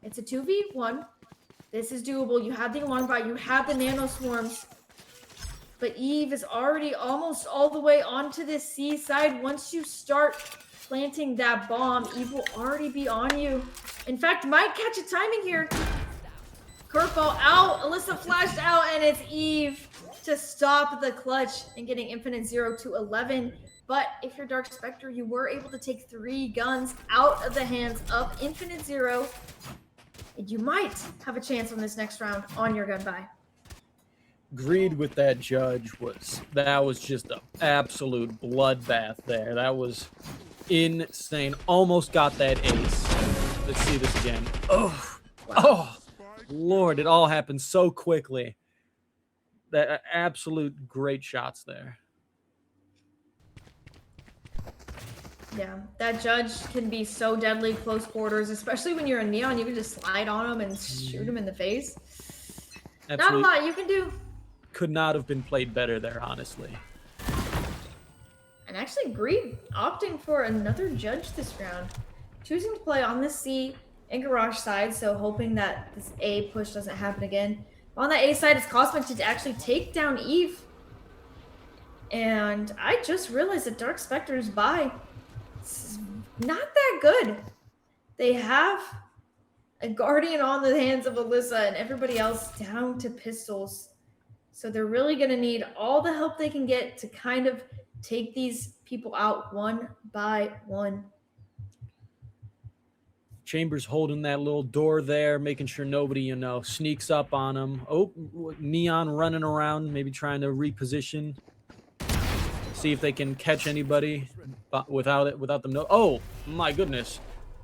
It's a 2v1. This is doable. You have the alarm bot. You have the nano swarms. But Eve is already almost all the way onto this C side. Once you start planting that bomb, Eve will already be on you. In fact, might catch a timing here. Curveball out. Alyssa flashed out, and it's Eve to stop the clutch and getting Infinite Zero to 11. But if you're Dark Spectre, you were able to take 3 guns out of the hands of Infinite Zero. And you might have a chance on this next round on your gun buy. Agreed with that judge. That was just an absolute bloodbath there. That was insane. Almost got that ace. Let's see this again. Oh, wow. Oh, Lord, it all happened so quickly. That absolute great shots there. Yeah, that judge can be so deadly close quarters, especially when you're in Neon. You can just slide on him and shoot him in the face. Absolutely. Not a lot you can do. Could not have been played better there, honestly. And actually, Greed opting for another judge this round. Choosing to play on the C and garage side, so hoping that this A push doesn't happen again. On the A side, it's Cosmic to actually take down Eve. And I just realized that Dark Spectre's buy is not that good. They have A Guardian on the hands of Alyssa and everybody else down to pistols. So they're really going to need all the help they can get to kind of take these people out one by one. Chambers holding that little door there, making sure nobody, you know, sneaks up on him. Oh, Neon running around, maybe trying to reposition. See if they can catch anybody without them. No. Oh, my goodness.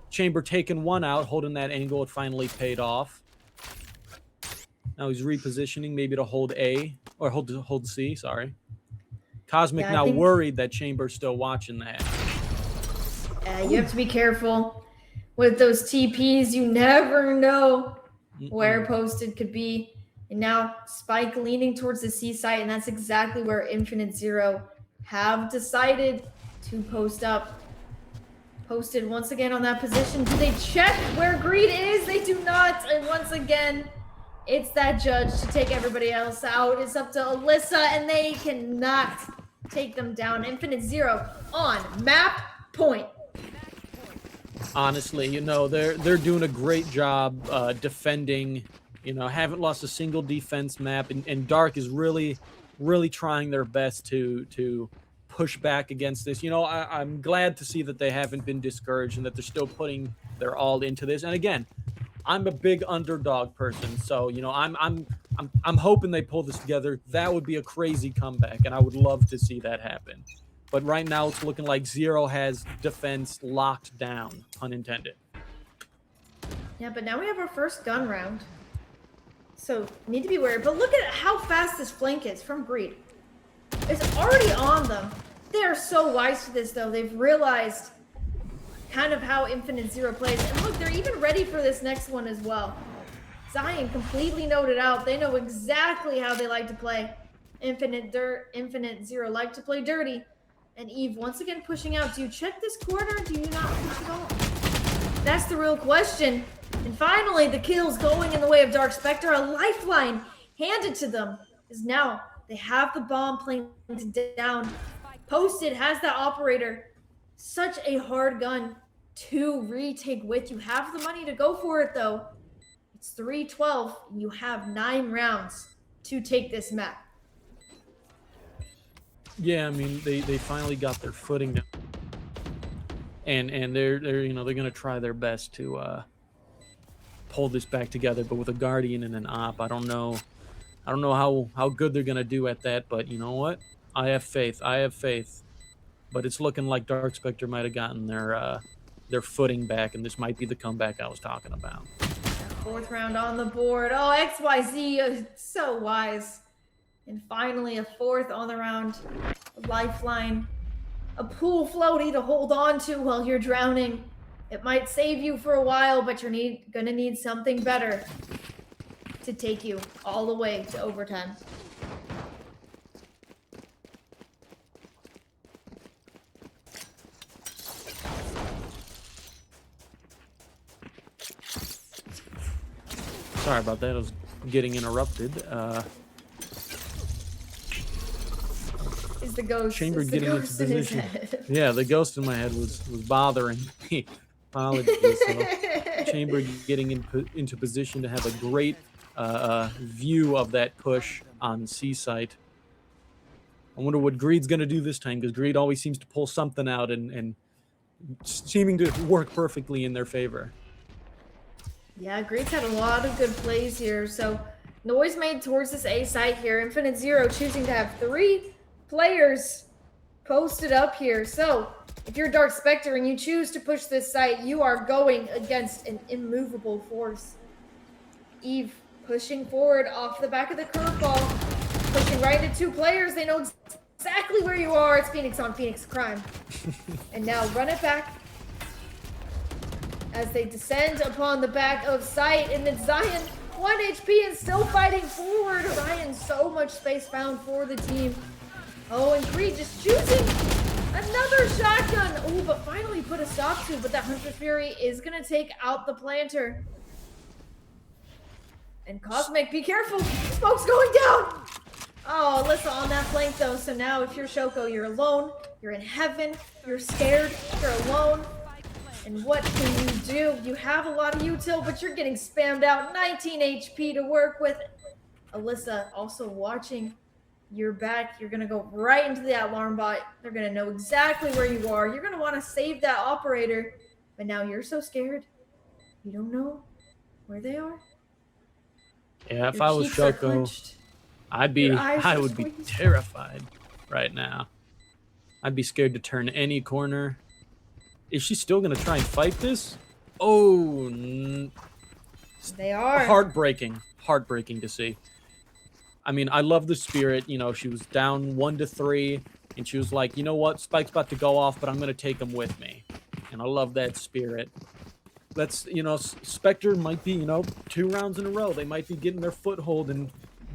Chamber taking one out, holding that angle. It finally paid off. Now he's repositioning, maybe to hold A or hold C. Sorry. Cosmic now worried that Chamber's still watching that. You have to be careful with those TPs. You never know where posted could be. And now Spike leaning towards the C site, and that's exactly where Infinite Zero have decided to post up. Posted once again on that position. Do they check where Greed is? They do not. And once again, it's that judge to take everybody else out. It's up to Alyssa, and they cannot take them down. Infinite Zero on map point. Honestly, you know, they're doing a great job defending. You know, haven't lost a single defense map, and Dark is really trying their best to push back against this. You know, I'm glad to see that they haven't been discouraged and that they're still putting their all into this. And again, I'm a big underdog person, so you know, I'm hoping they pull this together. That would be a crazy comeback, and I would love to see that happen. But right now, it's looking like Zero has defense locked down, pun intended. Yeah, but now we have our first gun round. So, need to be wary. But look at how fast this flank is from Greed. It's already on them. They are so wise to this, though. They've realized kind of how Infinite Zero plays. And look, they're even ready for this next one as well. Zion completely noted out. They know exactly how they like to play. Infinite Zero like to play dirty. And Eve once again pushing out. Do you check this corner? Do you not push it all? That's the real question. And finally, the kills going in the way of Dark Spectre. A lifeline handed to them is now they have the bomb planted down. Posted has that operator. Such a hard gun to retake with. You have the money to go for it, though. It's 3-12. You have 9 rounds to take this map. Yeah, I mean, they finally got their footing down. And they're you know, they're gonna try their best to pull this back together, but with a Guardian and an Op, I don't know how good they're gonna do at that, but you know what? I have faith. But it's looking like Dark Spectre might have gotten their footing back, and this might be the comeback I was talking about. 4th round on the board. Oh, XYZ, so wise. And finally, a 4th on the round. A lifeline. A pool floaty to hold on to while you're drowning. It might save you for a while, but you're gonna need something better to take you all the way to overtime. Sorry about that. I was getting interrupted. Is the ghost Chamber is the getting into ghost in his position. head. Yeah, the ghost in my head was bothering me. Apologies. So Chamber getting into position to have a great view of that push on C site. I wonder what Greed's going to do this time, because Greed always seems to pull something out and seeming to work perfectly in their favor. Yeah, Greed's had a lot of good plays here. So noise made towards this A site here. Infinite Zero choosing to have 3 players posted up here. So if you're Dark Spectre and you choose to push this site, you are going against an immovable force. Eve pushing forward off the back of the curveball, pushing right into 2 players. They know exactly where you are. It's Phoenix on Phoenix crime. And now run it back as they descend upon the back of site. And it's Zion, 1 HP and still fighting forward. Ryan, so much space found for the team. Oh, and Creed just choosing another shotgun. Oh, but finally put a stop to. But that Hunter's Fury is going to take out the planter. And Cosmic, be careful. Smoke's going down. Oh, Alyssa on that flank, though. So now if you're Shoko, you're alone. You're in heaven. You're scared. You're alone. And what can you do? You have a lot of util, but you're getting spammed out. 19 HP to work with. Alyssa also watching your back. You're going to go right into that alarm bot. They're going to know exactly where you are. You're going to want to save that operator. But now you're so scared. You don't know where they are. Yeah, if Your I was cheeks are Shoko, clenched. I are would be squeezed. terrified right now. I'd be scared to turn any corner. Is she still gonna try and fight this? Oh, They are. heartbreaking to see. I mean, I love the spirit. You know, she was down 1-3, and she was like, you know what, Spike's about to go off, but I'm gonna take him with me. And I love that spirit. That's, you know, Spectre might be, you know, 2 rounds in a row. They might be getting their foothold and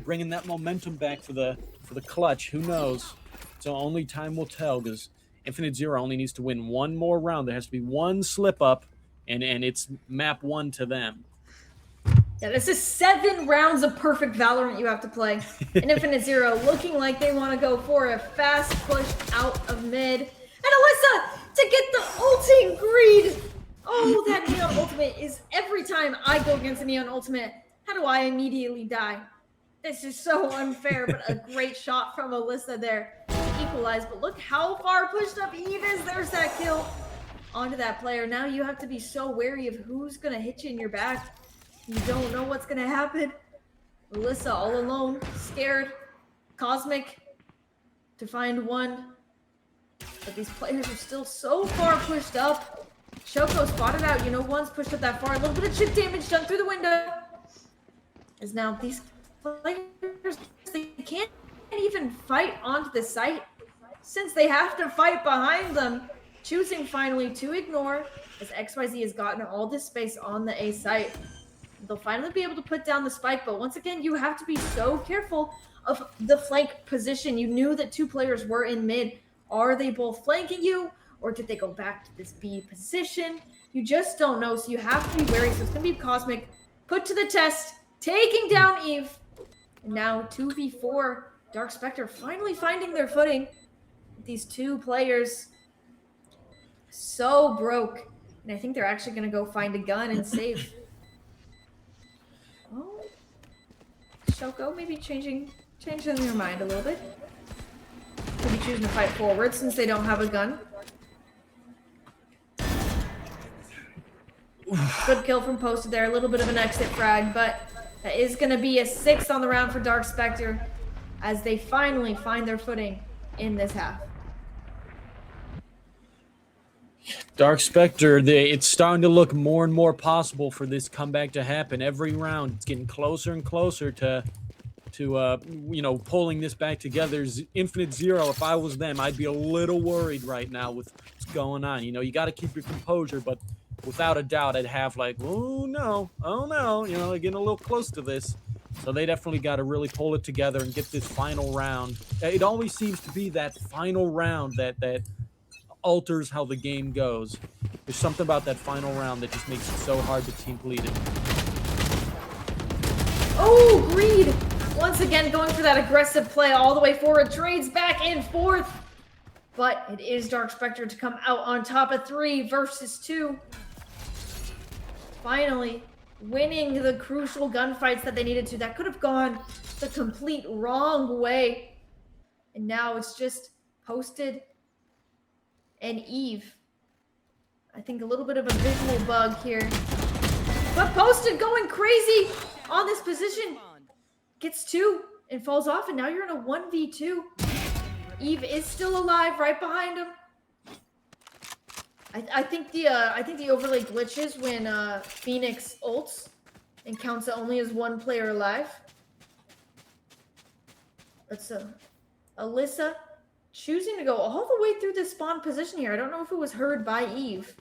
bringing that momentum back for the clutch. Who knows? So only time will tell, because Infinite Zero only needs to win 1 more round. There has to be 1 slip up, and it's map 1 to them. Yeah, this is 7 rounds of perfect Valorant you have to play. And Infinite Zero looking like they want to go for a fast push out of mid. And Alyssa to get the ulting greed. Oh, that Neon Ultimate is every time I go against a Neon Ultimate, how do I immediately die? This is so unfair, but a great shot from Alyssa there to equalize. But look how far pushed up Eve is. There's that kill onto that player. Now you have to be so wary of who's going to hit you in your back. You don't know what's going to happen. Alyssa all alone, scared. Cosmic to find one. But these players are still so far pushed up. Shoko spotted out, you know, one's pushed up that far. A little bit of chip damage done through the window. As now these players, they can't even fight onto the site since they have to fight behind them. Choosing finally to ignore as XYZ has gotten all this space on the A site. They'll finally be able to put down the spike, but once again, you have to be so careful of the flank position. You knew that 2 players were in mid. Are they both flanking you? Or did they go back to this B position? You just don't know, so you have to be wary. So it's going to be Cosmic put to the test, taking down Eve. And now 2v4, Dark Spectre finally finding their footing. These 2 players so broke. And I think they're actually going to go find a gun and save. Oh, Shoko maybe changing their mind a little bit. Maybe choosing to fight forward since they don't have a gun. Good kill from Posted there. A little bit of an exit frag, but that is going to be a 6 on the round for Dark Spectre as they finally find their footing in this half. Dark Spectre, it's starting to look more and more possible for this comeback to happen. Every round, it's getting closer and closer to you know, pulling this back together. Infinite Zero, if I was them, I'd be a little worried right now with what's going on. You know, you got to keep your composure, but without a doubt, I'd have like, oh no, you know, they're getting a little close to this. So they definitely got to really pull it together and get this final round. It always seems to be that final round that alters how the game goes. There's something about that final round that just makes it so hard to team bleed it. Oh, Greed! Once again going for that aggressive play all the way forward. Trades back and forth. But it is Dark Spectre to come out on top of 3 versus 2. Finally, winning the crucial gunfights that they needed to. That could have gone the complete wrong way. And now it's just Posted and Eve. I think a little bit of a visual bug here. But Posted going crazy on this position. Gets 2 and falls off, and now you're in a 1v2. Eve is still alive right behind him. I think the overlay glitches when Phoenix ults and counts it only as 1 player alive. Let's Alyssa choosing to go all the way through the spawn position here. I don't know if it was heard by Eve.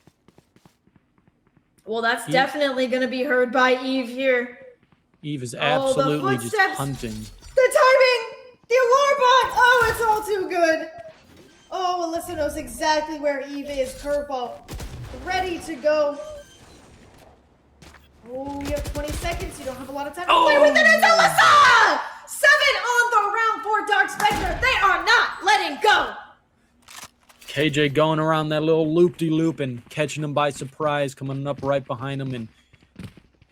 Well, that's definitely going to be heard by Eve here. Eve is absolutely just hunting. The timing! The alarm bot! Oh, it's all too good. Oh, Alyssa knows exactly where Eve is. Curveball. Ready to go. Oh, you have 20 seconds. You don't have a lot of time to play with it. It's Alyssa! 7 on the round for Dark Spectre. They are not letting go. KJ going around that little loop-de-loop and catching him by surprise, coming up right behind him and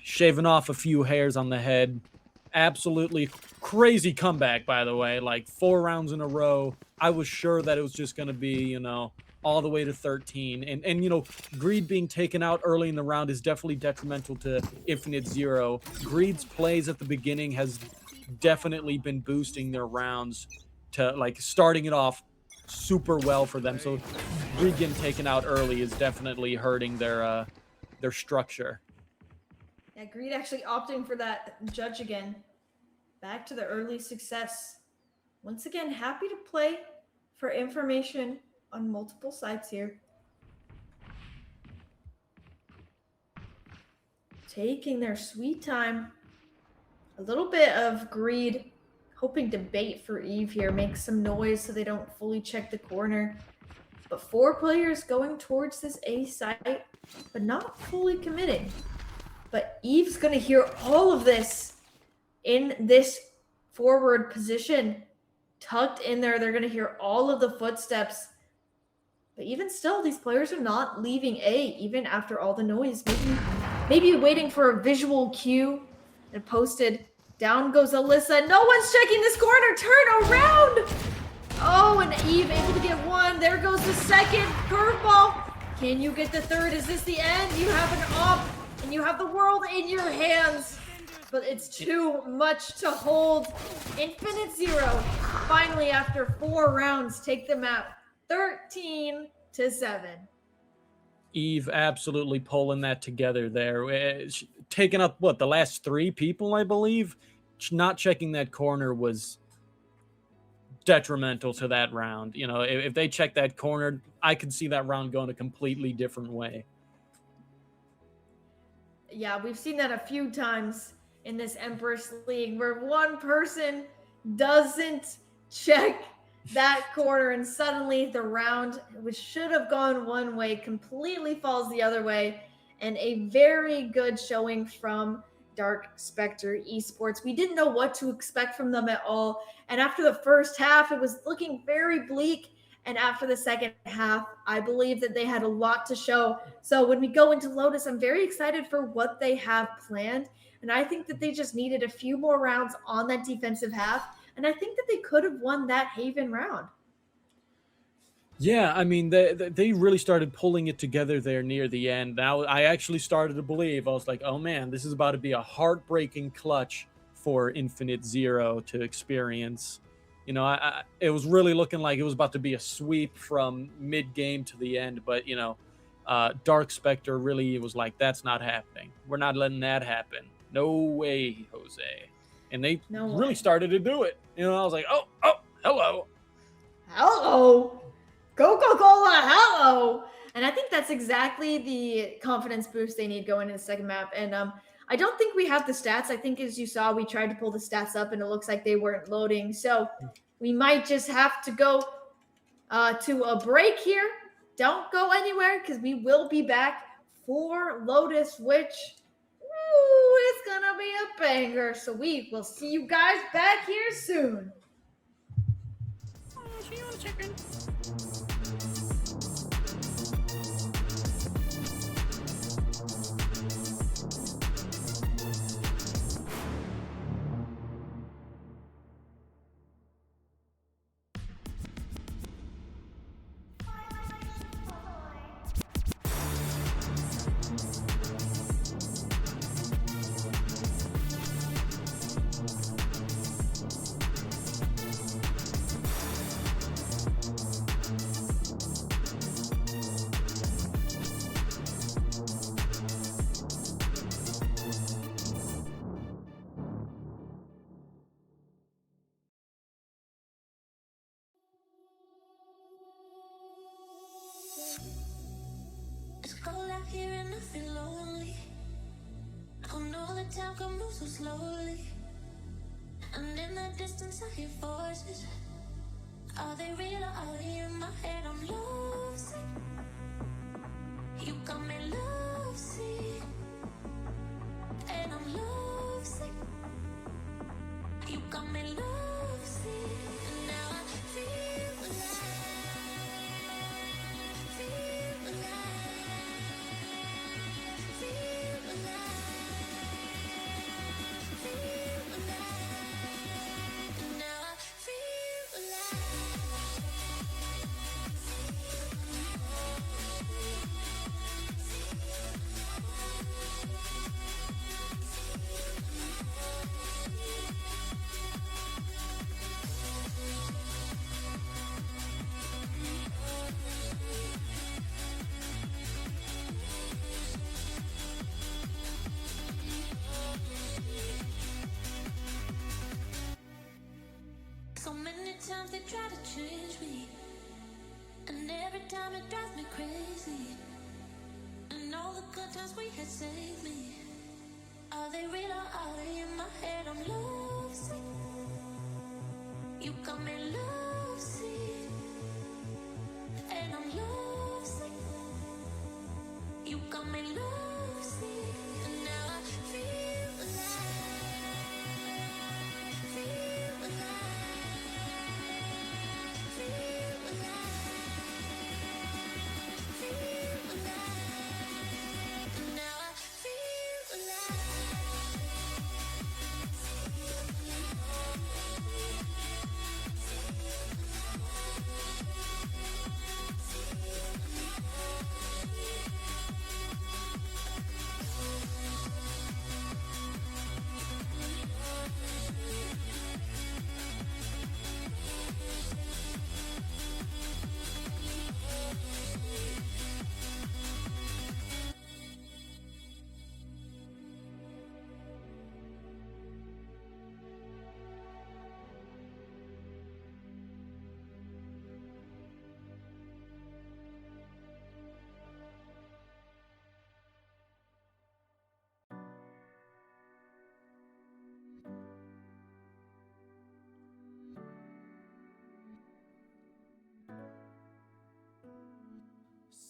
shaving off a few hairs on the head. Absolutely crazy comeback, by the way. Like 4 rounds in a row. I was sure that it was just going to be, you know, all the way to 13. And you know, Greed being taken out early in the round is definitely detrimental to Infinite Zero. Greed's plays at the beginning has definitely been boosting their rounds to, like, starting it off super well for them. So Greed getting taken out early is definitely hurting their structure. Yeah, Greed actually opting for that judge again. Back to the early success. Once again, happy to play for information on multiple sites here. Taking their sweet time. A little bit of Greed, hoping to bait for Eve here, make some noise so they don't fully check the corner. But 4 players going towards this A site, but not fully committing. But Eve's going to hear all of this in this forward position, tucked in there. They're going to hear all of the footsteps. But even still, these players are not leaving A, even after all the noise. Maybe waiting for a visual cue. And posted, down goes Alyssa. No one's checking this corner. Turn around. Oh, and Eve able to get 1. There goes the second curveball. Can you get the third? Is this the end? You have an op, and you have the world in your hands. But it's too much to hold. Infinite Zero, finally, after 4 rounds, take them out 13-7. Eve absolutely pulling that together there. Taking up, the last 3 people, I believe? Not checking that corner was detrimental to that round. You know, if they check that corner, I could see that round going a completely different way. Yeah, we've seen that a few times in this Empress League where one person doesn't check that corner and suddenly the round, which should have gone one way, completely falls the other way. And a very good showing from Dark Spectre Esports. We didn't know what to expect from them at all. And after the first half, it was looking very bleak. And after the second half, I believe that they had a lot to show. So when we go into Lotus, I'm very excited for what they have planned. And I think that they just needed a few more rounds on that defensive half. And I think that they could have won that Haven round. Yeah, I mean, they really started pulling it together there near the end. Now, I actually started to believe. I was like, oh, man, this is about to be a heartbreaking clutch for Infinite Zero to experience. You know, it was really looking like it was about to be a sweep from mid-game to the end. But, you know, Dark Spectre really was like, that's not happening. We're not letting that happen. No way, Jose. And they really started to do it. You know, I was like, oh, hello. Hello. Coca-Cola, hello. And I think that's exactly the confidence boost they need going into the second map. And I don't think we have the stats. I think, as you saw, we tried to pull the stats up and it looks like they weren't loading. So we might just have to go to a break here. Don't go anywhere because we will be back for Lotus, which it's going to be a banger. So we will see you guys back here soon. See you in a second. It's cold out here and I feel lonely. I know the time can move so slowly. And in the distance I hear voices. Are they real or are they in my head? I'm lovesick. You got me lovesick. And I'm lovesick. You got me lovesick. And now I feel like try to change me. And every time it drives me crazy. And all the good times we had saved me. Are they real or are they in my head? I'm lovesick. You got me lovesick. And I'm lovesick. You got me lovesick. And now I feel alive. Feel alive. Feel alive. Feel alive. And now I feel alive.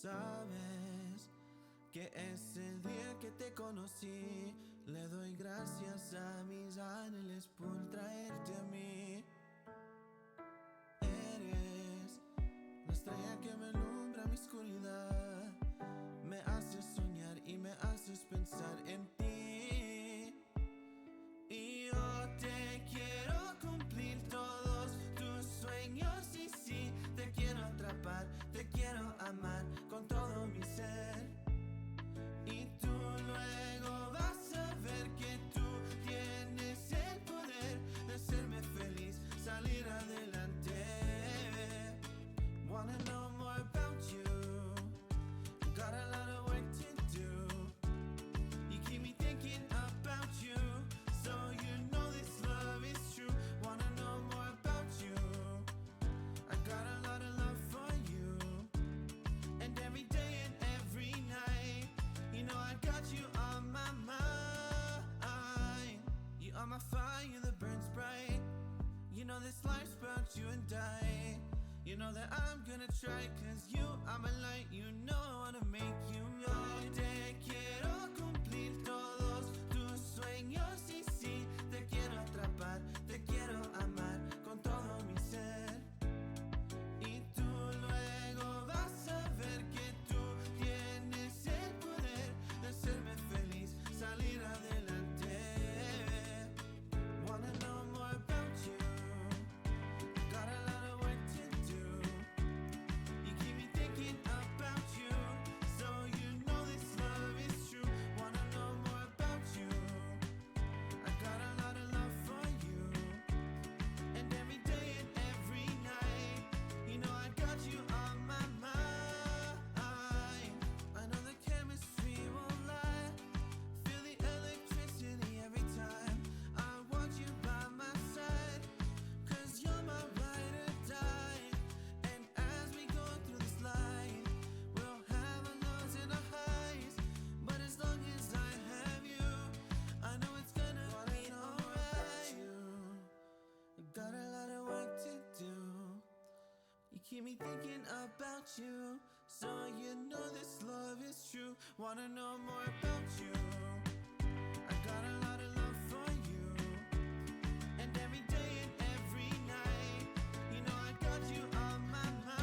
Sabes que ese día que te conocí, le doy gracias a mis ángeles por traerte a mí. Eres la estrella que me alumbra mi oscuridad, me haces soñar y me haces pensar en ti. Y yo te quiero cumplir todos tus sueños y sí, te quiero atrapar, te quiero amar con todo mi ser. Y tú luego vas a ver que tú tienes el poder de hacerme feliz, salir adelante. Wanna know more about you, got a lot of work to do. You keep me thinking about you, so you know this love is true. Wanna know more about you, I got a lot of love for you. And every day and every night, you know I got you on my mind. You are my fire that burns bright. You know this life's about you and I. You know that I'm gonna try, cause you are my light. You know I wanna make you mine. Te quiero cumplir todos tus sueños y sí, te quiero atrapar, te quiero amar con todo mi ser. Y tú luego vas a ver que tú tienes el poder de hacerme feliz, salir adelante. Wanna know more about you, got a lot of work to do. You keep me thinking about you, so you know this love is true. Wanna know more about you, I got a lot of love for you. And every day and every night, you know I got you on my mind. I know the chemistry won't lie, feel the electricity every time. I want you by my side, cause you're my ride or die. And as we go through this life, we'll have our lows and our highs, but as long as I have you, I know it's gonna be alright. I got a lot of work to do. You keep me thinking about you, so you know this love is true. Wanna know more about you, I got a lot of love for you. And every day and every night, you know I got you on my mind.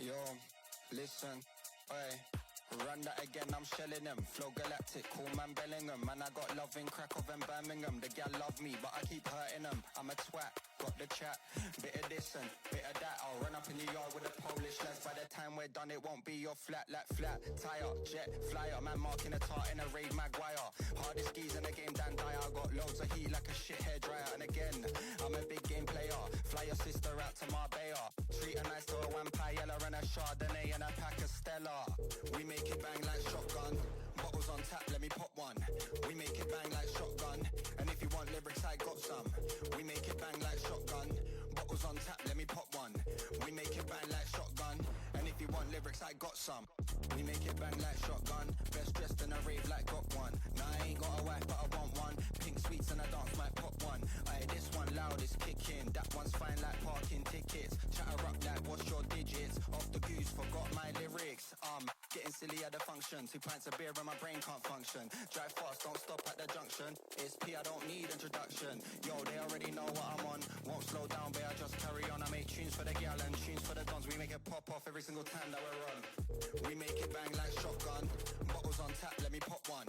Yo, listen, oi. Run that again, I'm shelling them. Flow galactic, cool man Bellingham. Man, I got love in Krakow and Birmingham. The gal love me, but I keep hurting them. I'm a twat, got the chat. Bit of this and bit of that. I'll run up in the yard with the Polish lads. By the time we're done, it won't be your flat, like flat. Tire, jet, flyer. Man marking a tart in a raid Maguire. Hardest skis in the game, Dan Dyer. I got loads of heat like a shit hair dryer. And again, I'm a big game player. Fly your sister out to Marbella. Treat her nice to a vampire and a Chardonnay and a pack of Stella. We make it bang like shotgun. Bottles on tap, let me pop one. We make it bang like shotgun. And if you want lyrics, I got some. We make it bang like shotgun. Bottles on tap, let me pop one. We make it bang like shotgun. And if you want lyrics, I got some. We make it bang like shotgun. Best dressed in a rave like got one. Nah, I ain't got a wife, but I want one. Pink sweets and a dance might pop one. Aye, this one loud is kicking. That one's fine like parking tickets. Chatter up like what's your digits? Off the goose, forgot my lyrics. Getting silly at the function. 2 pints of beer and my brain can't function. Drive fast, don't stop at the junction. It's P, I don't need introduction. Yo, they already know what I'm on. Won't slow down, but I just carry on. I make tunes for the gal and tunes for the dons. We make it pop off every single time that we're on. We make it bang like shotgun. Bottles on tap, let me pop one.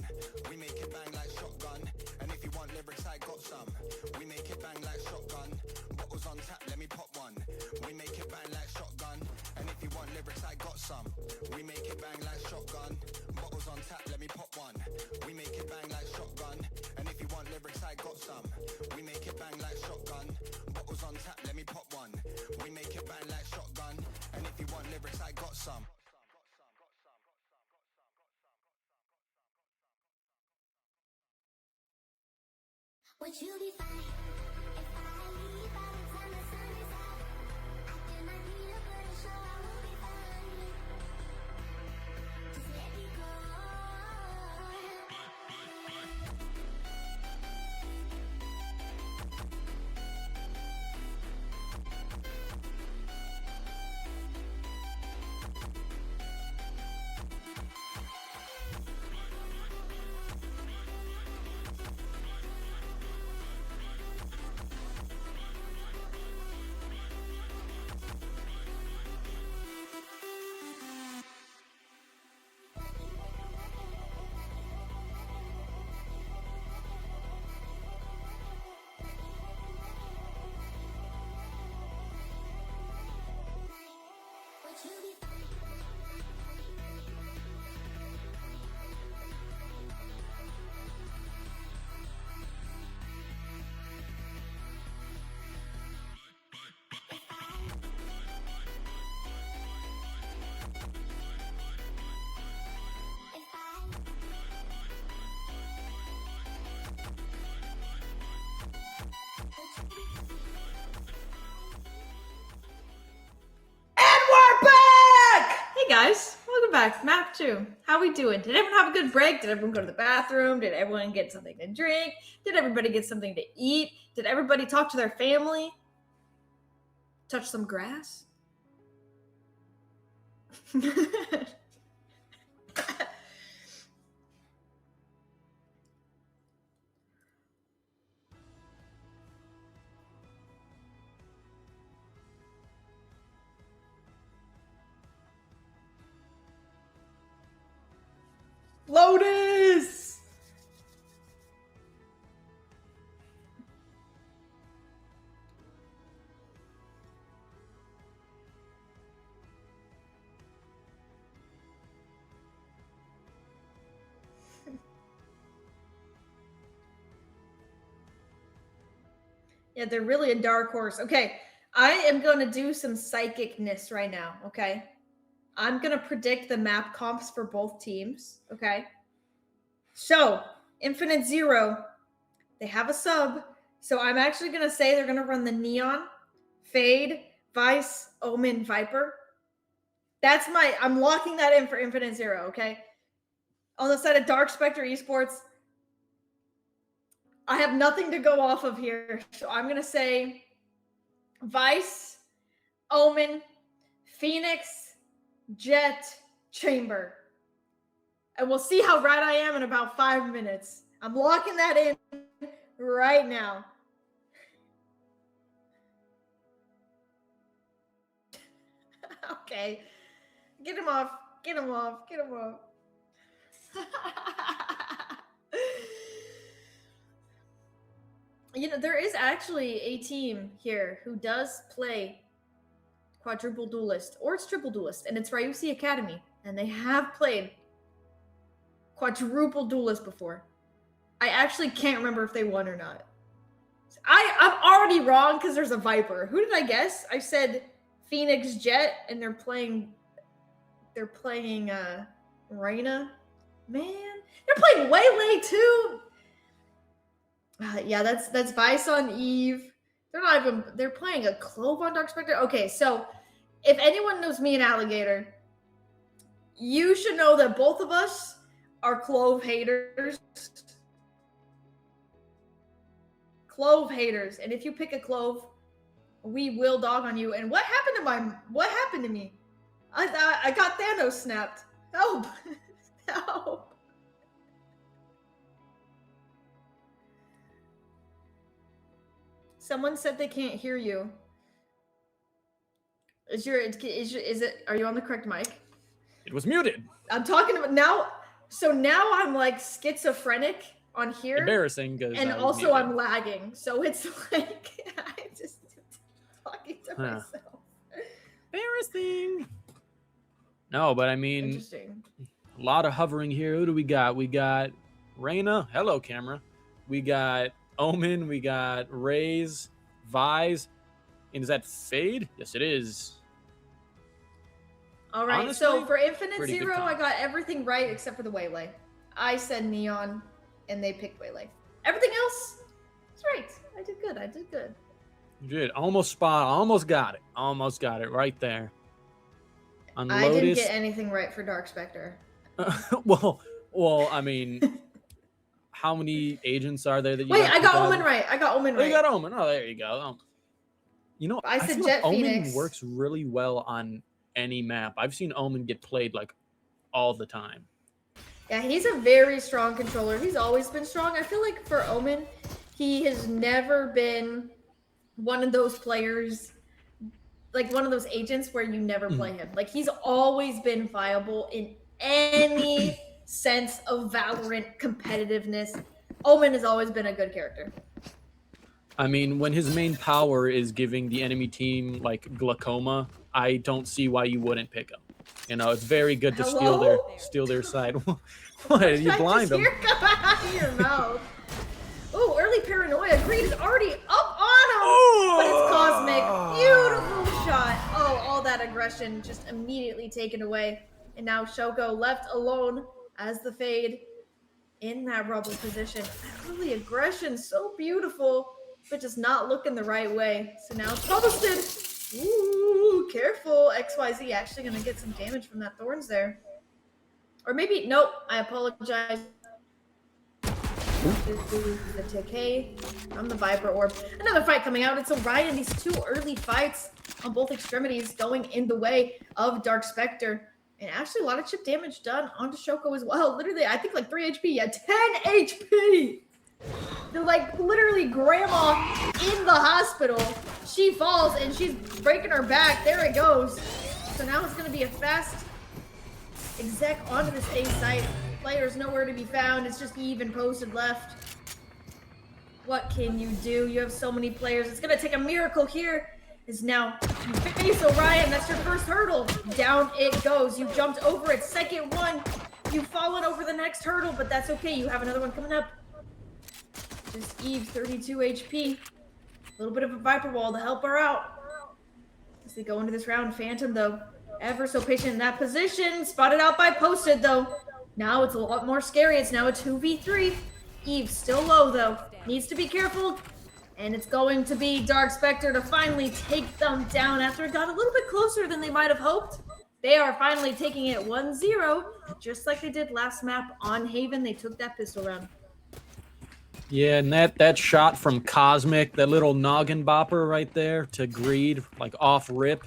We make it bang like shotgun. And if you want lyrics, I got some. We make it bang like shotgun. Bottles on tap, let me pop one. We make it bang like shotgun. And if you want lyrics, I got some. We make it bang like shotgun. Bottles on tap, let me pop one. We make it bang like shotgun. And if you want lyrics, I got some. We make it bang like shotgun. Bottles on tap, let me pop one. We make it bang like shotgun. And if you want lyrics, I got some. Would you be fine if I leave by the time the sun is out? I cannot be a pretty sure I will be fine. Just let me go. Would you be fine? And we're back! Hey guys, welcome back. Map 2. How we doing? Did everyone have a good break? Did everyone go to the bathroom? Did everyone get something to drink? Did everybody get something to eat? Did everybody talk to their family? Touch some grass? Lotus! Yeah, they're really a dark horse. Okay, I am going to do some psychicness right now, okay? I'm going to predict the map comps for both teams, okay? So, Infinite Zero, they have a sub. So I'm actually going to say they're going to run the Neon, Fade, Vice, Omen, Viper. I'm locking that in for Infinite Zero, okay? On the side of Dark Spectre Esports, I have nothing to go off of here. So I'm going to say Vice, Omen, Phoenix, Jet, Chamber. And we'll see how right I am in about 5 minutes. I'm locking that in right now. Okay. Get him off. Get him off. Get him off. You know, there is actually a team here who does play quadruple duelist, or it's triple duelist, and it's Ryusi Academy, and they have played quadruple duelist before. I actually can't remember if they won or not. I'm already wrong because there's a Viper. Who did I guess? I said Phoenix Jet, and they're playing Reina. Man, they're playing Waylay too. Yeah, that's Vice on Eve. They're playing a Clove on Dark Spectre. Okay, so if anyone knows me and Alligator, you should know that both of us are Clove haters. Clove haters. And if you pick a Clove, we will dog on you. And what happened to me? I got Thanos snapped. Help. Help. Someone said they can't hear you. Is it, are you on the correct mic? It was muted. I'm talking about now. So now I'm like schizophrenic on here. Embarrassing. And also I'm lagging. So it's like, I just talking to myself. Embarrassing. No, but I mean, Interesting. A lot of hovering here. Who do we got? We got Reina. Hello, camera. We got Omen. We got Raze, Vise. And is that Fade? Yes, it is. All right. Honestly, so for Infinite pretty good Zero, comp. I got everything right except for the Waylay. I said Neon, and they picked Waylay. Everything else is right. I did good. I did good. You did. Almost spot. Almost got it. Almost got it right there. On I Lotus. didn't get anything right for Dark Spectre. well, I mean, how many agents are there that you Wait, got I got 2000? Omen right. I got Omen Oh, right. you got Omen. Oh, there you go. You know, I said feel Jet like Omen Phoenix. works really well on any map. I've seen Omen get played like all the time. Yeah, he's a very strong controller. He's always been strong. I feel like for Omen, he has never been one of those players, like one of those agents where you never play him. Like he's always been viable in any sense of Valorant competitiveness. Omen has always been a good character. I mean, when his main power is giving the enemy team like glaucoma, I don't see why you wouldn't pick him. You know, it's very good to steal their side. What? You blind them? Come out of your mouth. Oh, early paranoia. Greed is already up on him. Oh! But it's cosmic. Beautiful shot. Oh, all that aggression just immediately taken away. And now Shoko left alone as the Fade in that rubble position. That early aggression, so beautiful, but just not looking the right way. So now it's posted. Ooh, careful. XYZ actually going to get some damage from that Thorns there. Or maybe, nope, I apologize. The TK from the Viper Orb. Another fight coming out. It's a Ryan. These two early fights on both extremities going in the way of Dark Spectre. And actually a lot of chip damage done onto Shoko as well. Literally, I think like 3 HP. Yeah, 10 HP. They're like literally grandma in the hospital. She falls and she's breaking her back. There it goes. So now it's going to be a fast exec onto this A site. Players nowhere to be found. It's just even posted left. What can you do? You have so many players. It's going to take a miracle here. Is now you face Orion. That's your first hurdle. Down it goes. You jumped over it. Second one. You've fallen over the next hurdle, but that's okay. You have another one coming up. Just Eve, 32 HP. A little bit of a Viper Wall to help her out. As they go into this round, Phantom, though, ever so patient in that position. Spotted out by Posted, though. Now it's a lot more scary. It's now a 2v3. Eve still low, though. Needs to be careful. And it's going to be Dark Spectre to finally take them down after it got a little bit closer than they might have hoped. They are finally taking it 1-0, just like they did last map on Haven. They took that pistol round. Yeah, and that shot from Cosmic, that little noggin bopper right there to Greed, like off rip.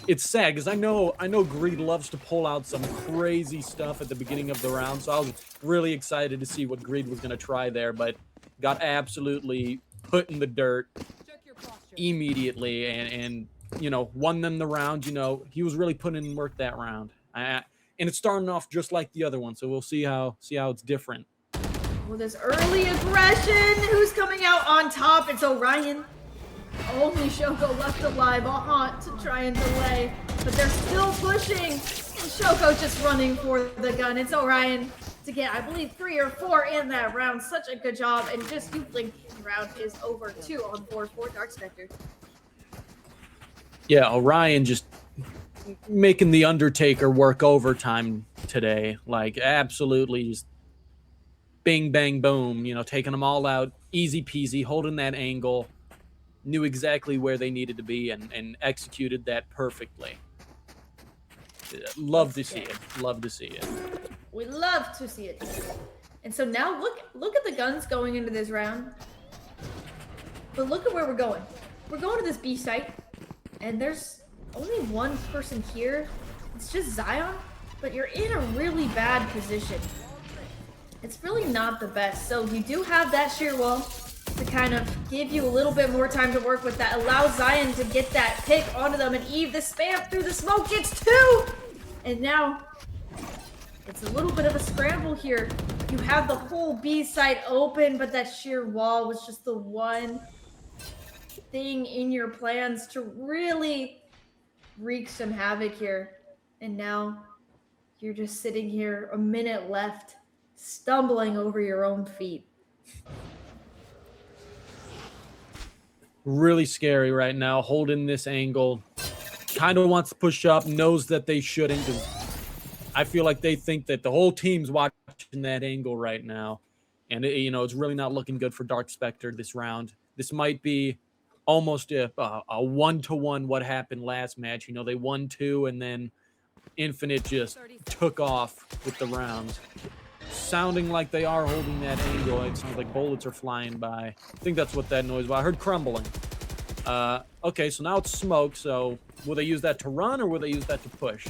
It's sad because I know Greed loves to pull out some crazy stuff at the beginning of the round, so I was really excited to see what Greed was going to try there, but got absolutely put in the dirt immediately and you know, won them the round. You know, he was really putting in work that round. And it's starting off just like the other one, so we'll see how it's different. With this early aggression, who's coming out on top? It's Orion. Only Shoko left alive, a haunt to try and delay, but they're still pushing, and Shoko just running for the gun. It's Orion to get, I believe, 3 or 4 in that round. Such a good job, and just you blink, the round is over. 2 on board for Dark Spectre. Yeah, Orion just making the Undertaker work overtime today. Like, absolutely just bing, bang, boom, taking them all out, easy peasy, holding that angle, knew exactly where they needed to be and executed that perfectly. Love to see it. Love to see it. We love to see it. And so now look at the guns going into this round. But look at where we're going. We're going to this B site, and there's only one person here. It's just Zion, but you're in a really bad position. It's really not the best. So you do have that sheer wall to kind of give you a little bit more time to work with that. Allow Zion to get that pick onto them, and Eve, the spam through the smoke, gets 2! And now it's a little bit of a scramble here. You have the whole B site open, but that sheer wall was just the one thing in your plans to really wreak some havoc here. And now you're just sitting here, a minute left, stumbling over your own feet. Really scary right now, holding this angle. Kind of wants to push up, knows that they shouldn't, because I feel like they think that the whole team's watching that angle right now. And, it's really not looking good for Dark Spectre this round. This might be almost a 1-to-1 what happened last match. They won 2, and then Infinite just took off with the rounds. Sounding like they are holding that angle. It sounds like bullets are flying by. I think that's what that noise was. I heard crumbling. Okay, so now it's smoke, so will they use that to run or will they use that to push?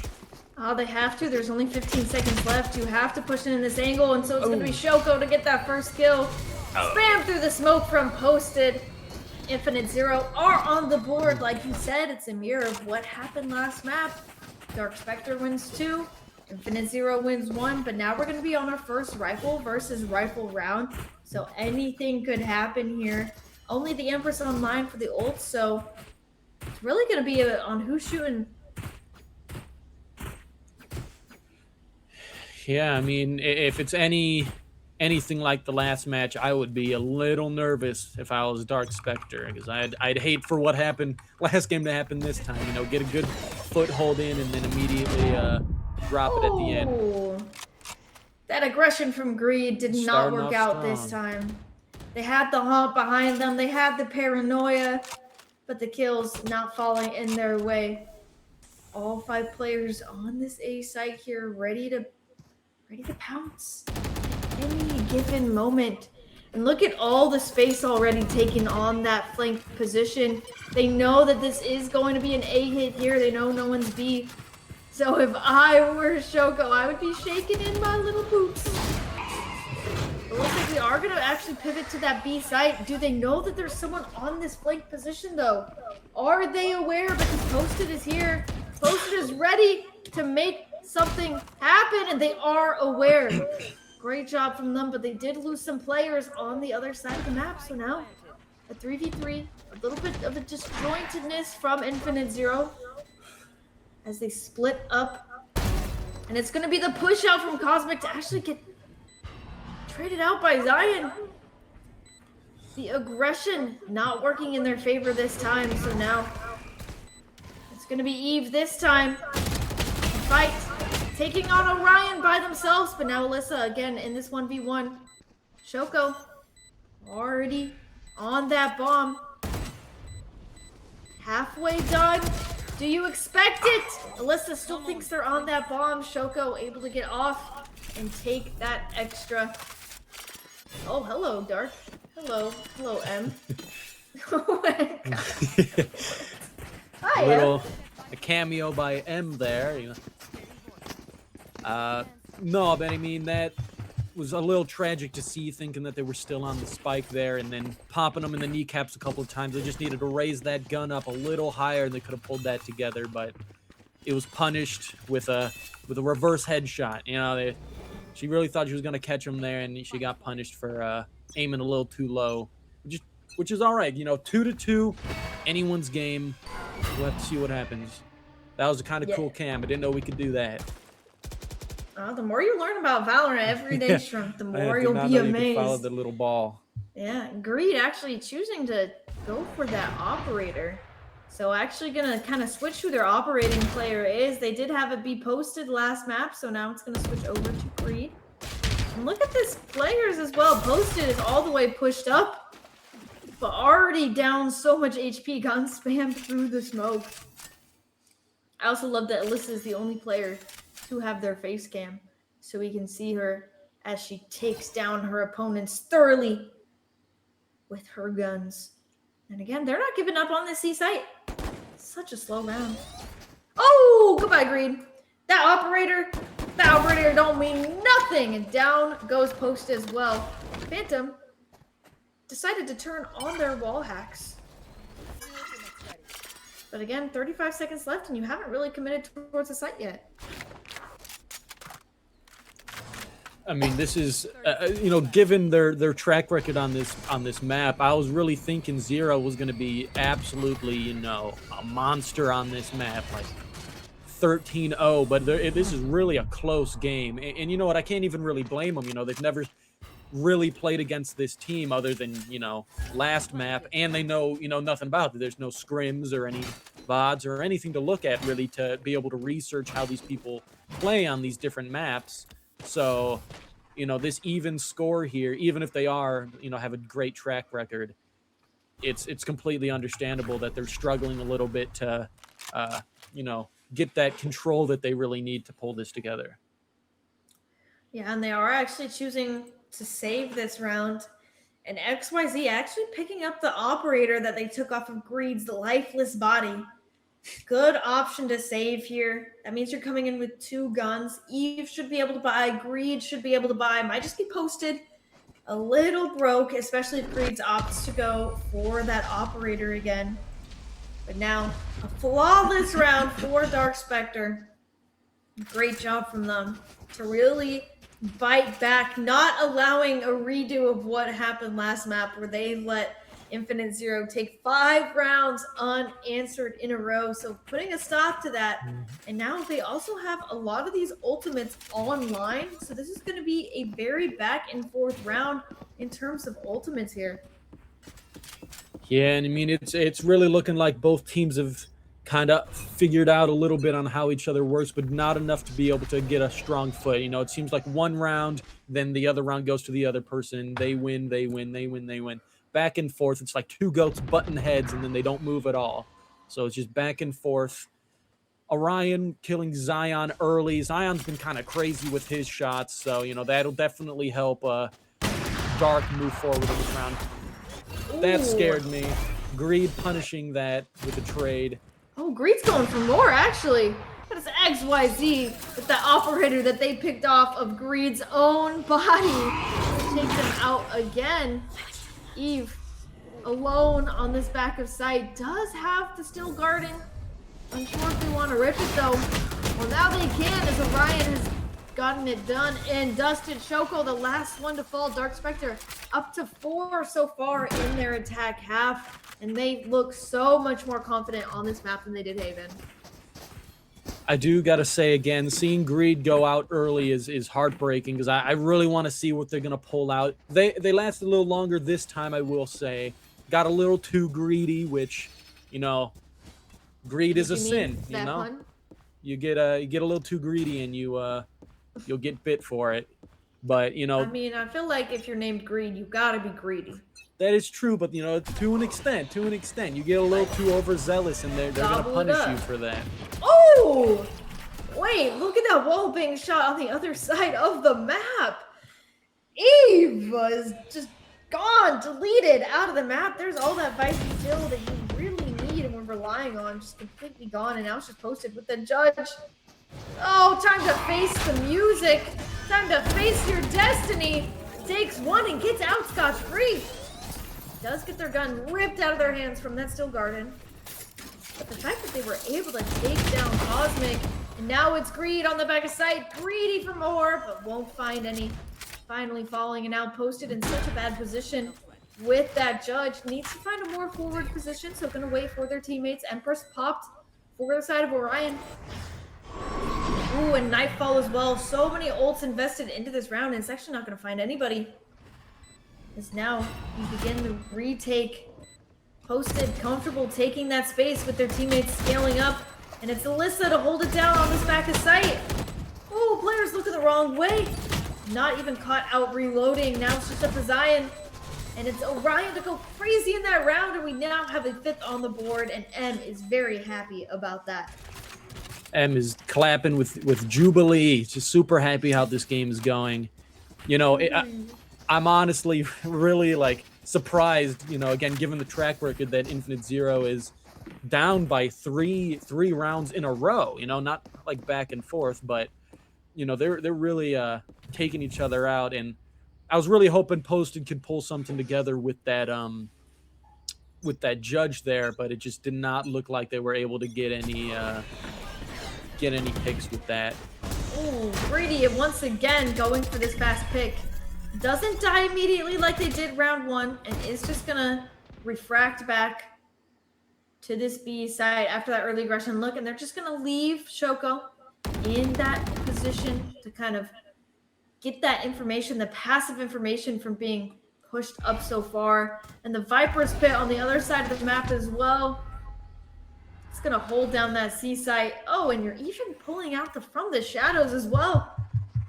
Oh, they have to. There's only 15 seconds left. You have to push in this angle, and so it's going to be Shoko to get that first kill. Spam through the smoke from Posted. Infinite Zero are on the board. Like you said, it's a mirror of what happened last map. Dark Spectre wins 2. Infinite Zero wins 1, but now we're going to be on our first rifle versus rifle round, so anything could happen here. Only the Empress online for the ult, so it's really going to be on who's shooting. Yeah, I mean, if it's anything like the last match, I would be a little nervous if I was Dark Spectre, because I'd hate for what happened last game to happen this time. Get a good foothold in and then immediately drop it at the end. That aggression from Greed did not work out this time. They had the haunt behind them. They had the paranoia, but the kills not falling in their way. All 5 players on this A site here, ready to pounce at any given moment. And look at all the space already taken on that flank position. They know that this is going to be an A hit here. They know no one's B. So if I were Shoko, I would be shaking in my little boots. It looks like we are going to actually pivot to that B site. Do they know that there's someone on this flank position, though? Are they aware? Because Posted is here. Posted is ready to make something happen, and they are aware. Great job from them, but they did lose some players on the other side of the map. So now, a 3v3, a little bit of a disjointedness from Infinite Zero as they split up. And it's going to be the push out from Cosmic to actually get traded out by Zion. The aggression not working in their favor this time. So now it's going to be Eve this time. Fight taking on Orion by themselves, but now Alyssa again in this 1v1. Shoko already on that bomb. Halfway done. Do you expect it? Alyssa still thinks they're on that bomb. Shoko able to get off and take that extra. Oh, hello, Dark. Hello. Hello, M. Oh my God. Hi, A cameo by M there. No, but I mean, that was a little tragic to see, thinking that they were still on the spike there and then popping them in the kneecaps a couple of times. They just needed to raise that gun up a little higher and they could have pulled that together, but it was punished with a reverse headshot. You know, she really thought she was gonna catch him there, and she got punished for aiming a little too low, which is all right. You know, 2-2, anyone's game. We'll have to see what happens. That was a kind of cool cam. I didn't know we could do that. The more you learn about Valorant every day, Shrimp, the more you'll be amazed. Follow the little ball. Yeah, Greed actually choosing to go for that operator. So actually gonna kind of switch who their operating player is. They did have it be posted last map, so now it's gonna switch over to Greed. And look at this players as well. Posted is all the way pushed up, but already down so much HP, gotten spammed through the smoke. I also love that Alyssa is the only player to have their face cam, so we can see her as she takes down her opponents thoroughly with her guns. And again, they're not giving up on this C site. Such a slow round. Oh, goodbye, Greed. That operator don't mean nothing. And down goes Post as well. Phantom decided to turn on their wall hacks. But again, 35 seconds left, and you haven't really committed towards the site yet. I mean, this is, you know, given their track record on this map, I was really thinking Zero was going to be absolutely, you know, a monster on this map, like 13-0. But this is really a close game, and you know what? I can't even really blame them. You know, they've never really played against this team other than, you know, last map, and they know, you know, nothing about it. There's no scrims or any VODs or anything to look at really to be able to research how these people play on these different maps. So, you know, this even score here, even if they are, you know, have a great track record, it's completely understandable that they're struggling a little bit to, you know, get that control that they really need to pull this together. Yeah, and they are actually choosing to save this round. And XYZ actually picking up the operator that they took off of Greed's lifeless body. Good option to save here. That means you're coming in with 2 guns. Eve should be able to buy. Greed should be able to buy. Might just be posted a little broke, especially if Greed's opts to go for that operator again. But now, a flawless round for Dark Spectre. Great job from them to really bite back, not allowing a redo of what happened last map where they let Infinite Zero take 5 rounds unanswered in a row. So putting a stop to that. And now they also have a lot of these ultimates online. So this is going to be a very back and forth round in terms of ultimates here. Yeah, and I mean, it's really looking like both teams have kind of figured out a little bit on how each other works, but not enough to be able to get a strong foot. You know, it seems like one round, then the other round goes to the other person. They win, they win, they win, they win. Back and forth. It's like 2 goats button heads, and then they don't move at all. So it's just back and forth. Orion killing Zion early. Zion's been kind of crazy with his shots, so, you know, that'll definitely help Dark move forward in this round. That scared me. Greed punishing that with a trade. Oh, Greed's going for more, actually. That is XYZ with that operator that they picked off of Greed's own body. Take them out again. Eve, alone on this back of site, does have the Still Garden. Unsure if they want to rip it, though. Well, now they can, as Orion has gotten it done and dusted. Shoko, the last one to fall. Dark Spectre up to 4 so far in their attack half, and they look so much more confident on this map than they did Haven. I do got to say again, seeing Greed go out early is heartbreaking because I really want to see what they're going to pull out. They lasted a little longer this time, I will say. Got a little too greedy, which, you know, greed is a sin, you know? Pun? You get a little too greedy and you'll get bit for it. But, you know, I mean, I feel like if you're named Greed, you got to be greedy. That is true, but, you know, to an extent. You get a little too overzealous, and they're going to punish you for that. Oh! Wait, look at that wall being shot on the other side of the map. Eve was just gone, deleted out of the map. There's all that Viking skill that you really need and we're relying on, just completely gone, and now she's posted with the judge. Oh, time to face the music. Time to face your destiny. Takes 1 and gets out scotch-free. Does get their gun ripped out of their hands from that Still Garden. But the fact that they were able to take down Cosmic, and now it's Greed on the back of sight, greedy for more, but won't find any. Finally falling and now posted in such a bad position with that judge. Needs to find a more forward position, so gonna wait for their teammates. Empress popped for the side of Orion. Ooh, and Nightfall as well. So many ults invested into this round, and it's actually not gonna find anybody. As now we begin the retake. Posted comfortable taking that space with their teammates scaling up, and it's Alyssa to hold it down on this back of sight. Ooh, players looking the wrong way. Not even caught out reloading. Now it's just up to Zion. And it's Orion to go crazy in that round, and we now have a 5th on the board, and M is very happy about that. M is clapping with Jubilee. Just super happy how this game is going. You know, I'm honestly really like surprised, you know, again, given the track record that Infinite Zero is down by three rounds in a row, you know, not like back and forth, but you know, they're really taking each other out. And I was really hoping Posted could pull something together with that judge there, but it just did not look like they were able to get any picks with that. Ooh, Greedy once again going for this fast pick. Doesn't die immediately like they did round 1, and is just gonna refract back to this B side after that early aggression look, and they're just gonna leave Shoko in that position to kind of get that information, the passive information from being pushed up so far. And the Viper's pit on the other side of the map as well. It's gonna hold down that C site. Oh, and you're even pulling out from the shadows as well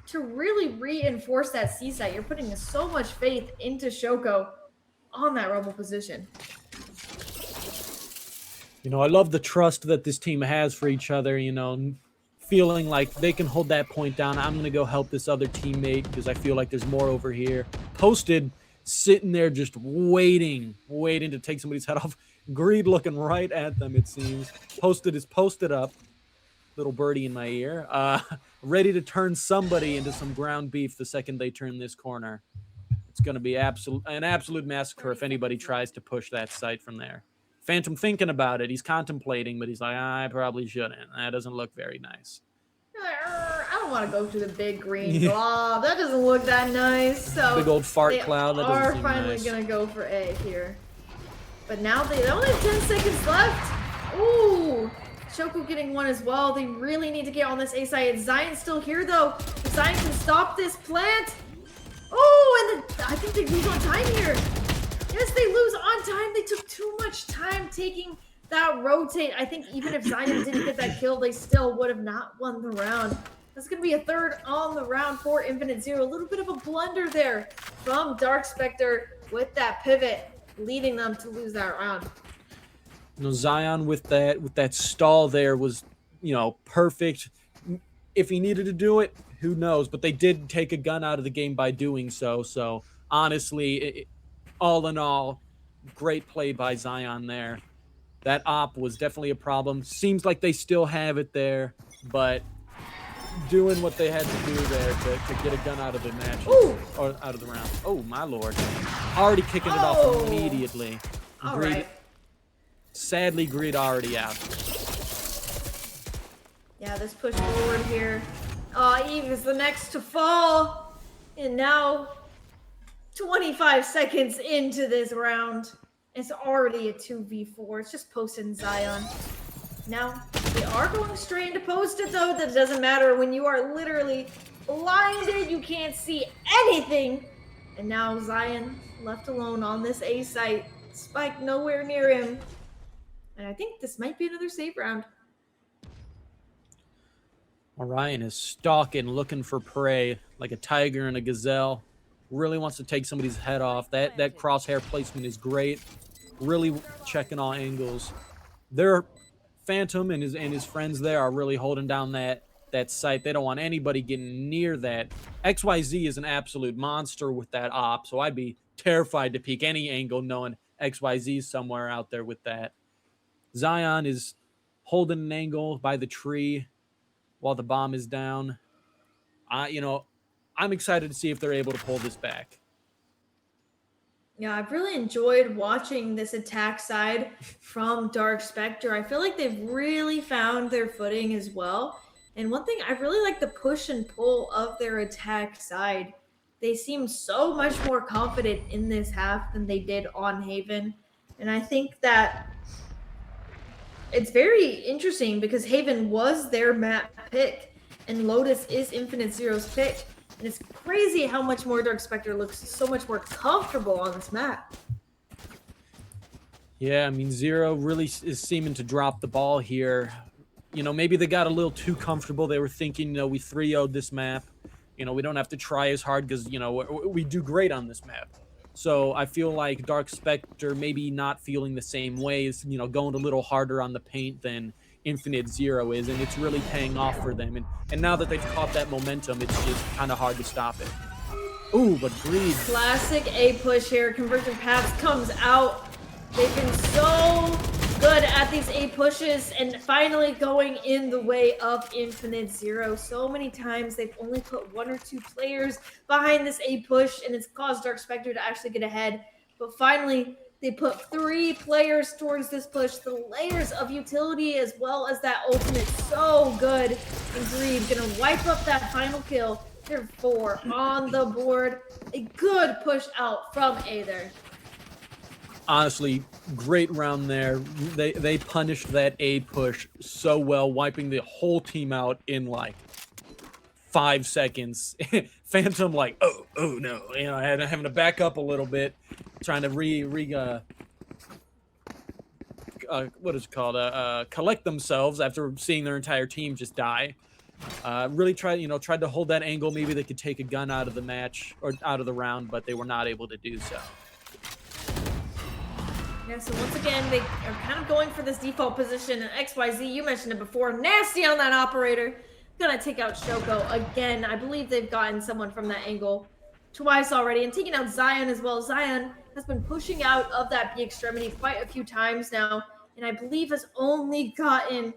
to really reinforce that C site. You're putting so much faith into Shoko on that rebel position. You know, I love the trust that this team has for each other, you know, feeling like they can hold that point down. I'm going to go help this other teammate because I feel like there's more over here. Posted sitting there just waiting to take somebody's head off. Greed looking right at them, it seems. Posted is posted up. Little birdie in my ear. Ready to turn somebody into some ground beef the second they turn this corner. It's going to be an absolute massacre if anybody tries to push that site from there. Phantom thinking about it. He's contemplating, but he's like, I probably shouldn't. That doesn't look very nice. I don't want to go through the big green blob. That doesn't look that nice. So big old fart cloud. That doesn't seem finally nice. gonna go for A here. But now they only have 10 seconds left. Ooh, Shoko getting one as well. They really need to get on this A side. Zion's still here though. If Zion can stop this plant. Oh, and I think they lose on time here. Yes, they lose on time. They took too much time taking that rotate. I think even if Zion didn't get that kill, they still would have not won the round. That's going to be a 3rd on the round for Infinite Zero. A little bit of a blunder there from Dark Spectre with that pivot, leading them to lose that round. You know, Zion with that stall there was, you know, perfect. If he needed to do it, who knows? But they did take a gun out of the game by doing so. So honestly, all in all, great play by Zion there. That op was definitely a problem. Seems like they still have it there, but doing what they had to do there to get a gun out of the match or out of the round. Oh my lord! Already kicking it off immediately. All Greed, right. Sadly, Greed already out. Yeah, this push forward here. Eve is the next to fall, and now 25 seconds into this round. It's already a 2v4. It's just Posted and Zion. Now, they are going straight into Posted, though. That doesn't matter when you are literally blinded. You can't see anything. And now Zion left alone on this A site. Spike nowhere near him. And I think this might be another save round. Orion is stalking, looking for prey like a tiger and a gazelle. Really wants to take somebody's head off. That crosshair placement is great. Really checking all angles. Their Phantom and his friends there are really holding down that site. They don't want anybody getting near that. XYZ is an absolute monster with that op, so I'd be terrified to peek any angle knowing XYZ is somewhere out there with that. Zion is holding an angle by the tree while the bomb is down. I'm excited to see if they're able to pull this back. Yeah, I've really enjoyed watching this attack side from Dark Spectre. I feel like they've really found their footing as well. And one thing I really like the push and pull of their attack side. They seem so much more confident in this half than they did on Haven. And I think that it's very interesting because Haven was their map pick and Lotus is Infinite Zero's pick. And it's crazy how much more Dark Spectre looks so much more comfortable on this map. Yeah, I mean, Zero really is seeming to drop the ball here. You know, maybe they got a little too comfortable. They were thinking, you know, we 3-0'd this map. You know, we don't have to try as hard because, you know, we do great on this map. So I feel like Dark Spectre maybe not feeling the same ways, you know, going a little harder on the paint than Infinite Zero is, and it's really paying off for them. And now that they've caught that momentum, it's just kind of hard to stop it. Ooh, but Greed. Classic A push here. Conversion Paths comes out. They've been so good at these A pushes and finally going in the way of Infinite Zero. So many times they've only put 1 or 2 players behind this A push and it's caused Dark Spectre to actually get ahead. But finally, they put 3 players towards this push. The layers of utility as well as that ultimate, so good. And Greed gonna wipe up that final kill. They're 4 on the board. A good push out from A there. Honestly, great round there. They punished that A push so well, wiping the whole team out in like 5 seconds. Phantom like, oh no, you know, having to back up a little bit, trying to what is it called? Collect themselves after seeing their entire team just die. Really tried to hold that angle. Maybe they could take a gun out of the match or out of the round, but they were not able to do so. Yeah, so once again, they are kind of going for this default position. And XYZ, you mentioned it before, nasty on that operator. Gonna take out Shoko again. I believe they've gotten someone from that angle twice already and taking out Zion as well. Zion has been pushing out of that B extremity quite a few times now, and I believe has only gotten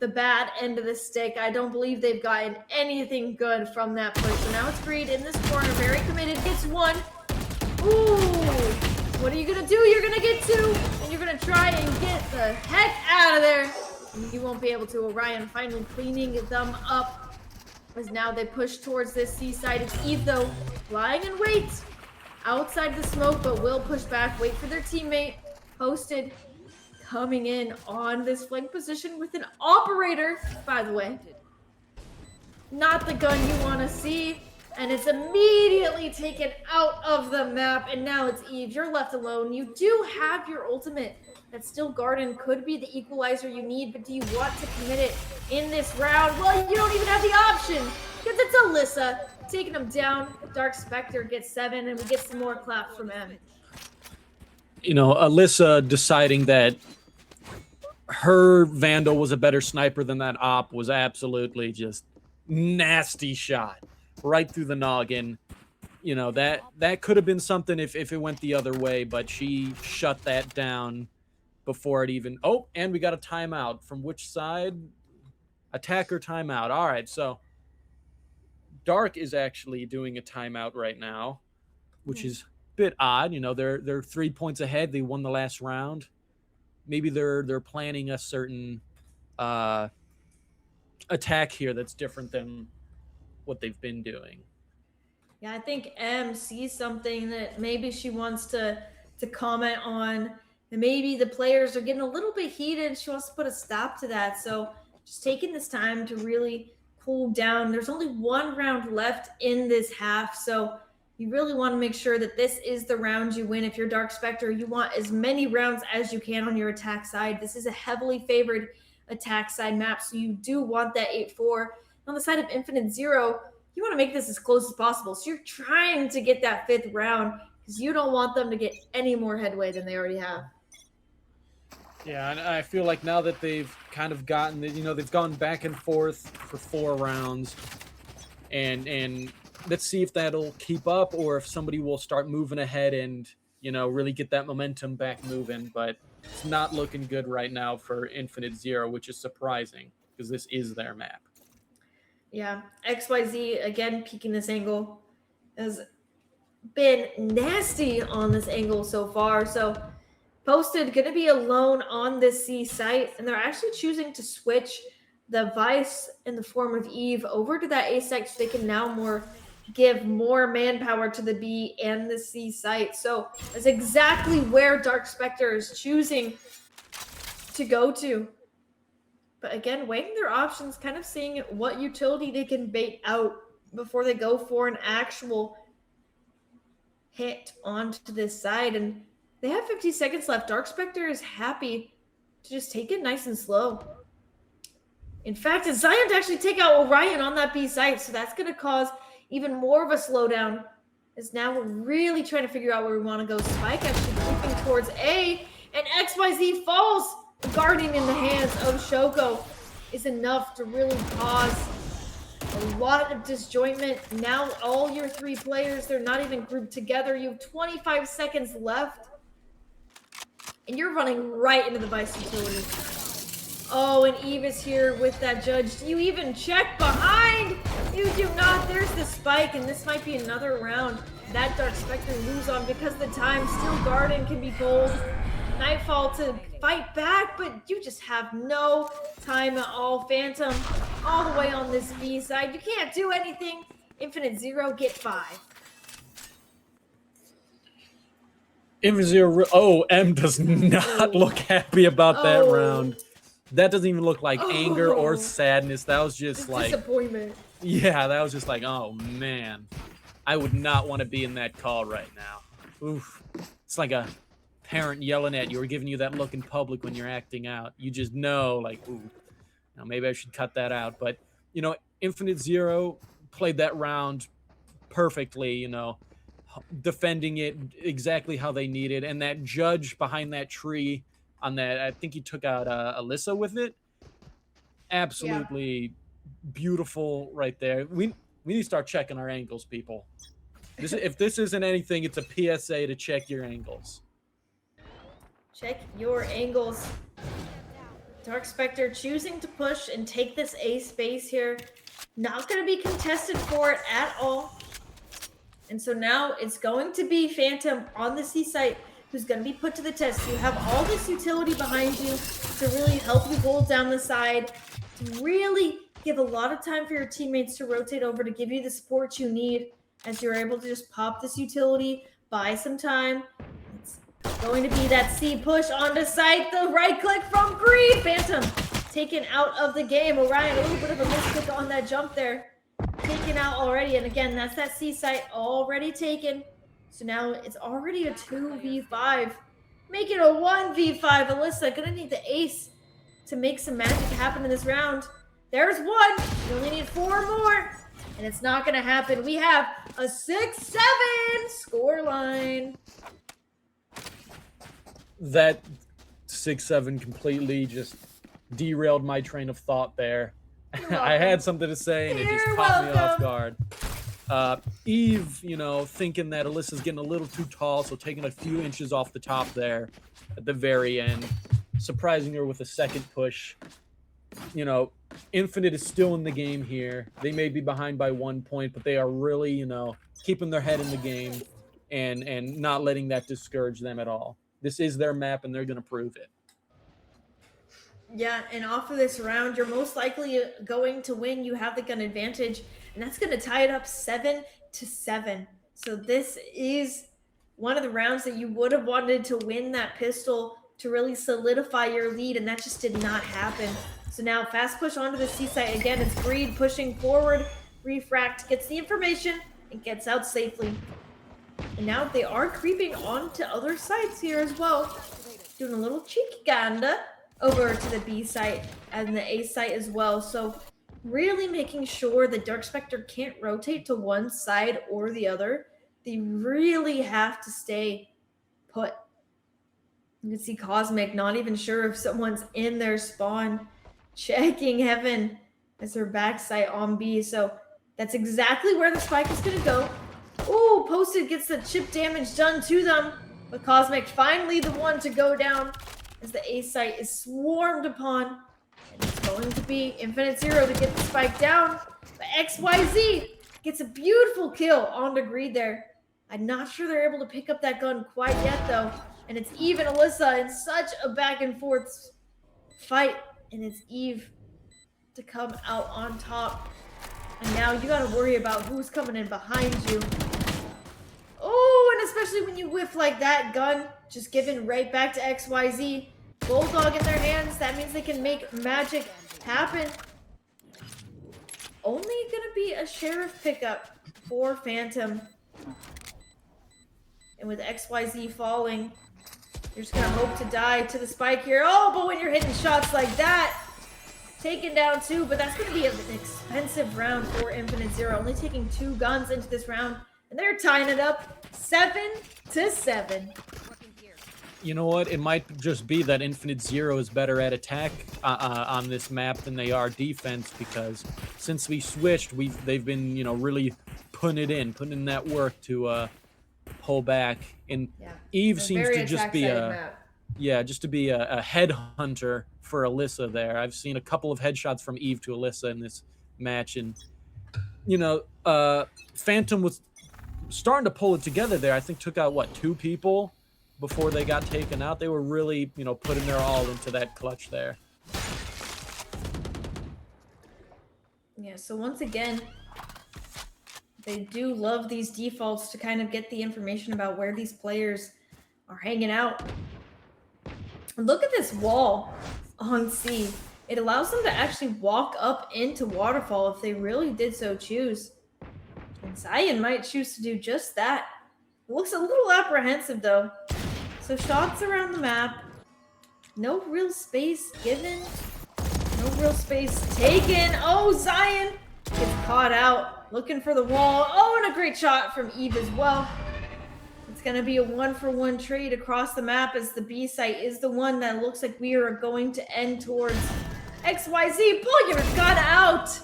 the bad end of the stick. I don't believe they've gotten anything good from that push. So now it's Greed in this corner, very committed, gets 1. Ooh! What are you gonna do? You're gonna get 2, and you're gonna try and get the heck out of there. And you won't be able to. Orion finally cleaning them up as now they push towards this seaside. It's Eve though, lying in wait outside the smoke, but will push back, wait for their teammate. Posted, coming in on this flank position with an operator, by the way. Not the gun you want to see. And it's immediately taken out of the map, and now it's Eve. You're left alone. You do have your ultimate. That still Garden could be the equalizer you need, but do you want to commit it in this round? Well, you don't even have the option, because it's Alyssa taking him down. Dark Spectre gets 7, and we get some more claps from M. You know, Alyssa deciding that her Vandal was a better sniper than that op was absolutely just nasty shot. Right through the noggin. You know, that could have been something if it went the other way, but she shut that down before it even... Oh, and we got a timeout. From which side? Attacker timeout. All right, so Dark is actually doing a timeout right now, which is a bit odd. You know, they're 3 points ahead. They won the last round. Maybe they're planning a certain attack here that's different than what they've been doing. Yeah, I think M sees something that maybe she wants to comment on, and maybe the players are getting a little bit heated. She wants to put a stop to that. So just taking this time to really cool down. There's only 1 round left in this half, so you really want to make sure that this is the round you win. If you're Dark Spectre, you want as many rounds as you can on your attack side. This is a heavily favored attack side map, so you do want that 8-4. On the side of Infinite Zero, you want to make this as close as possible. So you're trying to get that 5th round because you don't want them to get any more headway than they already have. Yeah, and I feel like now that they've kind of gotten, you know, they've gone back and forth for 4 rounds, and let's see if that'll keep up or if somebody will start moving ahead and, you know, really get that momentum back moving. But it's not looking good right now for Infinite Zero, which is surprising because this is their map. Yeah, XYZ again peeking this angle as been nasty on this angle so far. So Posted going to be alone on this C site, and they're actually choosing to switch the Vice in the form of Eve over to that A site so they can now give more manpower to the B and the C site. So that's exactly where Dark Spectre is choosing to go to. But again, weighing their options, kind of seeing what utility they can bait out before they go for an actual hit onto this side. And they have 50 seconds left. Dark Spectre is happy to just take it nice and slow. In fact, it's Zion to actually take out Orion on that B site, so that's going to cause even more of a slowdown. As now we're really trying to figure out where we want to go. Spike actually creeping towards A, and XYZ falls. The Guardian in the hands of Shoko is enough to really cause a lot of disjointment. Now all your 3 players, they're not even grouped together. You have 25 seconds left, and you're running right into the Vice utility. Oh, and Eve is here with that judge. Do you even check behind? You do not. There's the spike, and this might be another round that Dark Spectre lose on because the time still Garden can be pulled. Nightfall to fight back, but you just have no time at all. Phantom all the way on this B side. You can't do anything. Infinite Zero, get 5. Infinite Zero. Oh, M does not look happy about that round. That doesn't even look like anger or sadness. That was just like disappointment. Yeah, that was just like, oh man, I would not want to be in that call right now. Oof. It's like a parent yelling at you or giving you that look in public when you're acting out. You just know, like, ooh, now maybe I should cut that out. But you know, Infinite Zero played that round perfectly. You know, defending it exactly how they needed, and that judge behind that tree. On that, I think he took out Alyssa with it. Absolutely beautiful right there. We need to start checking our angles, people. If this isn't anything, it's a PSA to check your angles. Check your angles. Dark Spectre choosing to push and take this A space here. Not going to be contested for it at all. And so now it's going to be Phantom on the C site who's going to be put to the test. You have all this utility behind you to really help you hold down the side, to really give a lot of time for your teammates to rotate over to give you the support you need as you're able to just pop this utility, buy some time. It's going to be that C push onto site, the right click from Greed. Phantom taken out of the game. Orion, a little bit of a misclick on that jump there. Taken out already, and again, that's that C site already taken. So now it's already a 2v5. Make it a 1v5. Alyssa gonna need the ace to make some magic happen in this round. There's 1. You only need 4 more. And it's not gonna happen. We have a 6-7 scoreline. That 6-7 completely just derailed my train of thought there. I had something to say and it just caught me off guard. Eve, you know, thinking that Alyssa's getting a little too tall, so taking a few inches off the top there at the very end, surprising her with a second push. You know, Infinite is still in the game here. They may be behind by 1 point, but they are really, you know, keeping their head in the game and not letting that discourage them at all. This is their map, and they're going to prove it. Yeah, and off of this round, you're most likely going to win. You have the gun advantage, and that's going to tie it up 7-7. So this is one of the rounds that you would have wanted to win that pistol to really solidify your lead, and that just did not happen. So now fast push onto the C site. Again, it's Greed pushing forward. Refract gets the information and gets out safely. And now they are creeping onto other sites here as well. Doing a little cheeky ganda over to the B site and the A site as well. So really making sure that Dark Spectre can't rotate to one side or the other. They really have to stay put. You can see Cosmic not even sure if someone's in their spawn, checking Heaven as their back site on B. So that's exactly where the spike is going to go. Ooh, Posted gets the chip damage done to them, but Cosmic finally the one to go down as the A site is swarmed upon. And it's going to be Infinite Zero to get the spike down, but XYZ gets a beautiful kill on the Greed there. I'm not sure they're able to pick up that gun quite yet, though. And it's Eve and Alyssa in such a back and forth fight. And it's Eve to come out on top. And now you gotta worry about who's coming in behind you. Oh, and especially when you whiff like that, gun just given right back to XYZ. Bulldog in their hands, that means they can make magic happen. Only gonna be a sheriff pickup for Phantom. And with XYZ falling, you're just gonna hope to die to the spike here. Oh, but when you're hitting shots like that, taken down 2, but that's gonna be an expensive round for Infinite Zero. Only taking 2 guns into this round, and they're tying it up 7-7. You know what? It might just be that Infinite Zero is better at attack on this map than they are defense, because since we switched, they've been, you know, really putting in that work to pull back. And Eve seems to just be a headhunter for Alyssa there. I've seen a couple of headshots from Eve to Alyssa in this match, and you know, Phantom was starting to pull it together there. I think took out what, 2 people before they got taken out. They were really, you know, putting their all into that clutch there. Yeah, so once again, they do love these defaults to kind of get the information about where these players are hanging out. Look at this wall on C. It allows them to actually walk up into Waterfall if they really did so choose. And Zion might choose to do just that. It looks a little apprehensive though. So shots around the map. No real space given. No real space taken. Oh, Zion gets caught out. Looking for the wall. Oh, and a great shot from Eve as well. It's going to be a 1-for-1 trade across the map, as the B site is the one that looks like we are going to end towards XYZ. Pull your gun out.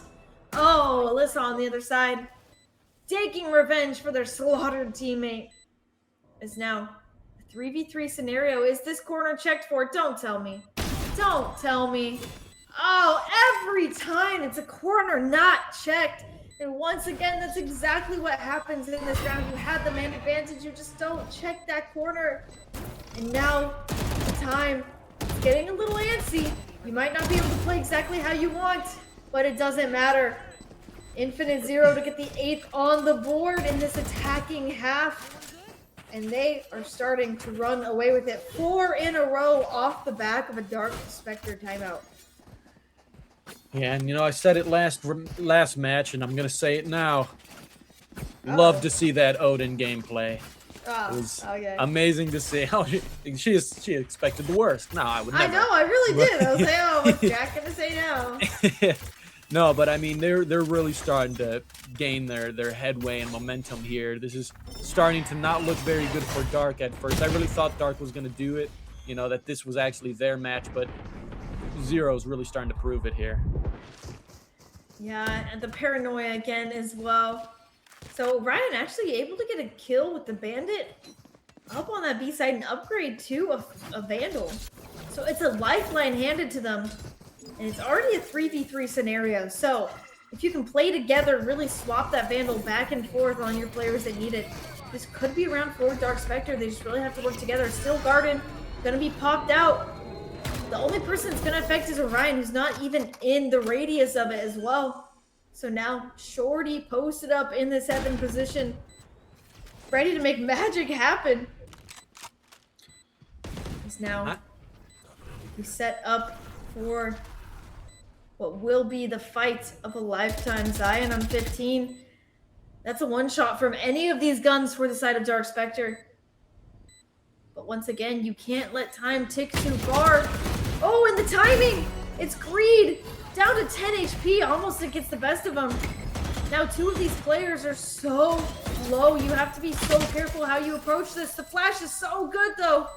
Oh, Alyssa on the other side, taking revenge for their slaughtered teammate. Is now a 3v3 scenario. Is this corner checked for? Don't tell me. Don't tell me. Oh, every time it's a corner not checked. And once again, that's exactly what happens in this round. You had the man advantage, you just don't check that corner. And now, the time is getting a little antsy. You might not be able to play exactly how you want, but it doesn't matter. Infinite Zero to get the 8th on the board in this attacking half. And they are starting to run away with it. 4 in a row off the back of a Dark Spectre timeout. Yeah, and you know, I said it last match, and I'm gonna say it now. Love to see that Odin gameplay. It was amazing to see how she expected the worst. No, I would never. I know, I really did. I was like, oh, what's Jack gonna say now? No, but I mean, they're really starting to gain their headway and momentum here. This is starting to not look very good for Dark at first. I really thought Dark was gonna do it. You know, that this was actually their match, but Zero's really starting to prove it here. Yeah, and the paranoia again as well. So Ryan actually able to get a kill with the Bandit up on that B side and upgrade to a Vandal. So it's a lifeline handed to them, and it's already a 3v3 scenario. So if you can play together, really swap that Vandal back and forth on your players that need it, this could be round 4 Dark Spectre. They just really have to work together. Still Garden gonna be popped out. The only person it's going to affect is Orion, who's not even in the radius of it as well. So now Shorty posted up in the 7th position, ready to make magic happen. He's now set up for what will be the fight of a lifetime. Zion on 15. That's a one-shot from any of these guns for the side of Dark Spectre. But once again, you can't let time tick too far. Oh, and the timing! It's Greed! Down to 10 HP, almost it gets the best of them. Now 2 of these players are so low. You have to be so careful how you approach this. The flash is so good, though.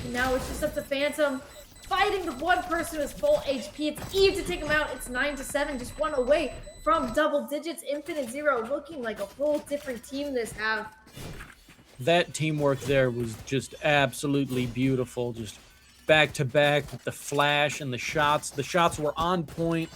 And now it's just up to Phantom, fighting the one person who is full HP. It's Eve to take him out. It's 9-7, just 1 away from double digits. Infinite Zero looking like a whole different team this half. That teamwork there was just absolutely beautiful. Just back to back with the flash and the shots. The shots were on point.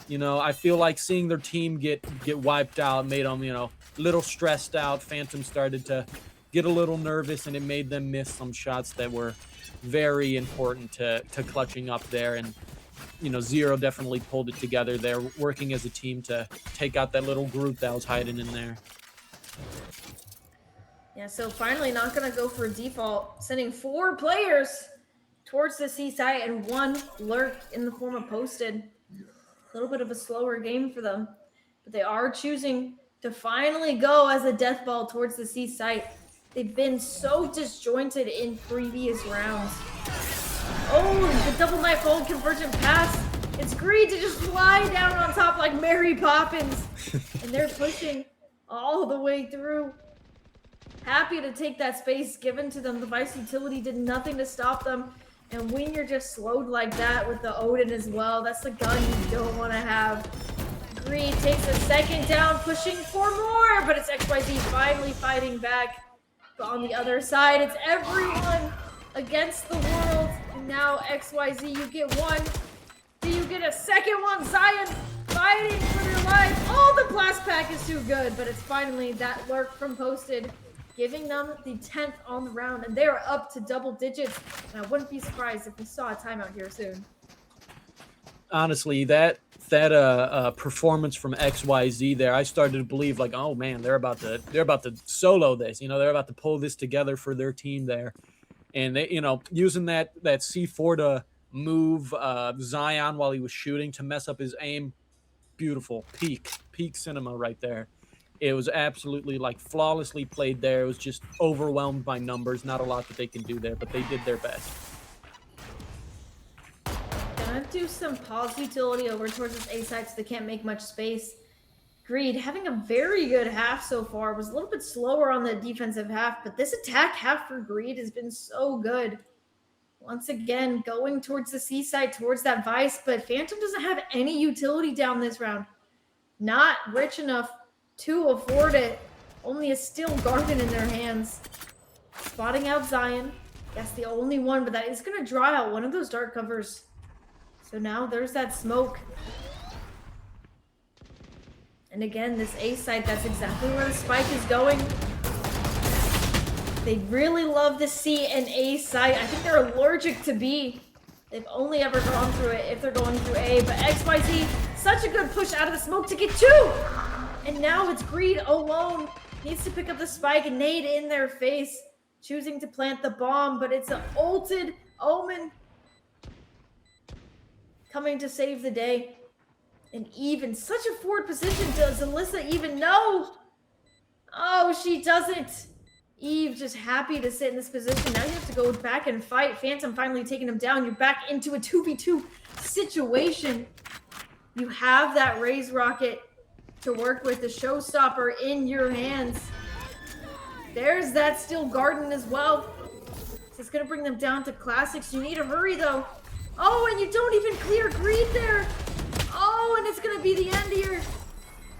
I feel like seeing their team get wiped out made them, a little stressed out. Phantom started to get a little nervous, and it made them miss some shots that were very important to clutching up there. And Zero definitely pulled it together there, working as a team to take out that little group that was hiding in there. Yeah, so finally not going to go for a default, sending 4 players towards the C site and 1 lurk in the form of Posted. A little bit of a slower game for them, but they are choosing to finally go as a death ball towards the C site. They've been so disjointed in previous rounds. Oh, the double knife hold convergent pass. It's Greed to just fly down on top like Mary Poppins. And they're pushing all the way through. Happy to take that space given to them. The Vice utility did nothing to stop them. And when you're just slowed like that with the Odin as well, that's the gun you don't want to have. Greed takes a second down, pushing for more, but it's XYZ finally fighting back. But on the other side, it's everyone against the world. And now XYZ, you get 1. Do you get a second one? Zion fighting for their life. Oh, the blast pack is too good, but it's finally that lurk from Posted, giving them the 10th on the round, and they are up to double digits. And I wouldn't be surprised if we saw a timeout here soon. Honestly, that performance from XYZ there, I started to believe like, oh man, they're about to solo this. They're about to pull this together for their team there, and they, using that C4 to move Zion while he was shooting to mess up his aim. Beautiful peak cinema right there. It was absolutely like flawlessly played there. It was just overwhelmed by numbers. Not a lot that they can do there, but they did their best. Gonna do some pause utility over towards this A side so they can't make much space. Greed having a very good half so far. Was a little bit slower on the defensive half, but this attack half for Greed has been so good. Once again, going towards the C side, towards that Vice, but Phantom doesn't have any utility down this round. Not rich enough to afford it. Only a steel garden in their hands. Spotting out Zion. That's the only one, but that is going to draw out one of those dark covers. So now there's that smoke. And again, this A site, that's exactly where the spike is going. They really love the C and A site. I think they're allergic to B. They've only ever gone through it if they're going through A. But XYZ, such a good push out of the smoke to get 2! And now it's Greed alone. Needs to pick up the spike and nade in their face. Choosing to plant the bomb, but it's an ulted Omen coming to save the day. And even such a forward position. Does Alyssa even know? Oh, she doesn't. Eve just happy to sit in this position. Now you have to go back and fight. Phantom finally taking him down. You're back into a 2v2 situation. You have that Raise Rocket to work with, the showstopper in your hands. There's that Steel Garden as well. So it's going to bring them down to classics. You need to hurry, though. Oh, and you don't even clear Greed there. Oh, and it's going to be the end here.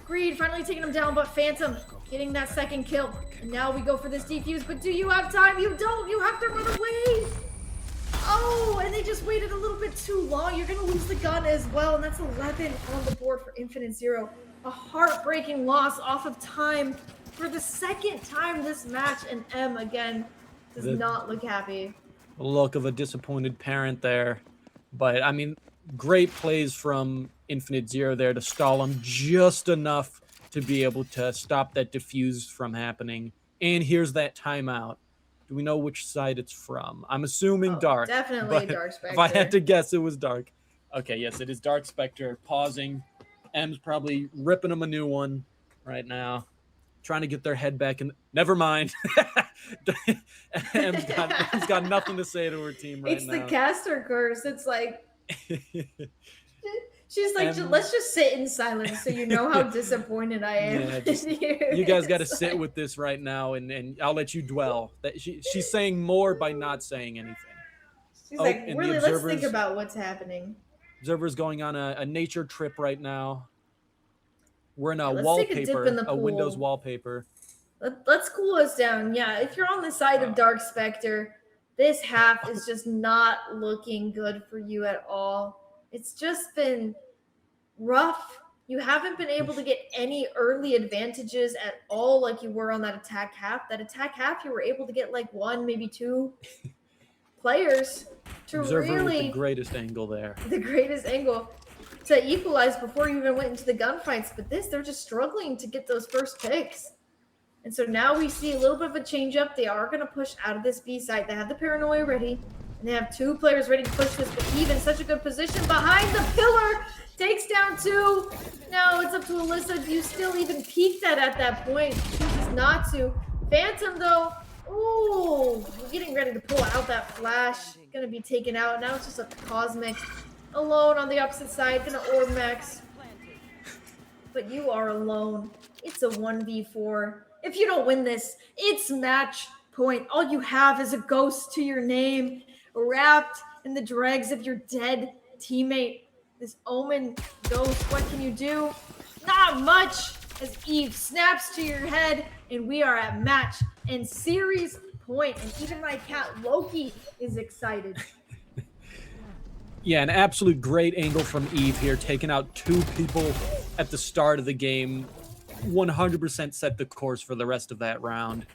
Greed finally taking him down, but Phantom getting that second kill. And now we go for this defuse, but do you have time? You don't. You have to run away. Oh, and they just waited a little bit too long. You're going to lose the gun as well, and that's 11 on the board for Infinite Zero. A heartbreaking loss off of time for the second time this match, and M again does not look happy. The look of a disappointed parent there. But, I mean, great plays from Infinite Zero there to stall him just enough to be able to stop that diffuse from happening. And here's that timeout. Do we know which side it's from? I'm assuming Dark. Definitely Dark Spectre. If I had to guess, it was Dark. Okay, yes, it is Dark Spectre. Pausing. M's probably ripping them a new one right now. Trying to get their head back in. Never mind. M's got nothing to say to her team right now. It's the caster curse. It's like... She's like, let's just sit in silence so you know how disappointed I am. Yeah, you guys got to sit with this right now, and I'll let you dwell. She's saying more by not saying anything. She's like, really, let's think about what's happening. Observer's going on a nature trip right now. We're in a wallpaper, a Windows wallpaper. Let's cool us down. Yeah, if you're on the side of Dark Spectre, this half is just not looking good for you at all. It's just been rough. You haven't been able to get any early advantages at all like you were on that attack half. That attack half, you were able to get like one, maybe two players to Observer with the really greatest angle there. the greatest angle to equalize before you even went into the gunfights. But this, they're just struggling to get those first picks. And so now we see a little bit of a change up. They are going to push out of this B site. They have the paranoia ready. And they have two players ready to push this. But Eve in such a good position behind the pillar. Takes down two. Now it's up to Alyssa. Do you still even peek that at that point? Chooses not to. Phantom, though. Ooh, getting ready to pull out that flash. Going to be taken out. Now it's just a Cosmic alone on the opposite side. Going to orb max. But you are alone. It's a 1v4. If you don't win this, it's match point. All you have is a ghost to your name, wrapped in the dregs of your dead teammate. This Omen ghost, what can you do? Not much, as Eve snaps to your head, and we are at match and series point. And even my cat Loki is excited. Yeah, an absolute great angle from Eve here, taking out two people at the start of the game. 100% set the course for the rest of that round.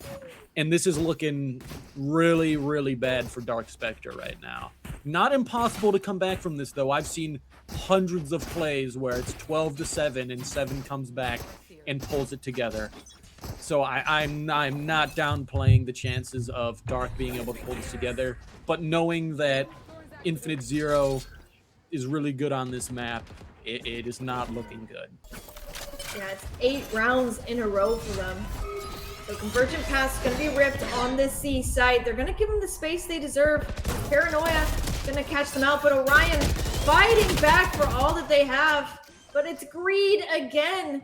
And this is looking really, really bad for Dark Spectre right now. Not impossible to come back from this, though. I've seen hundreds of plays where it's 12-7 and 7 comes back and pulls it together. So I'm not downplaying the chances of Dark being able to pull this together, but knowing that Infinite Zero is really good on this map, it is not looking good. Yeah, it's 8 rounds in a row for them. So Convergent Pass is going to be ripped on this C site. They're going to give them the space they deserve. Paranoia going to catch them out, but Orion fighting back for all that they have. But it's Greed again.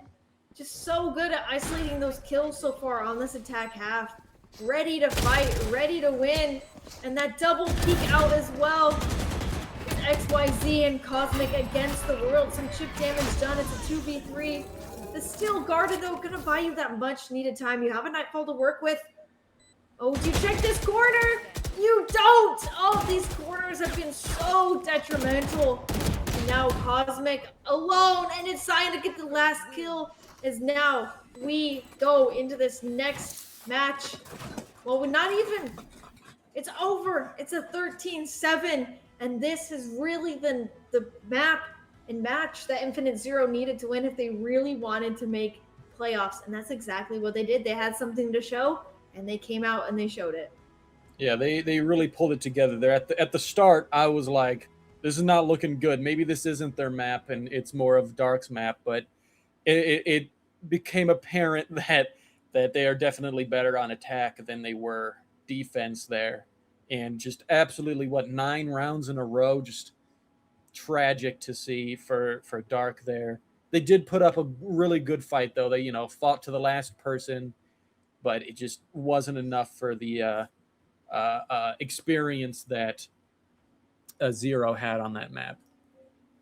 Just so good at isolating those kills so far on this attack half. Ready to fight, ready to win. And that double peek out as well. It's XYZ and Cosmic against the world. Some chip damage done. It's a 2v3. The Steel Guarded, though, gonna buy you that much needed time. You have a Nightfall to work with. Oh, do you check this corner? You don't! Oh, these corners have been so detrimental. And now Cosmic alone, and it's trying to get the last kill. As now we go into this next match. Well, we're not even. It's over. It's a 13-7, and this is really the map and match that Infinite Zero needed to win if they really wanted to make playoffs. And that's exactly what they did. They had something to show, and they came out and they showed it. Yeah, they really pulled it together there. At the start, I was like, this is not looking good. Maybe this isn't their map, and it's more of Dark's map. But it became apparent that they are definitely better on attack than they were defense there. And just absolutely, 9 rounds in a row, just tragic to see for Dark there. They did put up a really good fight, though. They, fought to the last person, but it just wasn't enough for the experience that Zero had on that map.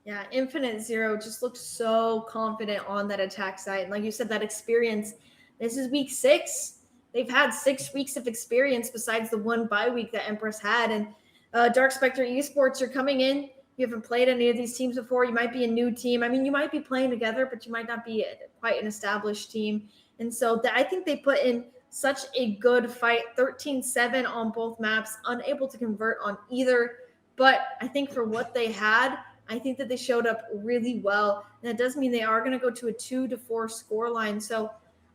Yeah, Infinite Zero just looked so confident on that attack side. And like you said, that experience, this is week 6. They've had 6 weeks of experience besides the 1 bye week that Empress had. And Dark Spectre Esports are coming in. You haven't played any of these teams before. You might be a new team. I mean, you might be playing together, but you might not be quite an established team. And so I think they put in such a good fight, 13-7 on both maps, unable to convert on either. But I think for what they had, I think that they showed up really well. And that does mean they are going to go to a 2-4 scoreline. So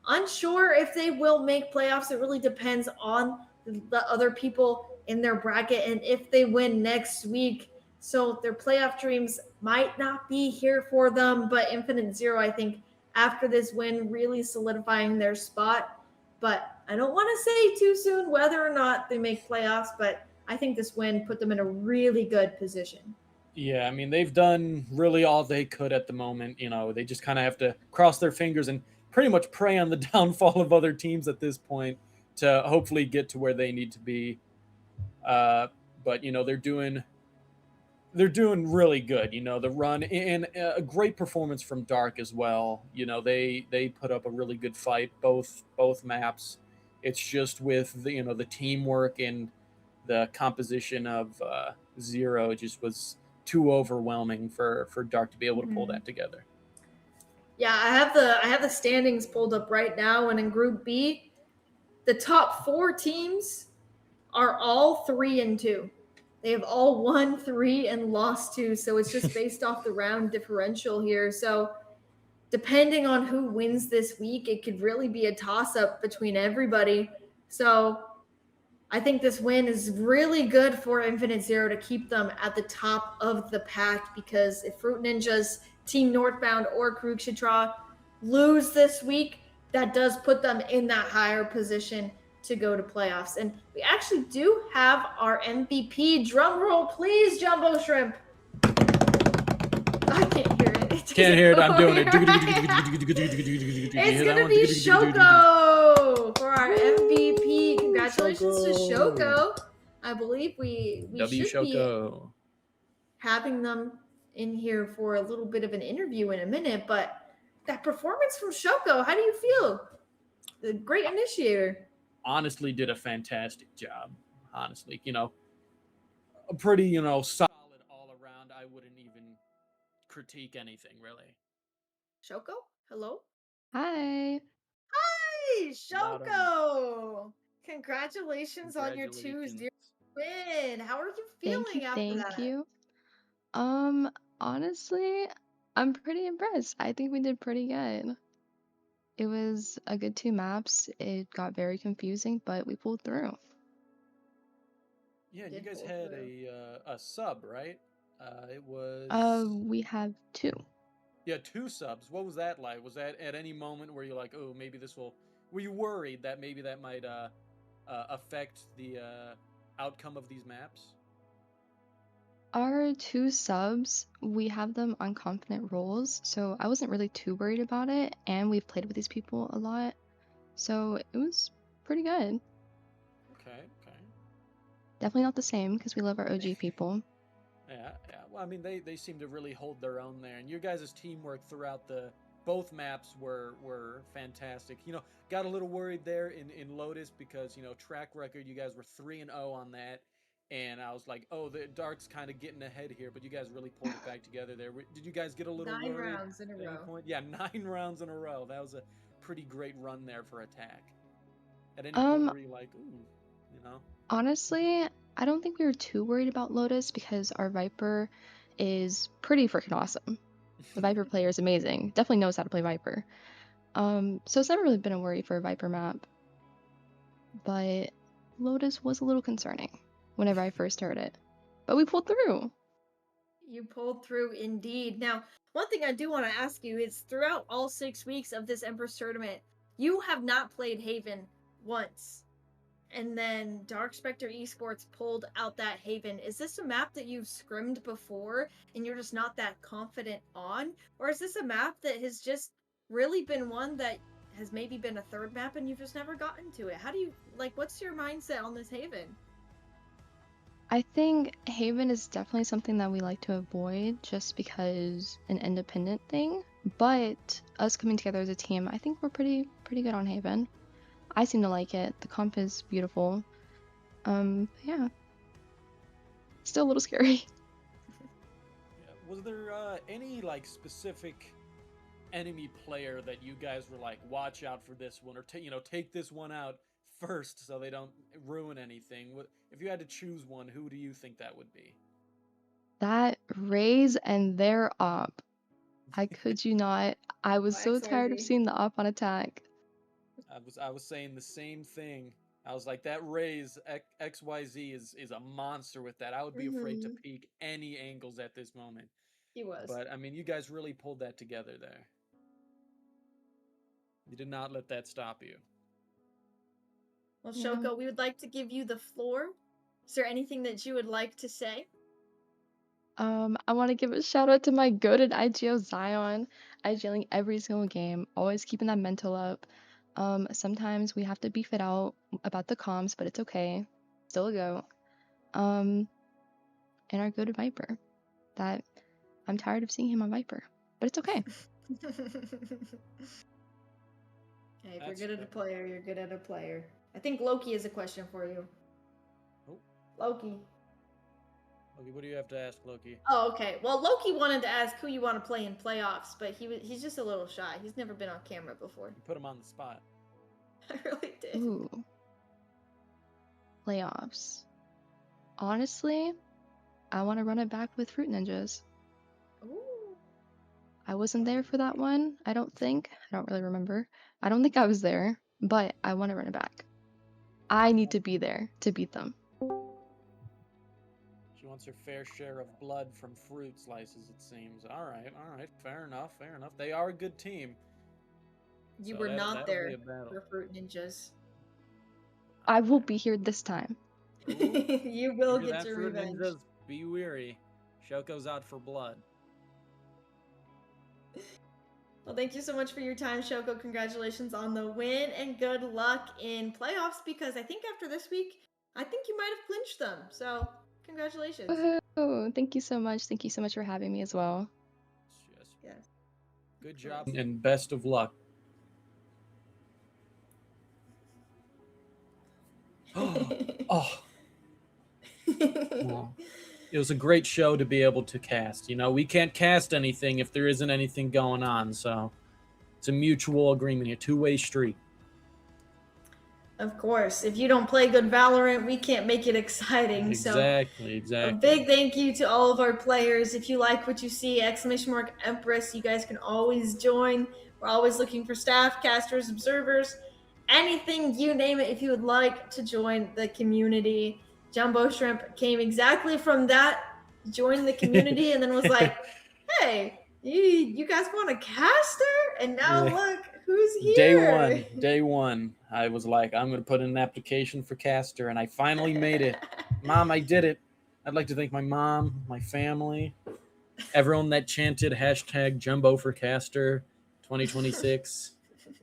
unsure if they will make playoffs. It really depends on the other people in their bracket and if they win next week. So their playoff dreams might not be here for them, but Infinite Zero, I think, after this win, really solidifying their spot. But I don't want to say too soon whether or not they make playoffs, but I think this win put them in a really good position. Yeah, I mean, they've done really all they could at the moment. They just kind of have to cross their fingers and pretty much pray on the downfall of other teams at this point to hopefully get to where they need to be. But, they're doing really good. The run and a great performance from Dark as well. They put up a really good fight, both maps. It's just with the teamwork and the composition of Zero just was too overwhelming for Dark to be able to pull that together. Yeah, I have the standings pulled up right now, and in Group B, the top 4 teams are all 3-2. They have all won 3 and lost 2, so it's just based off the round differential here. So depending on who wins this week, it could really be a toss-up between everybody. So I think this win is really good for Infinite Zero to keep them at the top of the pack, because if Fruit Ninjas, Team Northbound, or Krugshitra lose this week, that does put them in that higher position to go to playoffs. And we actually do have our MVP. Drum roll, please, Jumbo Shrimp. I can't hear it. Can't hear it. I'm doing it. It's gonna be Shoko for our MVP. Congratulations to Shoko. I believe we should be having them in here for a little bit of an interview in a minute, but that performance from Shoko, how do you feel? The great initiator. Honestly, did a fantastic job. Honestly, a pretty, solid all around. I wouldn't even critique anything really. Shoko, hello. Hi. Hi, Loud Shoko. Congratulations on your 2-0 Congratulations. win. How are you Thank you. feeling after Thank that? you. Honestly, I'm pretty impressed. I think we did pretty good. It was a good 2 maps. It got very confusing, but we pulled through. Yeah, and you Did guys pull had through. a sub, right? It was We have 2. yeah, 2 subs. What was that like? Was that at any moment where you're like, oh, maybe this will? Were you worried that maybe that might affect the outcome of these maps? Our 2 subs, we have them on confident roles, so I wasn't really too worried about it, and we've played with these people a lot, so it was pretty good. Okay, okay. Definitely not the same, because we love our OG people. Yeah, yeah. Well, I mean, they seem to really hold their own there, and your guys' teamwork throughout the both maps were fantastic. Got a little worried there in Lotus because track record you guys were 3-0 on that, and I was like, oh, the Dark's kind of getting ahead here, but you guys really pulled it back together there. Did you guys get a little 9 worried rounds in a at any row. point? Yeah, 9 rounds in a row. That was a pretty great run there for attack. At any point were you like, ooh, Honestly, I don't think we were too worried about Lotus because our Viper is pretty freaking awesome. The Viper player is amazing. Definitely knows how to play Viper. So it's never really been a worry for a Viper map. But Lotus was a little concerning whenever I first heard it. But we pulled through. You pulled through indeed. Now, one thing I do want to ask you is throughout all 6 weeks of this Empress tournament, you have not played Haven once. And then Dark Spectre Esports pulled out that Haven. Is this a map that you've scrimmed before and you're just not that confident on? Or is this a map that has just really been one that has maybe been a third map and you've just never gotten to it? How do you, what's your mindset on this Haven? I think Haven is definitely something that we like to avoid just because an independent thing. But us coming together as a team, I think we're pretty good on Haven. I seem to like it. The comp is beautiful. Yeah. Still a little scary. Yeah. Was there any specific enemy player that you guys were like, watch out for this one, or take this one out first so they don't ruin anything? If you had to choose one, who do you think that would be? That Raze and their op. I could you not. I was so tired of XYZ. seeing the op on attack. I was saying the same thing. I was like, that Raze XYZ is a monster with that. I would be afraid to peek any angles at this moment. He was. But I mean, you guys really pulled that together there. You did not let that stop you. Well, Shoko, we would like to give you the floor. Is there anything that you would like to say? I want to give a shout out to my goated IGO Zion. IGLing every single game, always keeping that mental up. Sometimes we have to beef it out about the comms, but it's okay. Still a go. And our goated Viper. That I'm tired of seeing him on Viper, but it's okay. Okay, if you're good at a player, you're good at a player. I think Loki has a question for you. Oh. Loki. Loki, what do you have to ask, Loki? Oh, okay. Well, Loki wanted to ask who you want to play in playoffs, but he's just a little shy. He's never been on camera before. You put him on the spot. I really did. Ooh. Playoffs. Honestly, I want to run it back with Fruit Ninjas. Ooh. I wasn't there for that one, I don't think. I don't really remember. I don't think I was there, but I want to run it back. I need to be there to beat them. She wants her fair share of blood from fruit slices, it seems. All right. Fair enough. They are a good team. You So were that'll not be there a battle. for Fruit Ninjas. I will be here this time. You will Hear get that, your Fruit revenge. Ninjas? Be weary. Shoko's out for blood. Well, thank you so much for your time, Shoko. Congratulations on the win and good luck in playoffs because I think after this week, I think you might have clinched them. So, congratulations. Woohoo! Thank you so much. Thank you so much for having me as well. Yes. Good job and best of luck. Oh. Well, it was a great show to be able to cast. You know, we can't cast anything if there isn't anything going on, so it's a mutual agreement, a two-way street. Of course, if you don't play good Valorant, we can't make it exciting. Exactly. A big thank you to all of our players. If you like what you see, !Empress, you guys can always join. We're always looking for staff, casters, observers, anything, you name it, if you would like to join the community. Jumbo Shrimp came exactly from that, joined the community, and then was like, hey, you guys want a caster? And now look who's here. Day one, I was like, I'm going to put in an application for caster, and I finally made it. Mom, I did it. I'd like to thank my mom, my family, everyone that chanted hashtag Jumbo for Caster 2026.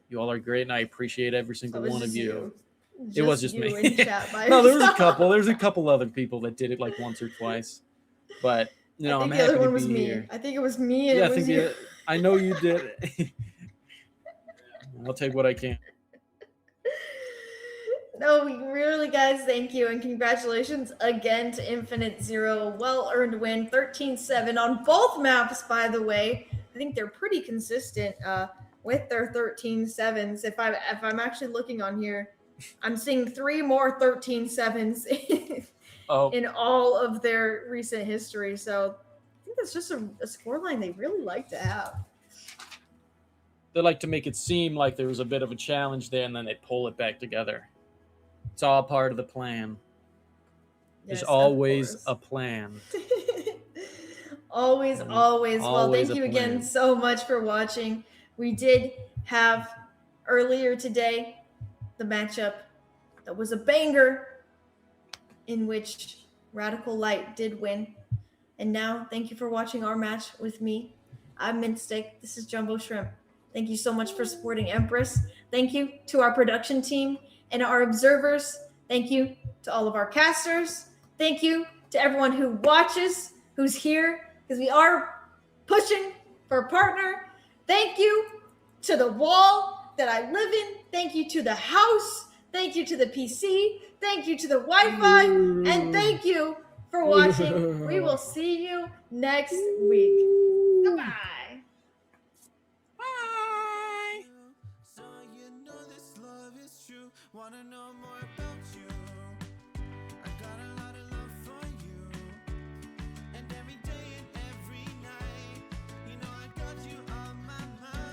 You all are great, and I appreciate every single one of you. It was just me. No, there was a couple other people that did it like once or twice, but you know, I'm happy to be here. I think it was me. And Yeah, it was you. I know you did. I'll take what I can. No, we really, guys, thank you. And congratulations again to Infinite Zero. Well-earned win, 13-7 on both maps, by the way. I think they're pretty consistent with their 13-7s. If I'm actually looking on here, I'm seeing 3 more 13-7s in all of their recent history. So I think that's just a scoreline they really like to have. They like to make it seem like there was a bit of a challenge there, and then they pull it back together. It's all part of the plan. There's always a plan. Always. Well, thank you again so much for watching. We did have earlier today the matchup that was a banger in which Radical Light did win. And now, thank you for watching our match with me. I'm Mintstick. This is Jumbo Shrimp. Thank you so much for supporting Empress. Thank you to our production team and our observers. Thank you to all of our casters. Thank you to everyone who watches, who's here, because we are pushing for a partner. Thank you to the wall that I live in. Thank you to the house. Thank you to the PC. Thank you to the Wi-Fi. And thank you for watching. We will see you next week. Goodbye. So you know this love is true. Wanna know more about you? I got a lot of love for you. And every day and every night, you know I got you on my mind.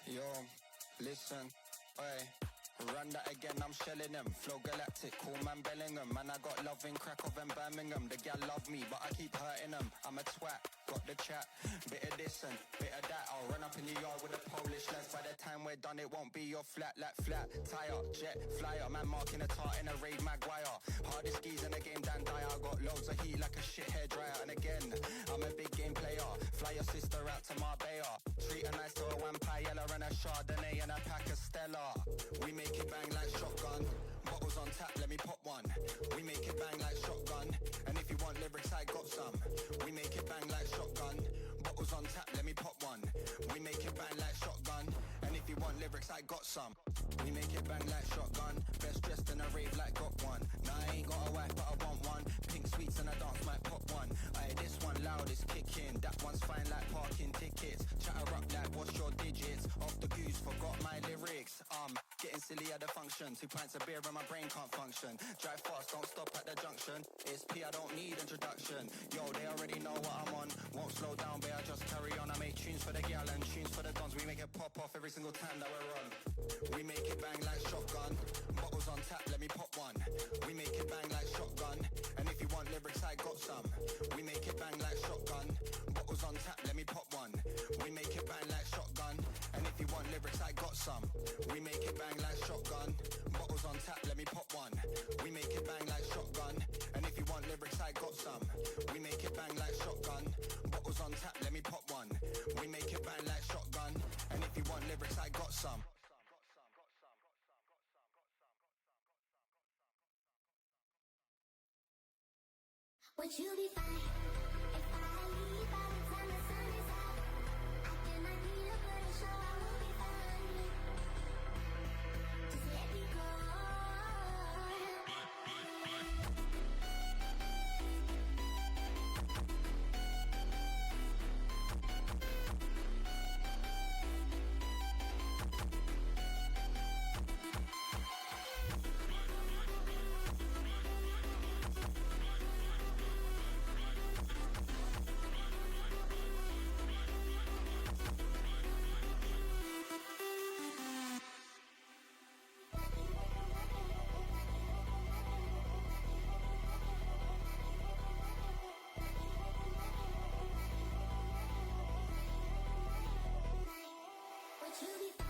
Yo, listen, oi. Run that again, I'm shelling them. Flow galactic, cool man Bellingham. Man, I got love in Krakow and Birmingham. The gal love me, but I keep hurting them. I'm a twat. chat. Bit of this and bit of that. I'll run up in the yard with the Polish lads. By the time we're done, it won't be your flat, like flat tire, jet flyer. Man marking a tart in a raid Maguire. Hardest skis in the game, Dan Dyer. Got loads of heat like a shit hair dryer. And again, I'm a big game player. Fly your sister out to Marbella. Treat her nice to a vampire and a Chardonnay and a pack of Stella. We make it bang like shotgun. Bottles on tap, let me pop one. We make it bang like shotgun. And if you want lyrics, I got some. We make it bang like shotgun. Bottles on tap, let me pop one. We make it bang like shotgun. And if you want lyrics, I got some. We make it bang like shotgun. Best dressed in a rave like got one. Nah, I ain't got a wife, but I want one. Pink sweets and a dance might pop one. Aye, this one loud is kicking. That one's fine like parking tickets. Chatter up like what's your digits? Off the goose, forgot my lyrics. Getting silly at the function. 2 pints of beer and my brain can't function. Drive fast, don't stop at the junction. It's P, I don't need introduction. Yo, they already know what I'm on. Won't slow down, but I just carry on. I make tunes for the gal and tunes for the dons. We make it pop off every single time that we're on. We make it bang like shotgun. Bottles on tap, let me pop one. We make it bang like shotgun. And if you want lyrics, I got some. We make it bang like shotgun. Bottles on tap, let me pop one. We make it bang like shotgun. And if you want lyrics, I got some. We make it bang like shotgun. Bottles on tap, let me pop one. We make it bang like shotgun. And if you want lyrics, I got some. We make it bang like shotgun. Bottles on tap, let me pop one. We make it bang like shotgun. And if you want lyrics, I got some. Would you be fine if I leave by the time the sun is out? I cannot be a pretty sure I will be fine. Just let me go. Would you be